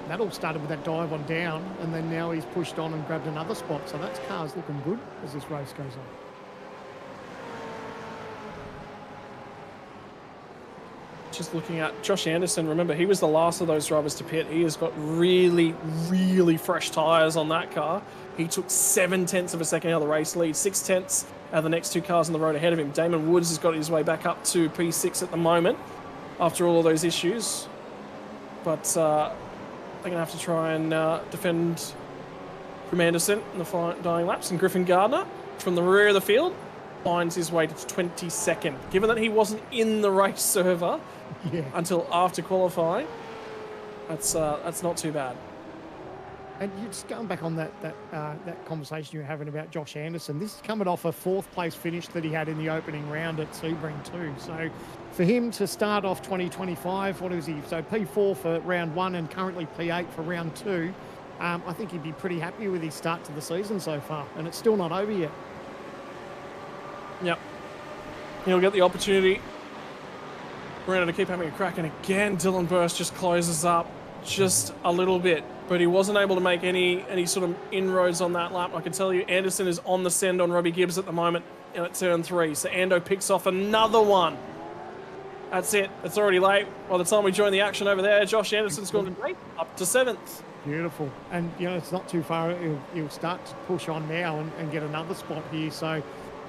That all started with that dive on down, and then now he's pushed on and grabbed another spot. So that's car's looking good as this race goes on. Just looking at Josh Anderson, remember, he was the last of those drivers to pit. He has got really, really fresh tyres on that car. He took 0.7 of a second out of the race lead, 0.6 out of the next two cars on the road ahead of him. Damon Woods has got his way back up to P6 at the moment after all of those issues. But they're going to have to try and defend from Anderson in the dying laps. And Griffin Gardner from the rear of the field finds his way to 22nd. Given that he wasn't in the race server until after qualifying, that's not too bad. And you're just going back on that conversation you were having about Josh Anderson. This is coming off a 4th place finish that he had in the opening round at Sebring too. So for him to start off 2025, what is he? So P4 for round 1 and currently P8 for round 2. I think he'd be pretty happy with his start to the season so far, and it's still not over yet. Yep. He'll get the opportunity. We're going to keep having a crack, and again, Dylan Burst just closes up just a little bit, but he wasn't able to make any sort of inroads on that lap. I can tell you, Anderson is on the send on Robbie Gibbs at the moment at turn 3. So Ando picks off another one. That's it. It's already late. By the time we join the action over there, Josh Anderson's gone up to 7th. Beautiful. And, it's not too far. He'll start to push on now and get another spot here. So,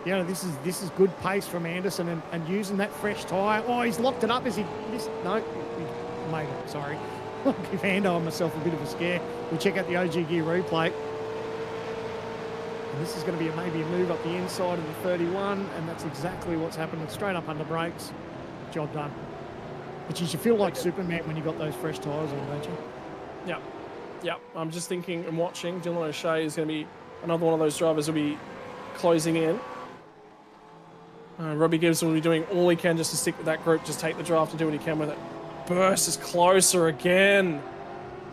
this is good pace from Anderson and using that fresh tyre. Oh, he's locked it up. Is he missed? No, he made it. Sorry. I'll give Ando and myself a bit of a scare. We check out the OG Gear replay. And this is going to be maybe a move up the inside of the 31, and that's exactly what's happening. Straight up under brakes. Job done. But you should feel like Superman when you got those fresh tyres on, don't you? Yep. I'm just thinking and watching. Dylan O'Shea is going to be another one of those drivers who will be closing in. Robbie Gibbs will be doing all he can just to stick with that group, just take the drive to do what he can with it. Burst is closer again.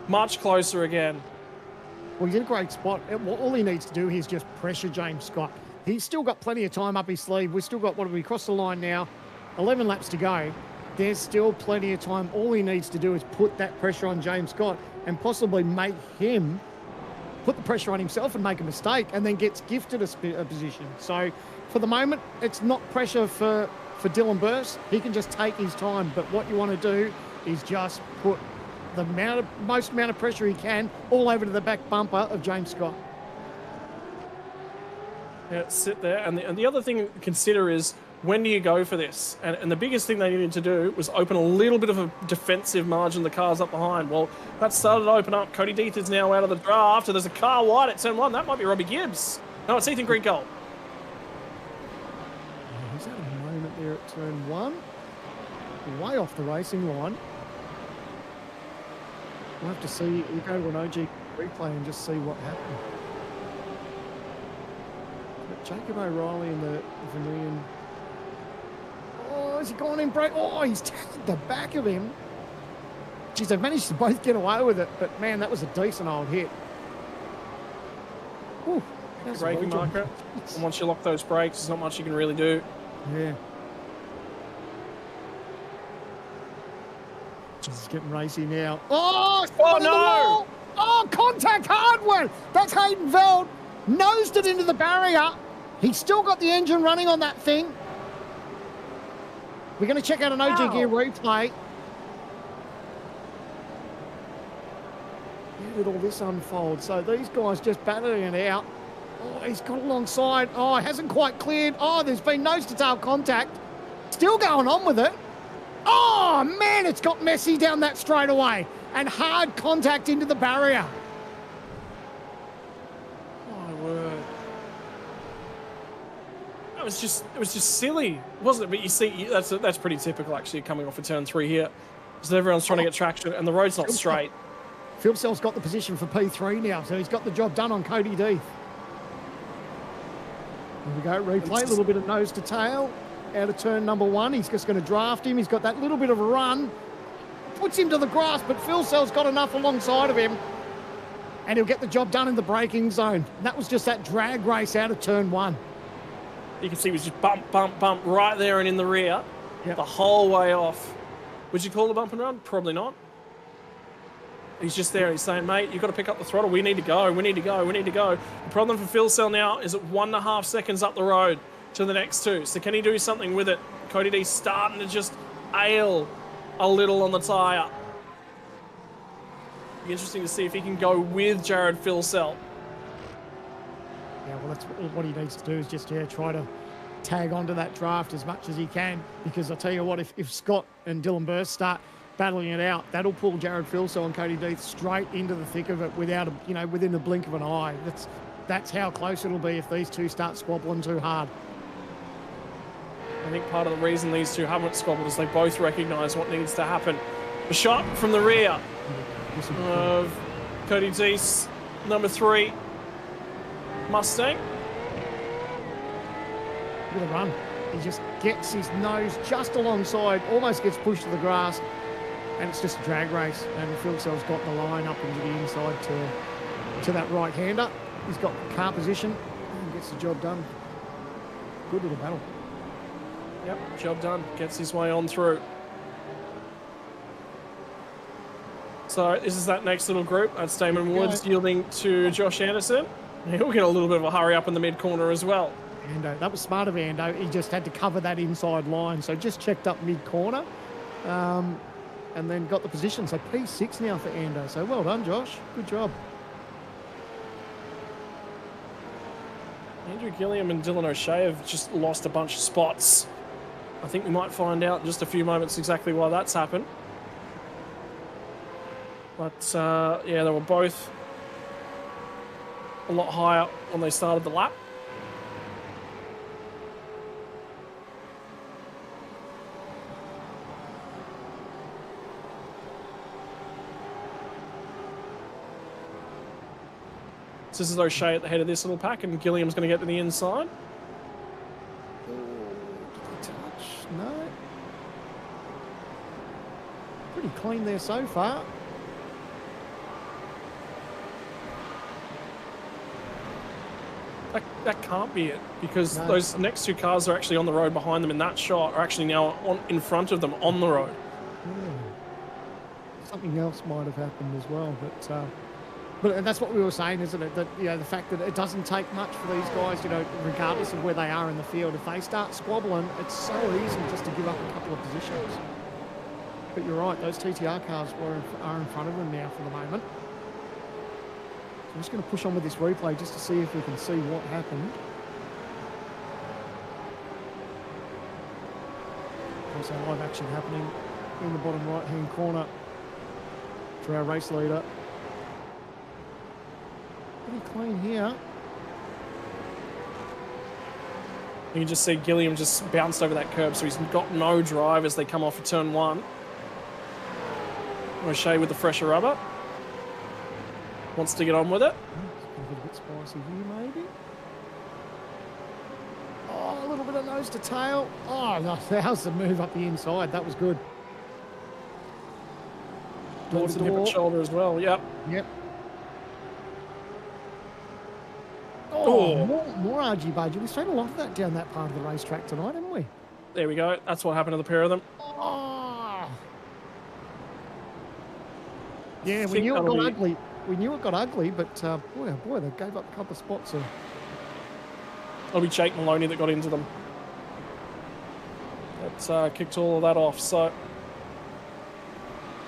Much closer again. Well, he's in a great spot. All he needs to do is just pressure James Scott. He's still got plenty of time up his sleeve. We've still got, what have we crossed the line now? 11 laps to go. There's still plenty of time. All he needs to do is put that pressure on James Scott and possibly make him put the pressure on himself and make a mistake and then gets gifted a position. So for the moment, it's not pressure for Dylan Burst. He can just take his time. But what you want to do is just put the most amount of pressure he can all over to the back bumper of James Scott. Yeah, sit there. And the other thing to consider is, when do you go for this? And the biggest thing they needed to do was open a little bit of a defensive margin, the cars up behind. Well, that started to open up. Cody Deeth is now out of the draft. There's a car wide at turn 1. That might be Robbie Gibbs. No, it's Ethan Greengold. He's had a moment there at turn 1. Way off the racing line. We'll have to see. We'll go to an OG replay and just see what happened. But Jacob O'Reilly in the Vermilion. Oh, has he gone in break? Oh, he's tackled the back of him. Geez, they've managed to both get away with it, but man, that was a decent old hit. Ooh, that's braking marker. And once you lock those brakes, there's not much you can really do. Yeah. It's getting racy now. Oh no! Oh, contact hard one. That's Hayden Veld. Nosed it into the barrier. He's still got the engine running on that thing. We're going to check out an OG Gear replay. How did all this unfold? So these guys just battering it out. Oh, he's got alongside. Oh, it hasn't quite cleared. Oh, there's been nose-to-tail contact. Still going on with it. Oh, man, it's got messy down that straightaway. And hard contact into the barrier. My word. It was just silly, wasn't it? But you see, that's pretty typical, actually, coming off a turn 3 here. Because everyone's trying to get traction, and the road's not straight. Phil Sell's got the position for P3 now, so he's got the job done on Cody Deeth. Here we go, replay, a little bit of nose to tail. out of turn number 1. He's just going to draft him. He's got that little bit of a run. Puts him to the grass, but Phil Sell's got enough alongside of him. And he'll get the job done in the braking zone. And that was just that drag race out of turn 1. You can see he was just bump, bump, bump right there and in the rear the whole way off. Would you call the bump and run? Probably not. He's just there and he's saying, mate, you've got to pick up the throttle. We need to go. We need to go. We need to go. The problem for Phil Sell now is at 1.5 seconds up the road to the next 2. So can he do something with it? Cody D's starting to just ail a little on the tyre. Be interesting to see if he can go with Jared Phil Sell. Yeah, well, that's what he needs to do is just, try to tag onto that draft as much as he can. Because I'll tell you what, if Scott and Dylan Burst start battling it out, that'll pull Jared Philsell and Cody Deeth straight into the thick of it without, within the blink of an eye. That's how close it'll be if these two start squabbling too hard. I think part of the reason these two haven't squabbled is they both recognise what needs to happen. A shot from the rear of Cody Deeth, number 3 Mustang. Look at the run. He just gets his nose just alongside, almost gets pushed to the grass, and it's just a drag race. And Philsell's got the line up into the inside to that right-hander. He's got car position and gets the job done. Good little battle. Yep, job done. Gets his way on through. So this is that next little group. That's Damon Woods yielding to Josh Anderson. He'll get a little bit of a hurry up in the mid-corner as well. Ando, that was smart of Ando. He just had to cover that inside line. So just checked up mid-corner and then got the position. So P6 now for Ando. So well done, Josh. Good job. Andrew Gilliam and Dylan O'Shea have just lost a bunch of spots. I think we might find out in just a few moments exactly why that's happened. But, yeah, they were both a lot higher when they started the lap. So this is O'Shea at the head of this little pack, and Gilliam's going to get to the inside. Touch, no. Pretty clean there so far. That can't be it, because those next two cars are actually on the road behind them in that shot, are actually now in front of them on the road. Yeah. Something else might have happened as well, but that's what we were saying, isn't it? That the fact that it doesn't take much for these guys, regardless of where they are in the field. If they start squabbling, it's so easy just to give up a couple of positions. But you're right; those TTR cars are in front of them now for the moment. I'm just going to push on with this replay just to see if we can see what happened. Also, live action happening in the bottom right-hand corner for our race leader. Pretty clean here. You can just see Gilliam just bounced over that curb, so he's got no drive as they come off of turn 1. O'Shea with the fresher rubber. Wants to get on with it. A little bit spicy here, maybe. Oh, a little bit of nose to tail. Oh, no, that was the move up the inside. That was good. Towards the different shoulder as well. Yep. Oh, more argy-bargy. We've seen a lot of that down that part of the racetrack tonight, haven't we? There we go. That's what happened to the pair of them. Oh. Yeah, we knew it got ugly. We knew it got ugly, but boy, oh boy, they gave up a couple of spots. It'll be Jake Maloney that got into them. That kicked all of that off. So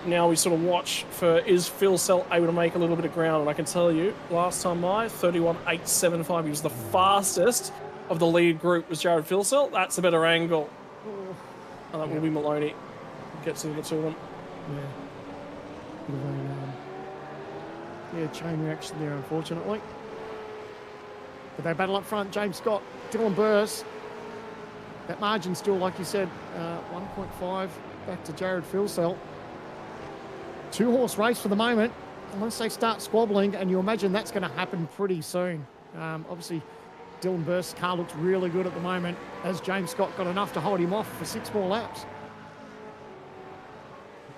now we sort of watch for, is Phil Sell able to make a little bit of ground? And I can tell you, last time by 31.875, he was the fastest of the lead group was Jared Phil Sell. That's a better angle. And that will be Maloney. Gets into the two of them. Yeah, chain reaction there, unfortunately. But they battle up front. James Scott, Dylan Burst. That margin still, like you said, 1.5 back to Jared Philsell. 2-horse race for the moment, unless they start squabbling, and you imagine that's going to happen pretty soon. Obviously, Dylan Burst's car looks really good at the moment, as James Scott got enough to hold him off for 6 more laps.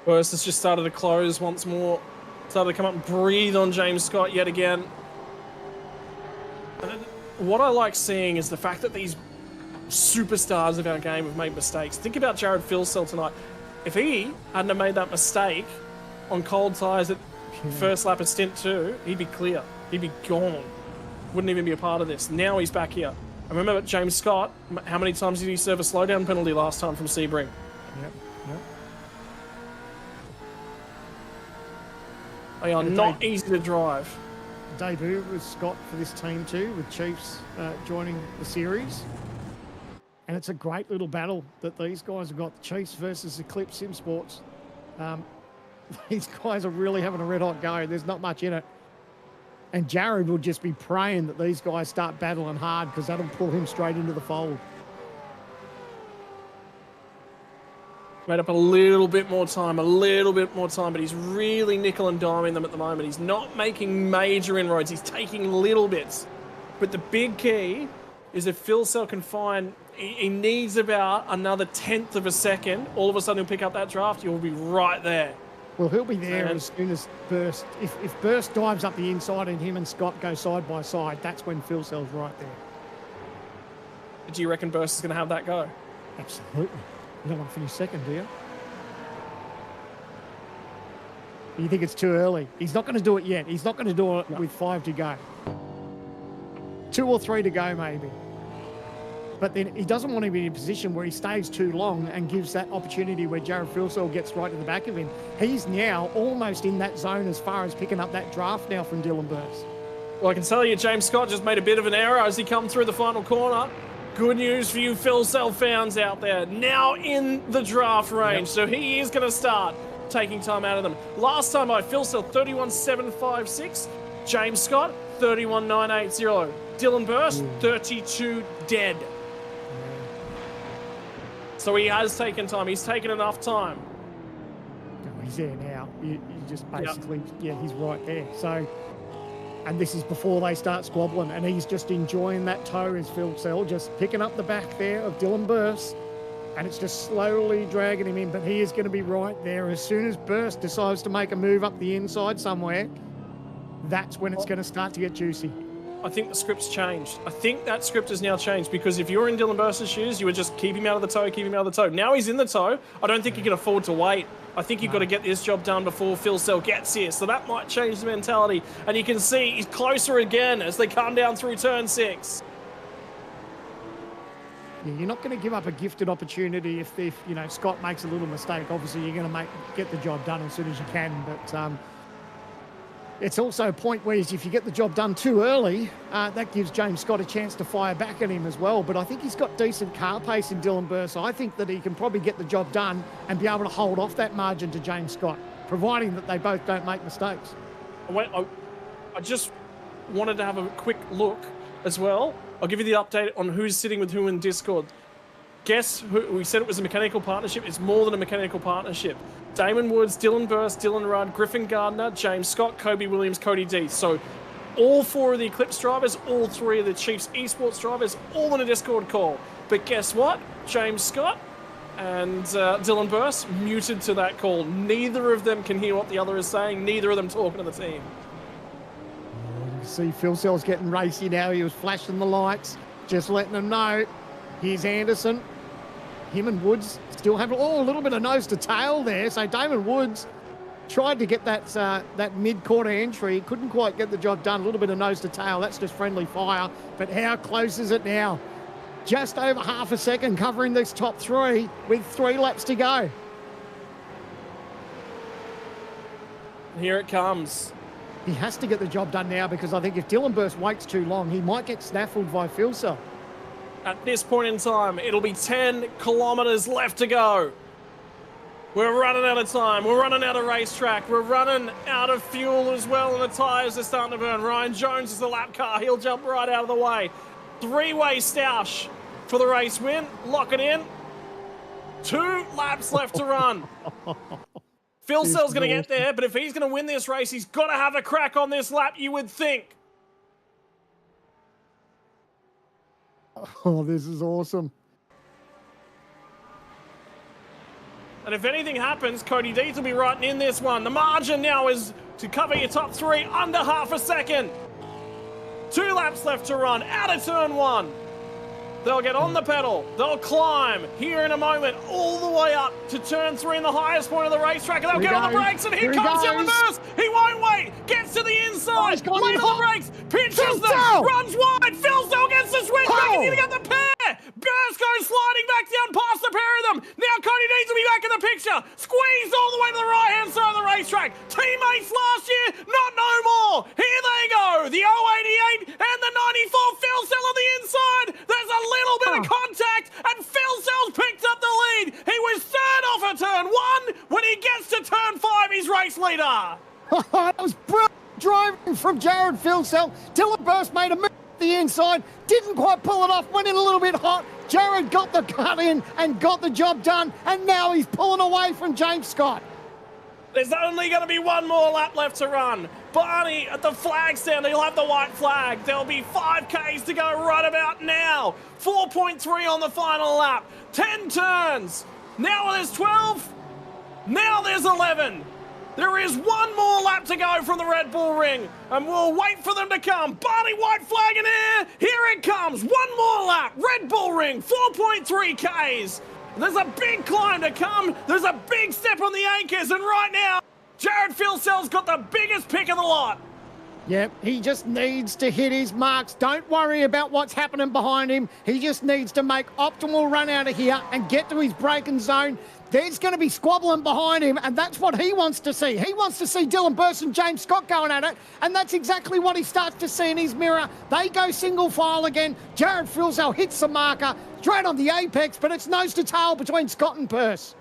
Burst has just started to close once more. Started to come up and breathe on James Scott yet again. And what I like seeing is the fact that these superstars of our game have made mistakes. Think about Jared Filsell tonight. If he hadn't have made that mistake on cold tyres at first lap of stint 2, he'd be clear. He'd be gone. Wouldn't even be a part of this. Now he's back here. I remember James Scott, how many times did he serve a slowdown penalty last time from Sebring? Yep. They are not easy to drive. Debut with Scott for this team too, with Chiefs joining the series. And it's a great little battle that these guys have got, the Chiefs versus Eclipse Sim Sports. These guys are really having a red hot go. There's not much in it. And Jared will just be praying that these guys start battling hard, because that'll pull him straight into the fold. Made up a little bit more time, but he's really nickel and diming them at the moment. He's not making major inroads. He's taking little bits. But the big key is if Filsell can find, he needs about another 1/10 of a second. All of a sudden he'll pick up that draft. He'll be right there. Well, he'll be there as soon as Burst, if Burst dives up the inside and him and Scott go side by side, that's when Filsell's right there. Do you reckon Burst is going to have that go? Absolutely. You don't want to finish second, do you? You think it's too early? He's not going to do it yet. He's not going to do it with 5 to go. 2 or 3 to go, maybe. But then he doesn't want to be in a position where he stays too long and gives that opportunity where Jared Filsell gets right to the back of him. He's now almost in that zone as far as picking up that draft now from Dylan Burst. Well, I can tell you, James Scott just made a bit of an error as he come through the final corner. Good news for you Filsell fans out there. Now in the draft range, so he is going to start taking time out of them. Last time by Filsell, 31.756. James Scott, 31.980. Dylan Burst, 32 dead. So he has taken time. He's taken enough time. He's there now. You just basically, he's right there. So, and this is before they start squabbling, and he's just enjoying that toe as Filsell, just picking up the back there of Dylan Burst, and it's just slowly dragging him in, but he is going to be right there. As soon as Burst decides to make a move up the inside somewhere, that's when it's going to start to get juicy. I think the script's changed. I think that script has now changed, because if you're in Dylan Burst's shoes, you would just keep him out of the toe, keep him out of the toe. Now he's in the toe. I don't think you can afford to wait. I think you've got to get this job done before Filsell gets here. So that might change the mentality. And you can see he's closer again as they come down through turn 6. Yeah, you're not going to give up a gifted opportunity if Scott makes a little mistake. Obviously, you're going to get the job done as soon as you can. But it's also a point where if you get the job done too early, that gives James Scott a chance to fire back at him as well. But I think he's got decent car pace in Dylan Burst. I think that he can probably get the job done and be able to hold off that margin to James Scott, providing that they both don't make mistakes. I just wanted to have a quick look as well. I'll give you the update on who's sitting with who in Discord. Guess who? We said it was a mechanical partnership. It's more than a mechanical partnership. Damon Woods, Dylan Burst, Dylan Rudd, Griffin Gardner, James Scott, Kobe Williams, Cody D. So all 4 of the Eclipse drivers, all 3 of the Chiefs esports drivers, all in a Discord call. But guess what? James Scott and Dylan Burst muted to that call. Neither of them can hear what the other is saying. Neither of them talking to the team. You see Filsell's getting racy now. He was flashing the lights, just letting them know. Here's Anderson. Him and Woods still have a little bit of nose to tail there. So Damon Woods tried to get that mid-quarter entry. Couldn't quite get the job done. A little bit of nose to tail. That's just friendly fire. But how close is it now? Just over half a second covering this top 3 with 3 laps to go. Here it comes. He has to get the job done now, because I think if Dylan Burst waits too long, he might get snaffled by Filsell. At this point in time, it'll be 10 kilometers left to go. We're running out of time. We're running out of racetrack. We're running out of fuel as well, and the tyres are starting to burn. Ryan Jones is the lap car. He'll jump right out of the way. 3-way stoush for the race win. Lock it in. 2 laps left to run. Filsell's going to get there, but if he's going to win this race, he's got to have a crack on this lap, you would think. Oh, this is awesome. And if anything happens, Cody Deeds will be right in this one. The margin now is to cover your top three under half a second. 2 laps left to run out of turn 1. They'll get on the pedal. They'll climb here in a moment all the way up to turn 3 in the highest point of the racetrack. And they'll get on the brakes, and here comes Dylan Burst. He won't wait. Gets to the inside. Late on the brakes. Pinches them. Runs wide. Philsell gets the switch back, and you get the pair. Burst goes sliding back down past the pair of them. Now Cody needs to be back in the picture. Squeezed all the way to the right-hand side of the racetrack. Teammates last year, not no more. Here they go. The 088 and the 94 Philsell on the inside. There's a little bit of contact, and Philsell's picked up the lead. He was third off at turn 1. When he gets to turn 5, he's race leader. That was brilliant driving from Jared Philsell. Dylan Burst made a move the inside, didn't quite pull it off, went in a little bit hot. Jared got the cut in and got the job done, and now he's pulling away from James Scott. There's only going to be one more lap left to run. Barney at the flag stand, he'll have the white flag. There'll be 5Ks to go right about now. 4.3 on the final lap. 10 turns. Now there's 12. Now there's 11. There is one more lap to go from the Red Bull Ring, and we'll wait for them to come. Barney, white flag in air. Here it comes. One more lap. Red Bull Ring, 4.3 Ks. There's a big climb to come. There's a big step on the anchors, and right now, Jared Philsell's got the biggest pick of the lot. Yep, he just needs to hit his marks. Don't worry about what's happening behind him. He just needs to make optimal run out of here and get to his braking zone. There's going to be squabbling behind him, and that's what he wants to see. He wants to see Dylan Burst and James Scott going at it, and that's exactly what he starts to see in his mirror. They go single file again. Jared Philsell hits the marker, straight on the apex, but it's nose to tail between Scott and Burst.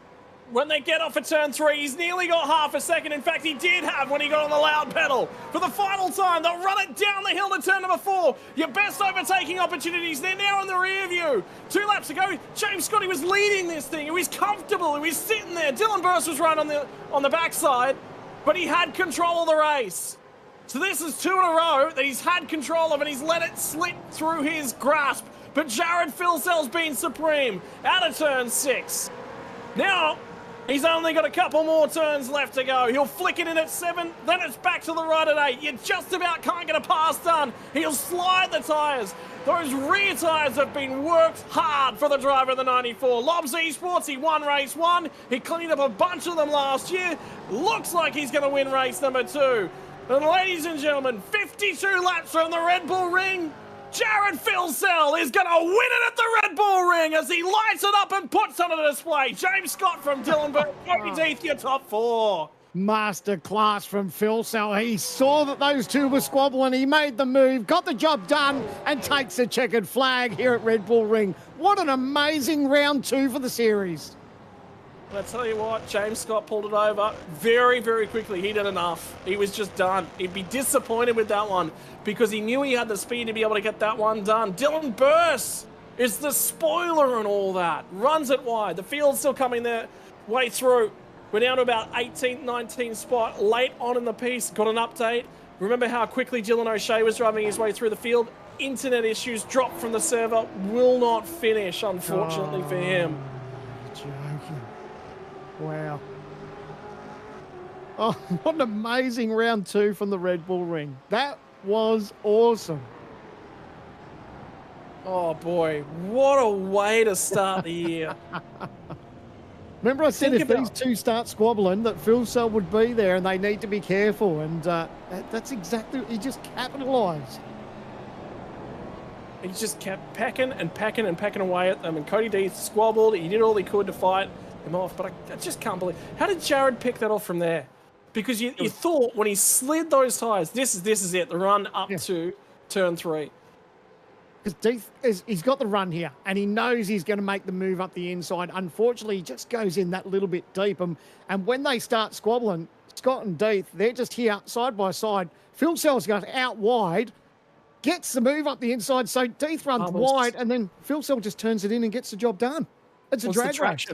When they get off at turn 3, he's nearly got half a second. In fact, he did have when he got on the loud pedal. For the final time, they'll run it down the hill to turn number 4. Your best overtaking opportunities, they're now in the rear view. 2 laps to go. James Scott, he was leading this thing. He was comfortable. He was sitting there. Dylan Burst was right on the backside, but he had control of the race. So this is 2 in a row that he's had control of, and he's let it slip through his grasp. But Jared Philsell's been supreme. Out of turn 6. Now, he's only got a couple more turns left to go. He'll flick it in at 7, then it's back to the right at 8. You just about can't get a pass done. He'll slide the tyres. Those rear tyres have been worked hard for the driver of the 94. Lobs Esports, he won race 1. He cleaned up a bunch of them last year. Looks like he's going to win race number 2. And ladies and gentlemen, 52 laps from the Red Bull Ring. Jared Philsell is going to win it at the Red Bull Ring as he lights it up and puts on a display. James Scott from Dylan Burke, Cody Deeth, your top 4. Masterclass from Philsell. He saw that those two were squabbling. He made the move, got the job done, and takes a checkered flag here at Red Bull Ring. What an amazing round 2 for the series. And I tell you what, James Scott pulled it over very, very quickly. He did enough. He was just done. He'd be disappointed with that one because he knew he had the speed to be able to get that one done. Dylan Burst is the spoiler and all that. Runs it wide. The field's still coming their way through. We're down to about 18th, 19th spot. Late on in the piece. Got an update. Remember how quickly Dylan O'Shea was driving his way through the field? Internet issues dropped from the server. Will not finish, unfortunately for him. Joking. Wow. Oh, what an amazing round 2 from the Red Bull Ring. That was awesome. Oh boy, what a way to start the year. Remember I said if these two start squabbling that Philsell would be there and they need to be careful, and that's exactly, he just capitalised. He just kept pecking and pecking and pecking away at them, and Cody Deeth squabbled. He did all he could to fight him off, but I just can't believe, how did Jared pick that off from there? Because you thought when he slid those tyres, this is it, the run up to turn 3. Because Deeth, he's got the run here, and he knows he's going to make the move up the inside. Unfortunately, he just goes in that little bit deep, and when they start squabbling, Scott and Deeth, they're just here side by side. Philsell's going out wide, gets the move up the inside, so Deeth runs wide, and then Philsell just turns it in and gets the job done. It's a drag race.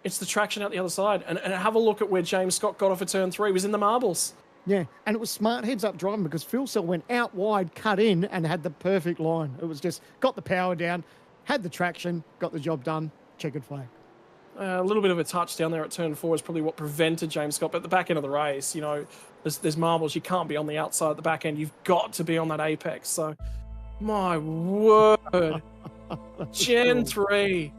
It's the traction out the other side. And have a look at where James Scott got off at turn 3. He was in the marbles. Yeah, and it was smart heads-up driving because Philsell went out wide, cut in, and had the perfect line. It was just got the power down. had the traction, got the job done, checkered flag. A little bit of a touch down there at turn 4 is probably what prevented James Scott. But at the back end of the race, you know, there's marbles. You can't be on the outside at the back end. You've got to be on that apex. So, my word. Gen 3.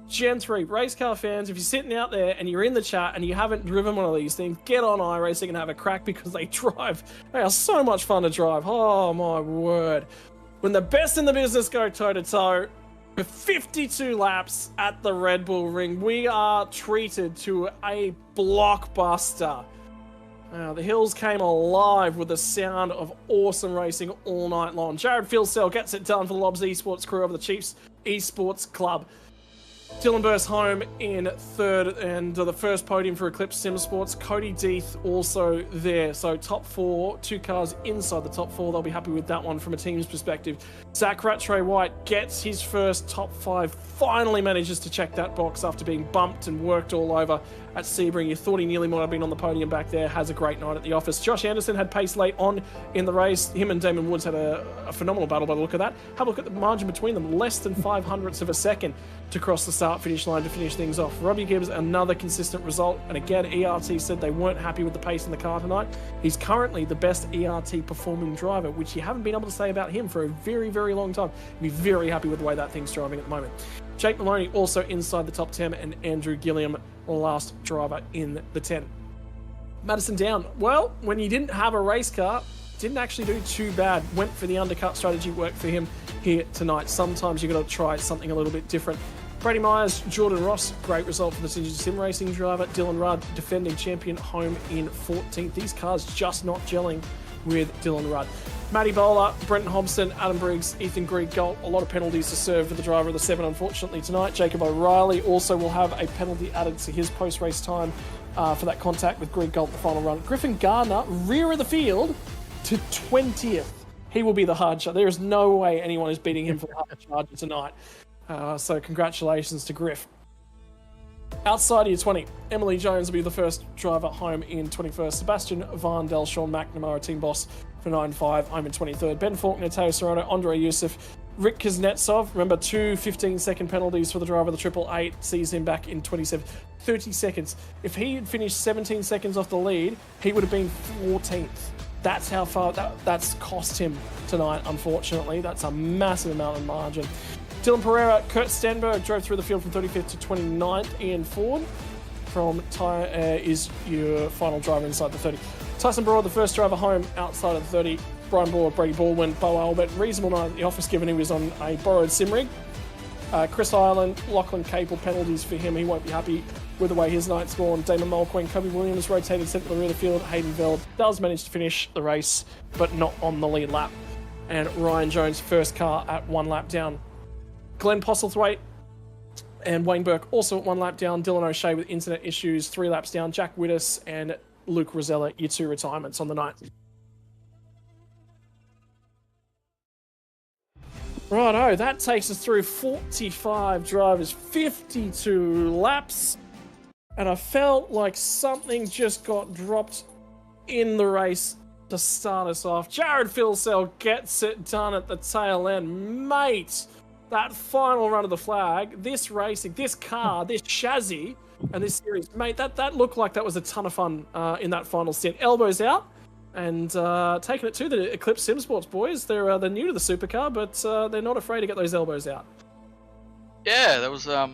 Race car fans, if you're sitting out there and you're in the chat and you haven't driven one of these things, get on iRacing and have a crack because they are so much fun to drive. Oh, my word. When the best in the business go toe-to-toe, for 52 laps at the Red Bull Ring, we are treated to a blockbuster. The hills came alive with the sound of awesome racing all night long. Jared Filsell gets it done for the Lobs Esports crew over the Chiefs Esports Club. Dylan Burst home in third, and the first podium for Eclipse Sim Sports. Cody Deeth also there. So top 4, 2 cars inside the top 4. They'll be happy with that one from a team's perspective. Zach Rattray White gets his first top 5. Finally manages to check that box after being bumped and worked all over at Sebring. You thought he nearly might have been on the podium back there. Has a great night at the office. Josh Anderson had pace late on in the race. Him and Damon Woods had a phenomenal battle by the look of that. Have a look at the margin between them. Less than 500ths of a second to cross the start-finish line to finish things off. Robbie Gibbs, another consistent result. And again, ERT said they weren't happy with the pace in the car tonight. He's currently the best ERT performing driver, which you haven't been able to say about him for a very, very long time. You'd be very happy with the way that thing's driving at the moment. Jake Maloney also inside the top 10, and Andrew Gilliam, last driver in the 10. Madison Down, well, when you didn't have a race car, didn't actually do too bad. Went for the undercut strategy, worked for him here tonight. Sometimes you've got to try something a little bit different. Brady Myers, Jordan Ross, great result for the Synergy Sim Racing driver. Dylan Rudd, defending champion, home in 14th. These cars just not gelling with Dylan Rudd. Matty Bowler, Brenton Hobson, Adam Briggs, Ethan Greig-Galt. A lot of penalties to serve for the driver of the 7, unfortunately, tonight. Jacob O'Reilly also will have a penalty added to his post-race time for that contact with Greig-Galt the final run. Griffin Gardner, rear of the field to 20th. He will be the hard charger. There is no way anyone is beating him for the hard charger tonight. So congratulations to Griff. Outside of year 20, Emily Jones will be the first driver home in 21st. Sebastian Varndell, Sean McNamara, team boss for 9-5, home in 23rd. Ben Faulkner, Teo Serrano, Andre Youssef, Rick Kuznetsov. Remember, 2 15-second penalties for the driver of the Triple 8 sees him back in 27. 30 seconds. If he had finished 17 seconds off the lead, he would have been 14th. That's how far that's cost him tonight, unfortunately. That's a massive amount of margin. Dylan Pereira, Kurt Stenberg drove through the field from 35th to 29th. Ian Ford from is your final driver inside the 30. Tyson Broad, the first driver home outside of the 30. Brian Broad, Brady Baldwin, Bo Albert. Reasonable night at the office given he was on a borrowed sim rig. Chris Ireland, Lachlan Capel, penalties for him. He won't be happy with the way his night's gone. Damon Mulqueen, Kobe Williams rotated centre to the rear of the field. Hayden Veld does manage to finish the race, but not on the lead lap. And Ryan Jones, first car at 1 lap down. Glenn Postlethwaite and Wayne Burke also at 1 lap down. Dylan O'Shea with internet issues, 3 laps down. Jack Wittes and Luke Rosella, your 2 retirements on the night. Righto, that takes us through 45 drivers, 52 laps. And I felt like something just got dropped in the race to start us off. Jared Filsell gets it done at the tail end. Mate, that final run of the flag, this racing, this car, this chassis, and this series, mate, that looked like that was a ton of fun in that final stint. Elbows out and taking it to the Eclipse Sim Sports boys. They're new to the supercar, but they're not afraid to get those elbows out. Yeah, there was a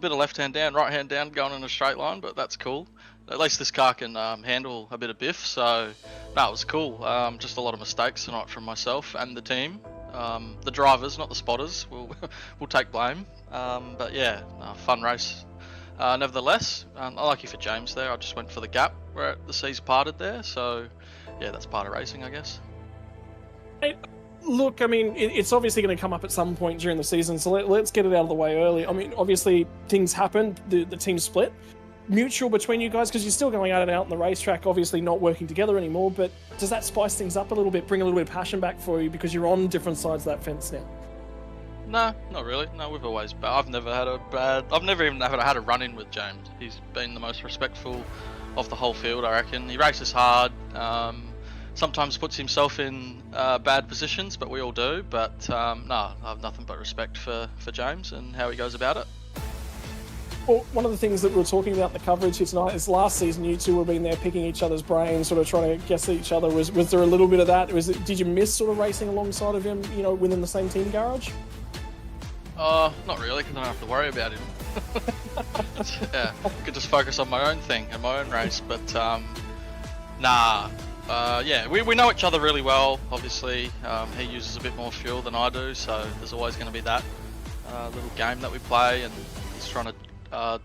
bit of left hand down, right hand down going in a straight line, but that's cool. At least this car can handle a bit of biff, so no, it was cool. Just a lot of mistakes tonight from myself and the team. The drivers, not the spotters, will take blame. But yeah, fun race. Nevertheless, lucky for James there. I just went for the gap where the seas parted there, so yeah, that's part of racing, I guess. Hey, look, I mean, it's obviously going to come up at some point during the season, so let's get it out of the way early. I mean, obviously, things happened, the team split. Mutual between you guys, because you're still going at it out on the racetrack, obviously not working together anymore, but does that spice things up a little bit, bring a little bit of passion back for you because you're on different sides of that fence now? No, not really. No, we've always. I've never even had a run-in with James. He's been the most respectful of the whole field, I reckon. He races hard. sometimes puts himself in bad positions, but we all do. But no, I have nothing but respect for James and how he goes about it. Well, one of the things that we were talking about in the coverage here tonight is last season you two were been there picking each other's brains, sort of trying to guess each other. Was there a little bit of that? Did you miss sort of racing alongside of him, you know, within the same team garage? Not really, because I don't have to worry about him. Yeah, I could just focus on my own thing and my own race. But nah, yeah, we know each other really well. Obviously, he uses a bit more fuel than I do, so there's always going to be that little game that we play, and he's trying to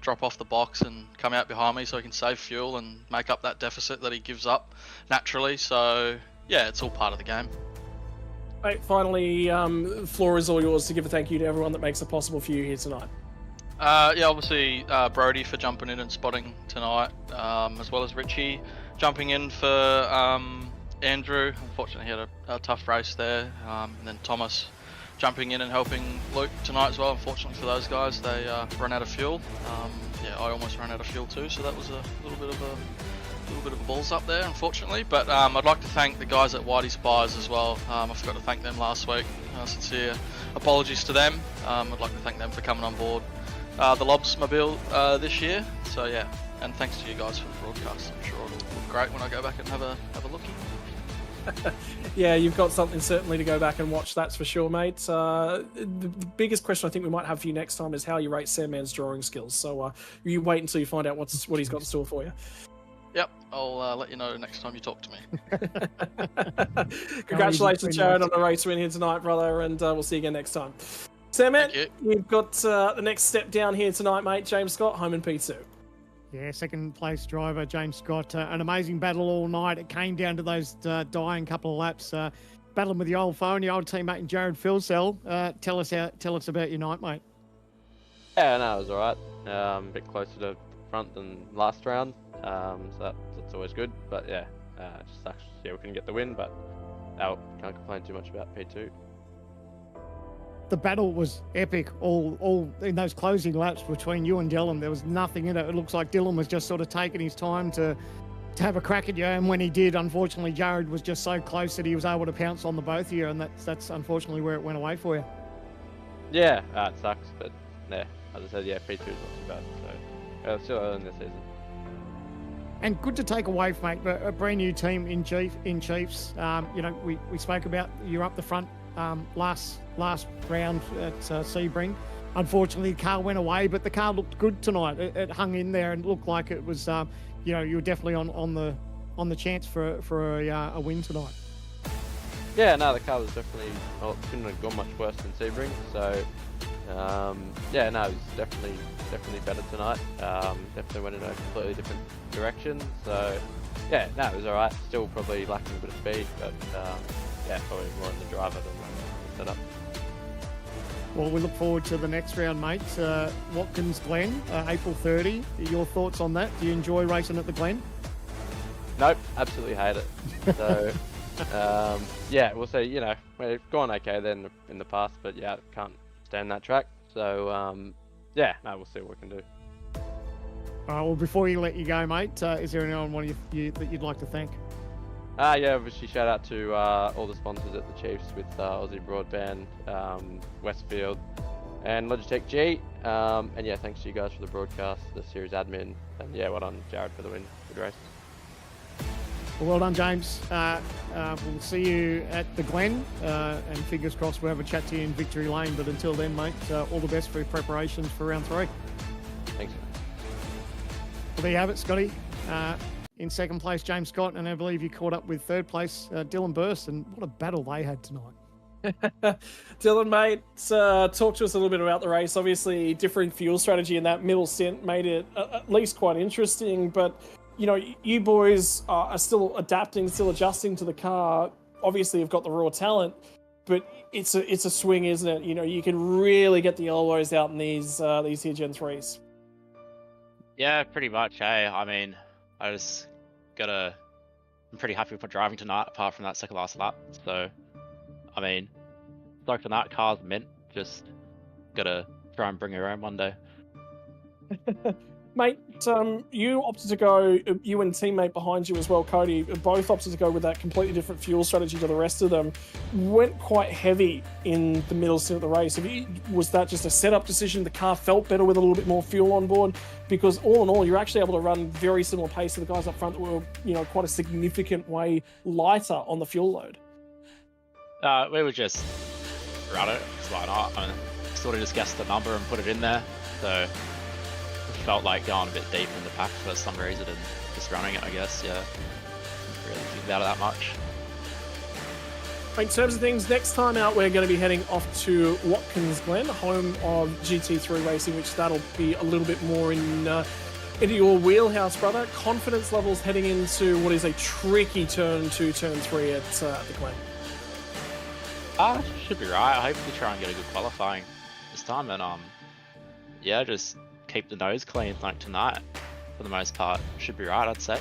drop off the box and come out behind me so he can save fuel and make up that deficit that he gives up naturally. So yeah, it's all part of the game. Right, finally, the floor is all yours to give a thank you to everyone that makes it possible for you here tonight. Yeah, obviously Brody for jumping in and spotting tonight, as well as Richie jumping in for Andrew. Unfortunately, he had a tough race there, and then Thomas jumping in and helping Luke tonight as well. Unfortunately for those guys, they ran out of fuel. Yeah, I almost ran out of fuel too, so that was a little bit of a balls up there, unfortunately. But I'd like to thank the guys at Whitey Spies as well. I forgot to thank them last week. Sincere apologies to them. I'd like to thank them for coming on board the Lobs Mobile this year. So yeah, and thanks to you guys for the broadcast. I'm sure it'll look great when I go back and have a lookie. Yeah, you've got something certainly to go back and watch, that's for sure, mate. The biggest question I think we might have for you next time is how you rate Sandman's drawing skills. So you wait until you find out what he's got in store for you. Yep, I'll let you know next time you talk to me. Congratulations, Jared, on the race win here tonight, brother, and we'll see you again next time. Sandman, you've got the next step down here tonight, mate. James Scott, home in P2. Yeah, second place driver, James Scott. An amazing battle all night. It came down to those dying couple of laps. Battling with the old phone, your old teammate and Jared Philsell. Tell us about your night, mate. Yeah, no, it was alright. A bit closer to front than last round, so that's always good. But yeah, it just sucks. Yeah, we couldn't get the win, but can't complain too much about P2. The battle was epic all in those closing laps between you and Dylan. There was nothing in it. It looks like Dylan was just sort of taking his time to have a crack at you, and when he did, unfortunately, Jared was just so close that he was able to pounce on the both of you, and that's unfortunately where it went away for you. Yeah, it sucks, but yeah, as I said, yeah, P2 is not too bad. So still early in the season. And good to take away, mate, but a brand new team in Chiefs. You know, we spoke about you're up the front last round at Sebring. Unfortunately, the car went away, but the car looked good tonight. It hung in there and looked like it was, you know, you were definitely on the chance for a win tonight. Yeah, no, the car was definitely, well, it couldn't have gone much worse than Sebring. So, yeah, no, it was definitely better tonight. Definitely went in a completely different direction. So, yeah, no, it was all right. Still probably lacking a bit of speed, but yeah, probably more on the driver than the setup. Well, we look forward to the next round, mate. Watkins Glen, April 30. Your thoughts on that? Do you enjoy racing at the Glen? Nope, absolutely hate it. So, yeah, we'll see. You know, we've gone okay then in the past, but yeah, can't stand that track. So, yeah, no, we'll see what we can do. All right, well, before you let you go, mate, is there anyone that you'd like to thank? Yeah, obviously shout out to all the sponsors at the Chiefs with Aussie Broadband, Westfield, and Logitech G. And yeah, thanks to you guys for the broadcast, the series admin, and yeah, well done, Jared, for the win. Good race. Well done, James. We'll see you at the Glen, and fingers crossed we'll have a chat to you in Victory Lane. But until then, mate, all the best for your preparations for round 3. Thanks. Well, there you have it, Scotty. In second place, James Scott, and I believe you caught up with third place, Dylan Burst, and what a battle they had tonight. Dylan, mate, talk to us a little bit about the race. Obviously, different fuel strategy in that middle stint made it at least quite interesting, but you know, you boys are still adapting, still adjusting to the car. Obviously, you've got the raw talent, but it's a swing, isn't it? You know, you can really get the elbows out in these here Gen 3s. Yeah, pretty much, hey. I mean, I'm pretty happy with my driving tonight, apart from that second last lap. So, I mean, like tonight, car's mint. Just gotta try and bring her home one day. Mate, you opted to go, you and teammate behind you as well, Cody, both opted to go with that completely different fuel strategy to the rest of them. Went quite heavy in the middle stint of the race. Was that just a setup decision? The car felt better with a little bit more fuel on board? Because all in all, you're actually able to run very similar pace to the guys up front that were, quite a significant way lighter on the fuel load. We would just run it, so why not? I mean, sort of just guessed the number and put it in there, so it felt like going a bit deep in the pack for some reason and just running it, I guess, yeah. Didn't really think about it that much. In terms of things, next time out we're going to be heading off to Watkins Glen, home of GT3 racing, which that'll be a little bit more into your wheelhouse, brother. Confidence levels heading into what is a tricky turn 2, turn 3 at the Glen. Should be right. I hope we try and get a good qualifying this time, and yeah, just keep the nose clean like tonight. For the most part, should be right, I'd say.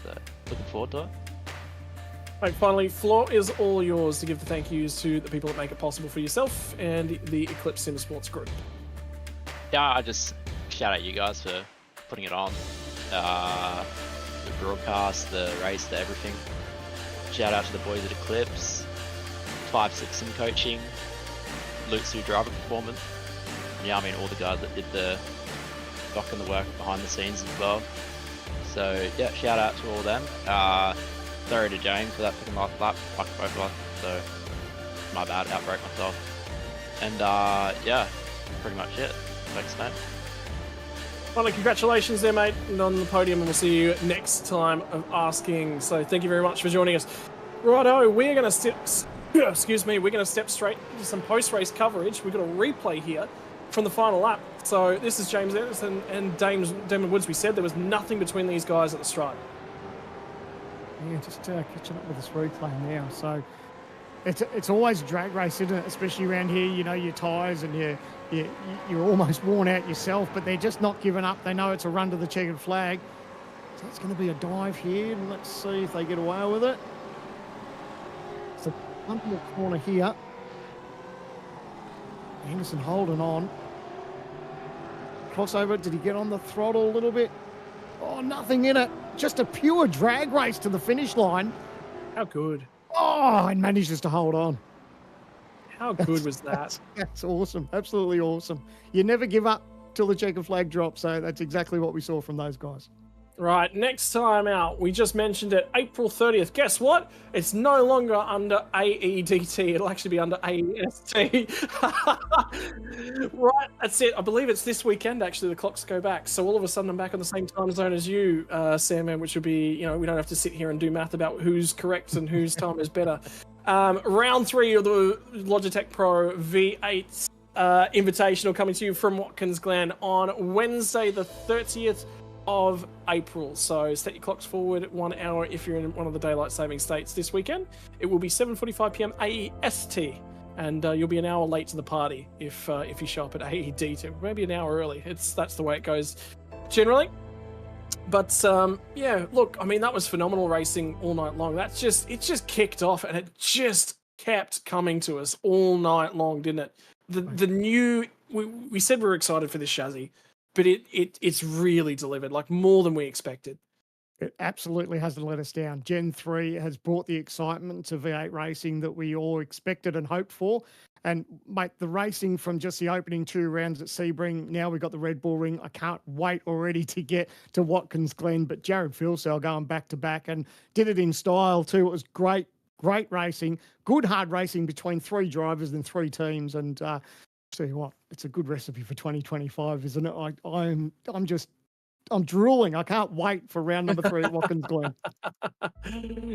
So looking forward to it. Right, finally, floor is all yours to give the thank yous to the people that make it possible for yourself and the Eclipse Cindersports group. Yeah, I just shout out you guys for putting it on. The broadcast, the race, the everything. Shout out to the boys at Eclipse. 5-6 sim coaching, Lutsu driver performance. Yeah, I mean all the guys that did the doc and the work behind the scenes as well. So yeah, shout out to all of them. Sorry to James for that second last lap, like both of us. So my bad, outbreak myself. And yeah, pretty much it. Thanks, man. Well, congratulations there, mate, and on the podium, and we'll see you next time of asking. So thank you very much for joining us. Righto, we're going to step straight into some post-race coverage. We've got a replay here from the final lap. So this is James Anderson and Damon Woods. We said there was nothing between these guys at the start. Yeah, just catching up with this replay now. So it's always a drag race, isn't it? Especially around here, your tyres and you're almost worn out yourself, but they're just not giving up. They know it's a run to the checkered flag. So it's going to be a dive here, and let's see if they get away with it. So under the corner here. Anderson holding on. Crossover, did he get on the throttle a little bit? Oh, nothing in it. Just a pure drag race to the finish line. How good. Oh, and manages to hold on. How good was that? That's awesome. Absolutely awesome. You never give up till the checkered flag drops, so that's exactly what we saw from those guys. Right, next time out, we just mentioned it, April 30th. Guess what? It's no longer under AEDT. It'll actually be under AEST. Right, that's it. I believe it's this weekend, actually, the clocks go back. So all of a sudden, I'm back on the same time zone as you, Sam, which would be, we don't have to sit here and do math about who's correct and whose time is better. Round 3 of the Logitech Pro V8 Invitational coming to you from Watkins Glen on Wednesday, the 30th of April. So set your clocks forward 1 hour if you're in one of the daylight saving states this weekend. It will be 7:45 p.m. AEST, and you'll be an hour late to the party if you show up at AEDT. Maybe an hour early. That's the way it goes generally. But yeah, look, I mean, that was phenomenal racing all night long. It just kicked off, and it just kept coming to us all night long, didn't it? The new, we said we were excited for this chassis, but it's really delivered, like more than we expected. It absolutely hasn't let us down. Gen 3 has brought the excitement to V8 racing that we all expected and hoped for. And, mate, the racing from just the opening 2 rounds at Sebring, now we've got the Red Bull Ring. I can't wait already to get to Watkins Glen. But Jared Filsell going back-to-back and did it in style too. It was great racing, good hard racing between 3 drivers and 3 teams. And tell you what, it's a good recipe for 2025, isn't it? I'm drooling. I can't wait for round number 3 at Watkins Glen.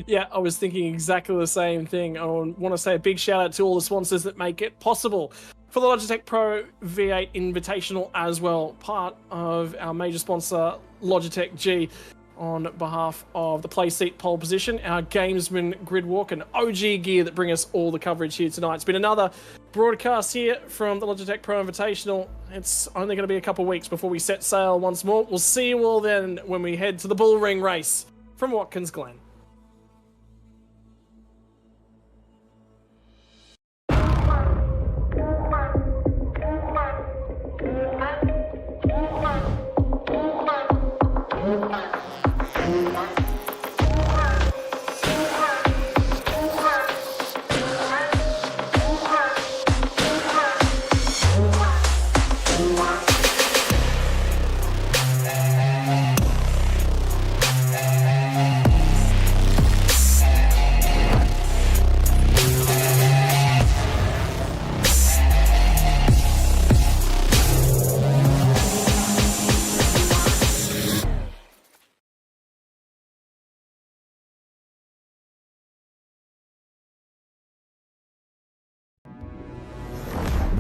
Yeah, I was thinking exactly the same thing. I want to say a big shout out to all the sponsors that make it possible for the Logitech Pro V8 Invitational as well. Part of our major sponsor, Logitech G, on behalf of the Playseat Pole Position, our Gamesman Grid Walk, and OG Gear that bring us all the coverage here tonight. It's been another broadcast here from the Logitech Pro Invitational. It's only going to be a couple of weeks before we set sail once more. We'll see you all then when we head to the Bull Ring race from Watkins Glen.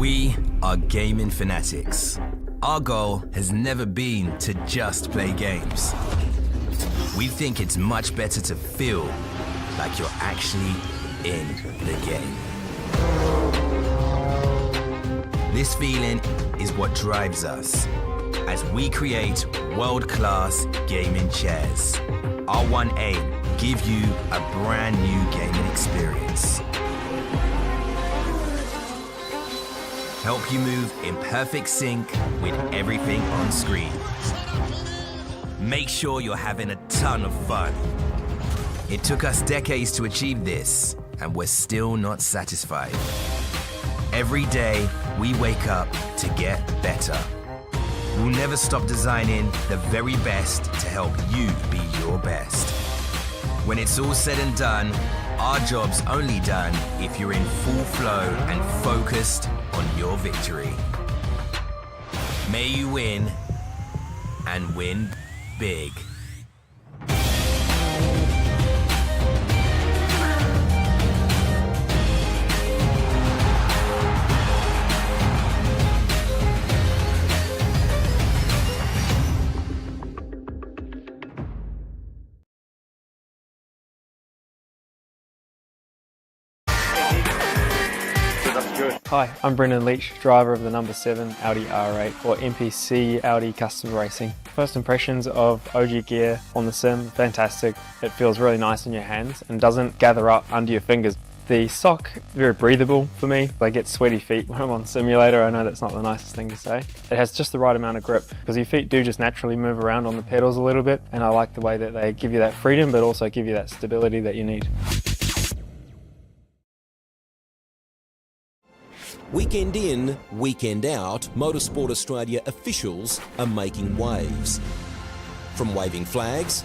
We are gaming fanatics. Our goal has never been to just play games. We think it's much better to feel like you're actually in the game. This feeling is what drives us as we create world-class gaming chairs. Our one aim, give you a brand new gaming experience. Help you move in perfect sync with everything on screen. Make sure you're having a ton of fun. It took us decades to achieve this, and we're still not satisfied. Every day, we wake up to get better. We'll never stop designing the very best to help you be your best. When it's all said and done, our job's only done if you're in full flow and focused on your victory. May you win, and win big. Hi, I'm Brendan Leach, driver of the number 7 Audi R8 for NPC Audi Custom Racing. First impressions of OG gear on the sim, fantastic. It feels really nice in your hands and doesn't gather up under your fingers. The sock, very breathable for me. I get sweaty feet when I'm on simulator. I know that's not the nicest thing to say. It has just the right amount of grip because your feet do just naturally move around on the pedals a little bit, and I like the way that they give you that freedom but also give you that stability that you need. Weekend in, weekend out, Motorsport Australia officials are making waves. From waving flags,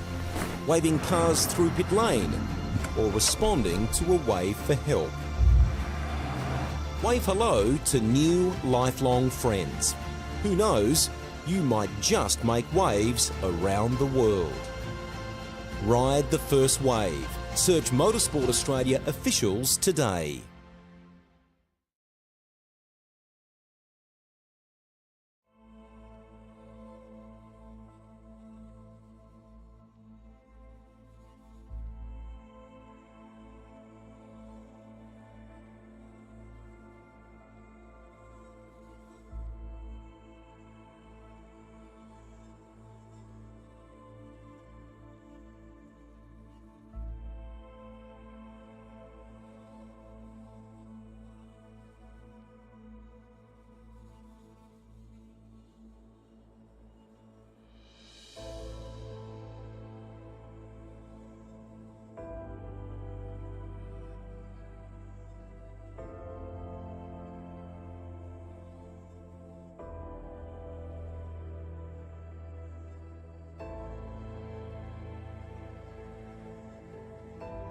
waving cars through pit lane, or responding to a wave for help. Wave hello to new lifelong friends. Who knows, you might just make waves around the world. Ride the first wave. Search Motorsport Australia officials today.